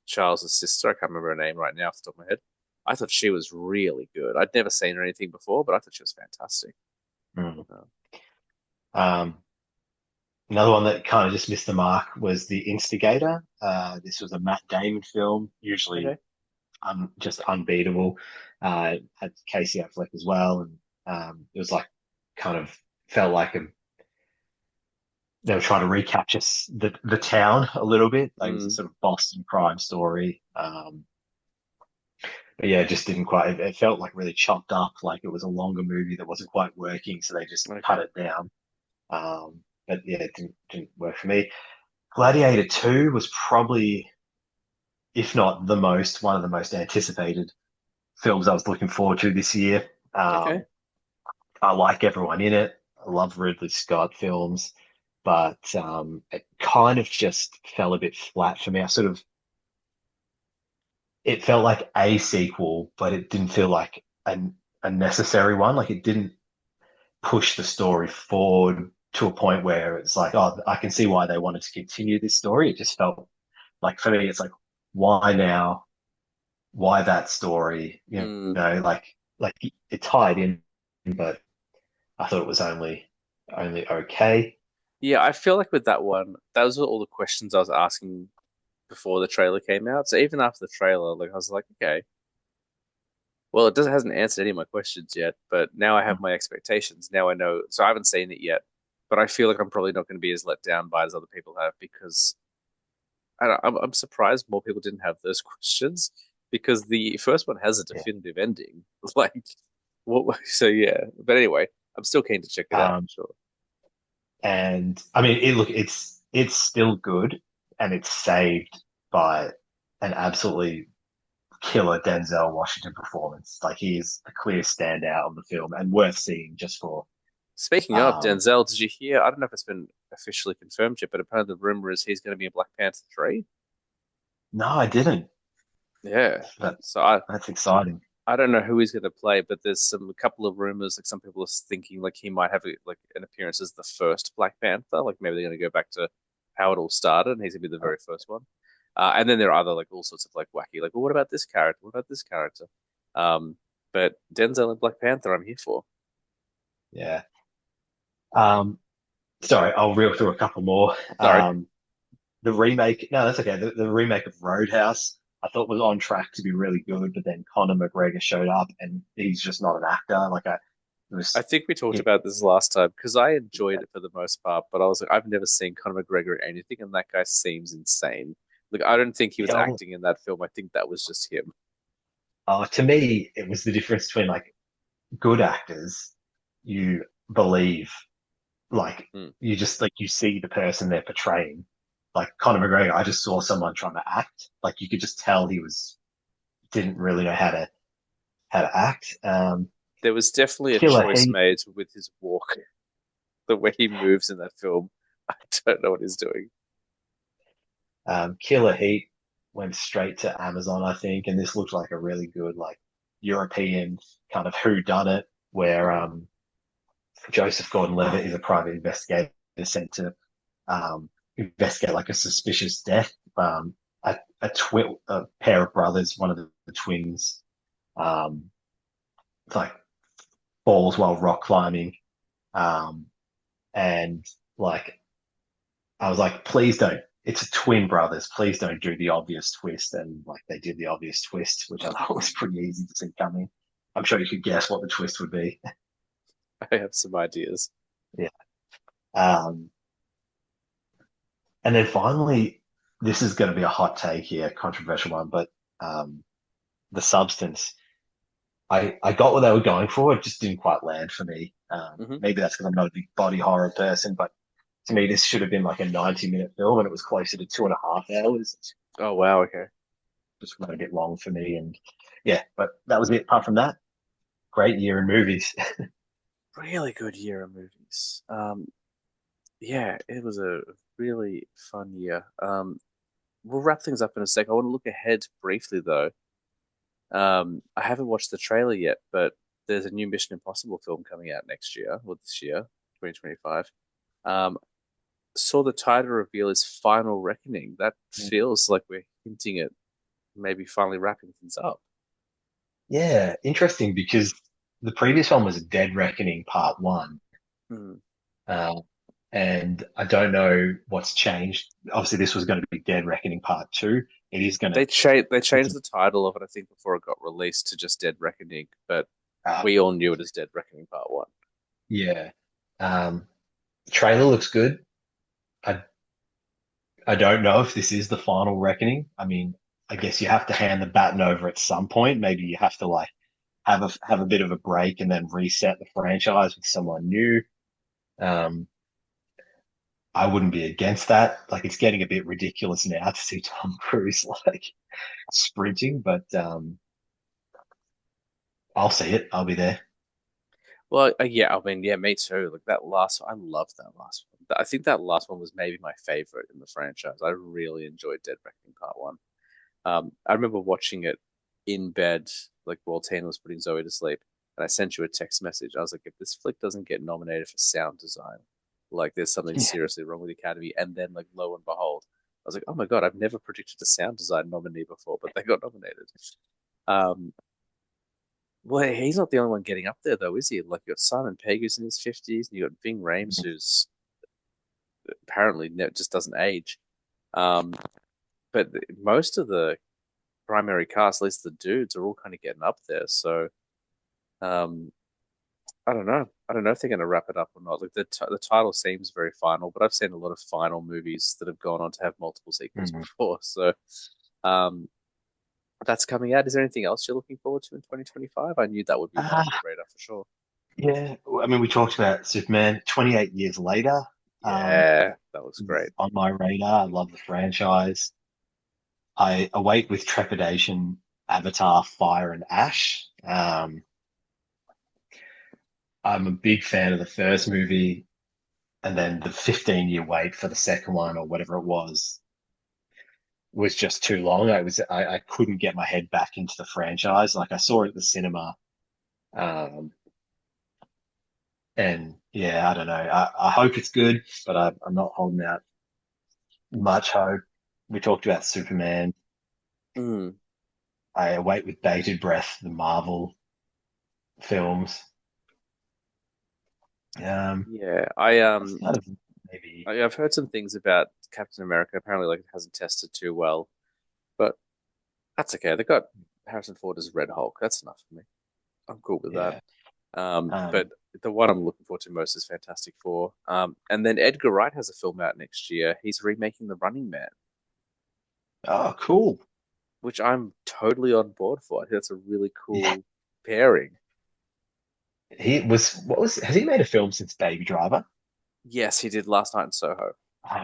A: Charles's sister, I can't remember her name right now off the top of my head. I thought she was really good. I'd never seen her anything before, but I thought she was fantastic.
B: mm.
A: Uh,
B: Um, Another one that kind of just missed the mark was The Instigator. This was a Matt Damon film, usually
A: okay,
B: just unbeatable. Had Casey Affleck as well, and it was like kind of felt like they were trying to recapture the town a little bit. Like it was a
A: mm,
B: sort of Boston crime story. But yeah, it just didn't quite. It felt like really chopped up. Like it was a longer movie that wasn't quite working, so they just cut
A: okay,
B: it down. But yeah, it didn't work for me. Gladiator 2 was probably, if not one of the most anticipated films I was looking forward to this year.
A: okay.
B: Um, I like everyone in it. I love Ridley Scott films, but it kind of just fell a bit flat for me. It felt like a sequel, but it didn't feel like a necessary one. Like it didn't push the story forward to a point where it's like, oh, I can see why they wanted to continue this story. It just felt like for me, it's like, why now? Why that story?
A: Mm.
B: Like it tied in, but I thought it was only okay.
A: Yeah, I feel like with that one, those were all the questions I was asking before the trailer came out. So even after the trailer, like I was like, okay, well, it doesn't hasn't answered any of my questions yet, but now I have my expectations. Now I know. So I haven't seen it yet, but I feel like I'm probably not going to be as let down by as other people have because I'm surprised more people didn't have those questions because the first one has a
B: Yeah.
A: definitive ending. Like, what? So yeah, but anyway, I'm still keen to check it out for
B: Um,
A: sure.
B: and I mean, it's still good, and it's saved by an absolutely killer Denzel Washington performance. Like he is a clear standout of the film and worth seeing just for.
A: Speaking of
B: Um,
A: Denzel, did you hear? I don't know if it's been officially confirmed yet, but apparently the rumor is he's going to be in Black Panther 3.
B: no, I didn't.
A: Yeah.
B: But
A: So
B: that's exciting.
A: I don't know who he's going to play, but there's a couple of rumors. Like some people are thinking like he might have like an appearance as the first Black Panther. Like maybe they're going to go back to how it all started, and he's going to be the very first one. And then there are other like all sorts of like wacky, like, well, what about this character? What about this character? Um, but Denzel and Black Panther, I'm here for.
B: Yeah. Um, Sorry, I'll reel through a couple more.
A: Sorry.
B: The remake, no, that's okay. The remake of Roadhouse, I thought was on track to be really good, but then Conor McGregor showed up, and he's just not an actor. It
A: I
B: was,
A: think we talked
B: it,
A: about this last time because I enjoyed it for the most part, but I was like, I've never seen Conor McGregor in anything, and that guy seems insane. Like, I don't think he was
B: you know,
A: acting in that film. I think that was just him.
B: to me, it was the difference between like good actors. You believe, like,
A: Mm.
B: you just like you see the person they're portraying. Like Conor McGregor, I just saw someone trying to act. Like you could just tell he was didn't really know how to act.
A: There was definitely a
B: Killer
A: choice
B: Heat,
A: made with his walk, the way he moves in that film. I don't know what he's doing.
B: Killer Heat went straight to Amazon, I think, and this looked like a really good like European kind of who done it, where
A: Hmm.
B: Joseph Gordon-Levitt is a private investigator sent to investigate like a suspicious death. A pair of brothers, one of the twins, um, like falls while rock climbing, um, and like I was like, please don't. It's a twin brothers. Please don't do the obvious twist. And like they did the obvious twist, which I thought was pretty easy to see coming. I'm sure you could guess what the twist would be.
A: I have some ideas.
B: Yeah. Um, and then finally, this is going to be a hot take here, controversial one, but um, the substance. I got what they were going for. It just didn't quite land for me.
A: Hmm.
B: Maybe that's because I'm not a big body horror person, but to me, this should have been like a 90-minute film, and it was closer to 2.5 hours.
A: Oh wow, okay.
B: Just went a bit long for me, and yeah, but that was it. Apart from that, great year in movies.
A: Really good year of movies. Yeah, it was a really fun year. We'll wrap things up in a sec. I want to look ahead briefly though. I haven't watched the trailer yet, but there's a new Mission Impossible film coming out next year, or this year, 2025. Um, saw the title reveal is Final Reckoning. That feels like we're hinting at maybe finally wrapping things up.
B: Yeah, interesting because the previous one was Dead Reckoning Part One,
A: Hmm.
B: uh, and I don't know what's changed. Obviously, this was going to be Dead Reckoning Part Two. It is going to.
A: They
B: It's
A: changed the title of it, I think, before it got released to just Dead Reckoning, but
B: uh,
A: we all knew it as Dead Reckoning Part One.
B: yeah. Um, the trailer looks good. I I don't know if this is the final reckoning. I mean, I guess you have to hand the baton over at some point. Maybe you have to like have a bit of a break and then reset the franchise with someone new. Um, I wouldn't be against that. Like it's getting a bit ridiculous now to see Tom Cruise like sprinting, but I'll see it. I'll be there.
A: Well, yeah, I mean, yeah, me too. Like that last, I loved that last one. I think that last one was maybe my favorite in the franchise. I really enjoyed Dead Reckoning Part One. I remember watching it in bed, like while Tina was putting Zoe to sleep, and I sent you a text message. I was like, if this flick doesn't get nominated for sound design, like there's something
B: Yeah.
A: seriously wrong with the Academy. And then, like, lo and behold, I was like, oh my God, I've never predicted a sound design nominee before, but they got nominated. Um, well, he's not the only one getting up there, though, is he? Like, you got Simon Pegg, who's in his 50s, and you got Ving Rhames, who's apparently just doesn't age. Um, but most of the primary cast, at least the dudes, are all kind of getting up there. So um, I don't know. I don't know if they're going to wrap it up or not. Like the title seems very final, but I've seen a lot of final movies that have gone on to have multiple sequels
B: Mhm.
A: before. So um, that's coming out. Is there anything else you're looking forward to in 2025? I knew that would be one on your
B: Uh,
A: radar for sure.
B: yeah. I mean, we talked about Superman 28 years later.
A: Yeah, that looks
B: Is
A: great.
B: on my radar. I love the franchise. I await with trepidation Avatar Fire and Ash. I'm a big fan of the first movie, and then the 15-year wait for the second one or whatever it was just too long. I couldn't get my head back into the franchise. Like I saw it at the cinema, um, and yeah, I don't know. I hope it's good, but I'm not holding out much hope. We talked about Superman.
A: Mm,
B: I await with bated breath the Marvel films.
A: yeah,
B: That's kind of maybe.
A: I've heard some things about Captain America. Apparently, like it hasn't tested too well, but that's okay. They got Harrison Ford as Red Hulk. That's enough for me. I'm cool with that.
B: Yeah.
A: But
B: Um,
A: the one I'm looking forward to most is Fantastic Four. And then Edgar Wright has a film out next year. He's remaking The Running Man,
B: oh, cool.
A: which I'm totally on board for. I think that's a really
B: Yeah.
A: cool pairing.
B: has he made a film since Baby Driver?
A: Yes, he did Last Night in Soho.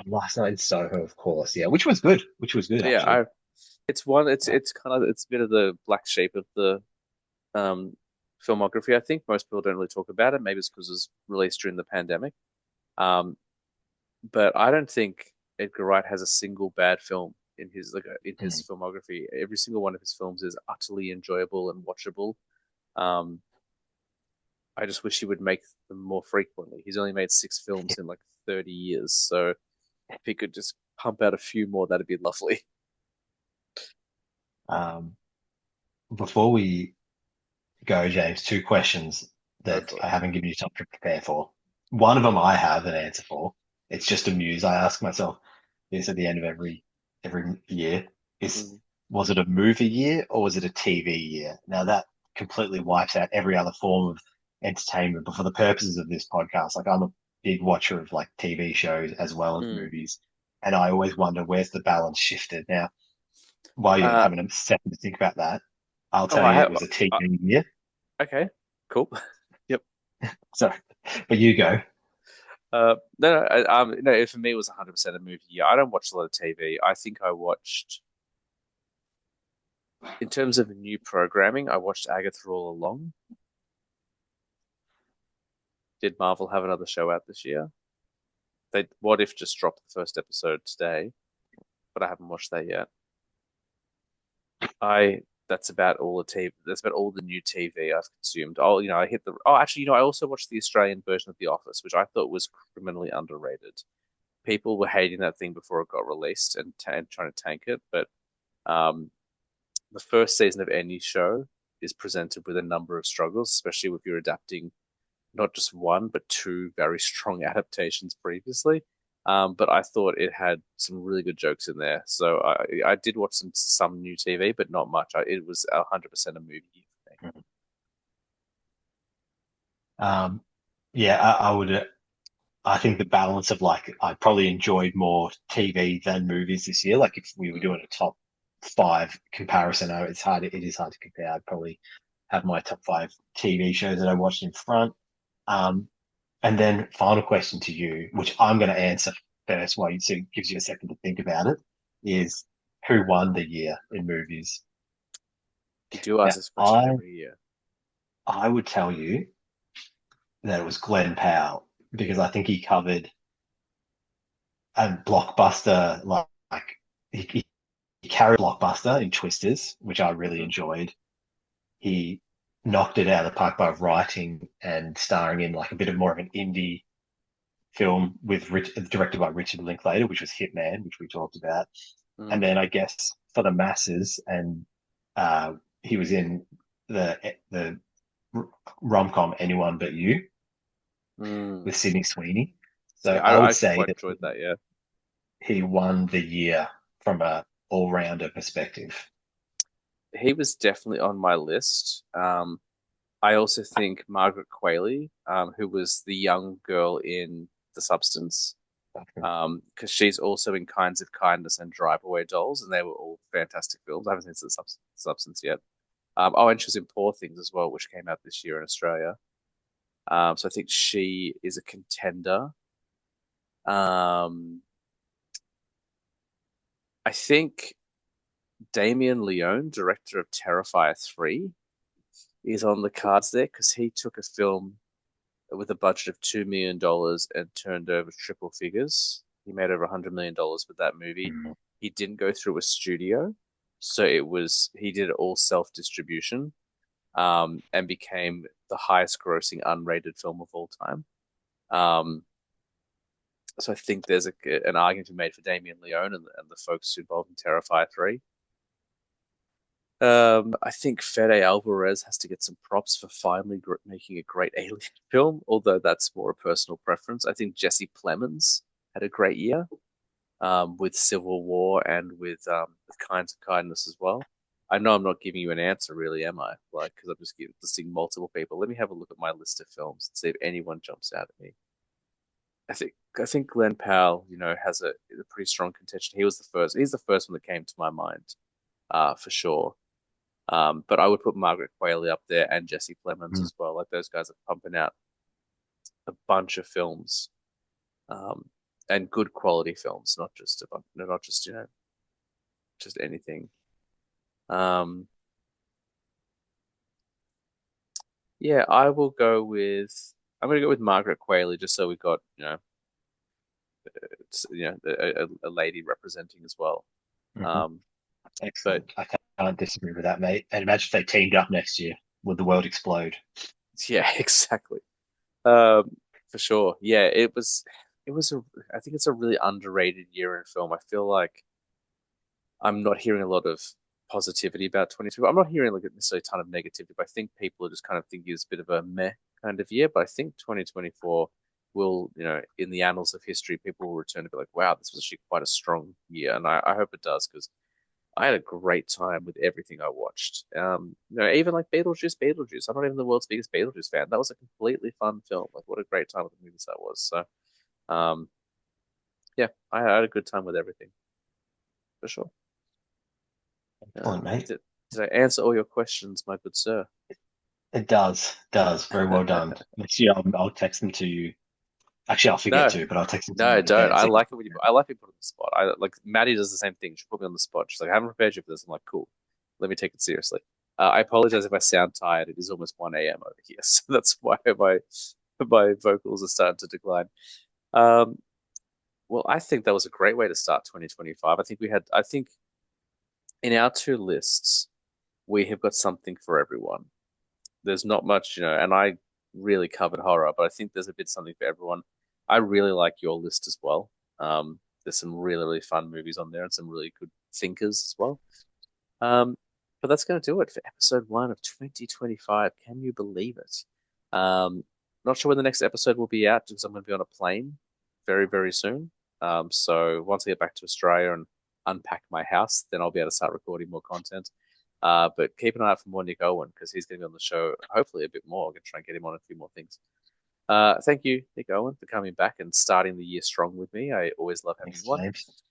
B: Last Night in Soho, of course, yeah, which was good
A: Yeah,
B: actually.
A: it's one.
B: Yeah.
A: It's kind of it's a bit of the black sheep of the um filmography. I think most people don't really talk about it. Maybe it's because it was released during the pandemic. Um, but I don't think Edgar Wright has a single bad film in his in his
B: Mm.
A: filmography. Every single one of his films is utterly enjoyable and watchable. Um, I just wish he would make them more frequently. He's only made six films in like 30 years, so if he could just pump out a few more, that'd be lovely.
B: Um, Before we go, James, two questions
A: Go
B: that
A: for
B: I
A: it.
B: haven't given you time to prepare for. One of them I have an answer for. It's just a muse. I ask myself this at the end of every year. Is
A: Mm,
B: Was it a movie year or was it a TV year? Now that completely wipes out every other form of entertainment. But for the purposes of this podcast, like I'm a big watcher of like TV shows as well as
A: mm.
B: movies. And I always wonder where's the balance shifted. Now, while you're
A: Uh,
B: having a second to think about that, I'll
A: oh,
B: tell
A: I
B: you it
A: have.
B: was a TV year.
A: Okay, cool. Yep.
B: So, but you go.
A: No, no, no. For me, it was 100% a movie. Yeah, I don't watch a lot of TV. I think I watched, in terms of new programming, I watched Agatha All Along. Did Marvel have another show out this year? They What If just dropped the first episode today, but I haven't watched that yet. I That's about all the TV. That's about all the new TV I've consumed. I hit the. Oh, actually, I also watched the Australian version of The Office, which I thought was criminally underrated. People were hating that thing before it got released and trying to tank it, but um, the first season of any show is presented with a number of struggles, especially if you're adapting not just one but two very strong adaptations previously. But I thought it had some really good jokes in there, so I did watch some new TV, but not much. It was 100% a movie for me.
B: Um, yeah, I would. I think the balance of like I probably enjoyed more TV than movies this year. Like if we were
A: Mm,
B: doing a top five comparison, it's hard. It is hard to compare. I'd probably have my top five TV shows that I watched in front. Um, and then final question to you, which I'm going to answer first, while so it gives you a second to think about it, is who won the year in movies?
A: you do
B: Now,
A: ask this question every year.
B: I would tell you that it was Glenn Powell because I think he covered a blockbuster like he carried blockbuster in Twisters, which I really
A: Hmm.
B: enjoyed. He knocked it out of the park by writing and starring in like a bit of more of an indie film directed by Richard Linklater, which was Hitman, which we talked about. And
A: Mm,
B: then I guess for the masses, and he was in the rom com Anyone But You
A: mm.
B: with Sydney Sweeney. So
A: Yeah,
B: I would
A: I
B: say
A: quite
B: that
A: enjoyed that. Yeah,
B: he won the year from a all rounder perspective.
A: he was definitely on my list. I also think Margaret Qualley, who was the young girl in The Substance, because she's also in Kinds of Kindness and Drive Away Dolls, and they were all fantastic films. I haven't seen Substance yet. Oh, and she was in Poor Things as well, which came out this year in Australia. So I think she is a contender. Um, I think Damien Leone, director of Terrifier 3, is on the cards there because he took a film with a budget of $2 million and turned over triple figures. He made over $100 million with that movie.
B: Mm.
A: He didn't go through a studio, so he did it all self distribution, and became the highest grossing unrated film of all time. Um, so I think there's an argument to be made for Damien Leone and the folks involved in Terrifier 3. I think Fede Alvarez has to get some props for finally making a great alien film, although that's more a personal preference. I think Jesse Plemons had a great year, with Civil War and with Kinds of Kindness as well. I know I'm not giving you an answer, really, am I? Like, because I'm just listing multiple people. Let me have a look at my list of films and see if anyone jumps out at me. I think Glenn Powell, has a pretty strong contention. He's the first one that came to my mind, for sure. But I would put Margaret Qualley up there and Jesse Plemons
B: Mm.
A: as well. Like those guys are pumping out a bunch of films, um, and good quality films, not just a bunch, not just just anything. Um, yeah, I will go with. I'm going to go with Margaret Qualley just so we got a lady representing as well.
B: Mhm.
A: Um, but
B: Excellent. I can't disagree with that, mate. And imagine if they teamed up next year. Would the world explode?
A: yeah, exactly. Um, for sure. Yeah, it was a I think it's a really underrated year in film. I feel like I'm not hearing a lot of positivity about 2020. I'm not hearing like necessarily a ton of negativity, but I think people are just kind of thinking it's a bit of a meh kind of year. But I think 2024 will, in the annals of history, people will return to be like, wow, this was actually quite a strong year. And I hope it does because I had a great time with everything I watched. Even like Beetlejuice. I'm not even the world's biggest Beetlejuice fan. That was a completely fun film. Like, what a great time with the movies that was. So, um, yeah, I had a good time with everything for sure.
B: Excellent, mate.
A: Did I answer all your questions, my good sir?
B: It does. Very well done. Next year, I'll text them to you. Actually, I'll forget
A: No,
B: to, but I'll text them to you
A: no,
B: in
A: don't.
B: advance.
A: I like it when I like being put on the spot. I like Maddie does the same thing. She put me on the spot. She's like, I haven't prepared you for this. I'm like, cool. Let me take it seriously. I apologize if I sound tired. It is almost 1 a.m. over here, so that's why my vocals are starting to decline. Um, well, I think that was a great way to start 2025. I think in our two lists, we have got something for everyone. There's not much, and I really covered horror, but I think there's a bit something for everyone. I really like your list as well. There's some really, really fun movies on there and some really good thinkers as well. Um, but that's going to do it for episode one of 2025. Can you believe it? Um, Not sure when the next episode will be out because I'm going to be on a plane very, very soon. So once I get back to Australia and unpack my house, then I'll be able to start recording more content. But keep an eye out for more Nick Owen because he's going to be on the show hopefully a bit more. I'm going to try and get him on a few more things. Thank you, Nick Owen, for coming back and starting the year strong with me. I always love having
B: Thanks,
A: you on.
B: James.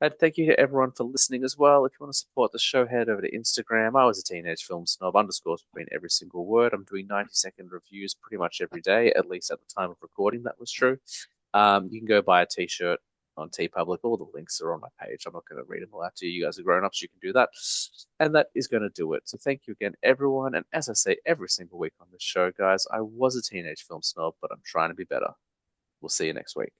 A: And thank you to everyone for listening as well. If you want to support the show, head over to Instagram. I was a teenage film snob, underscores between every single word. I'm doing 90-second reviews pretty much every day, at least at the time of recording, that was true. You can go buy a t-shirt on TeePublic. All the links are on my page. I'm not going to read them all out to you. You guys are grown-ups. You can do that. And that is going to do it. So thank you again, everyone. And as I say every single week on this show, guys, I was a teenage film snob, but I'm trying to be better. We'll see you next week.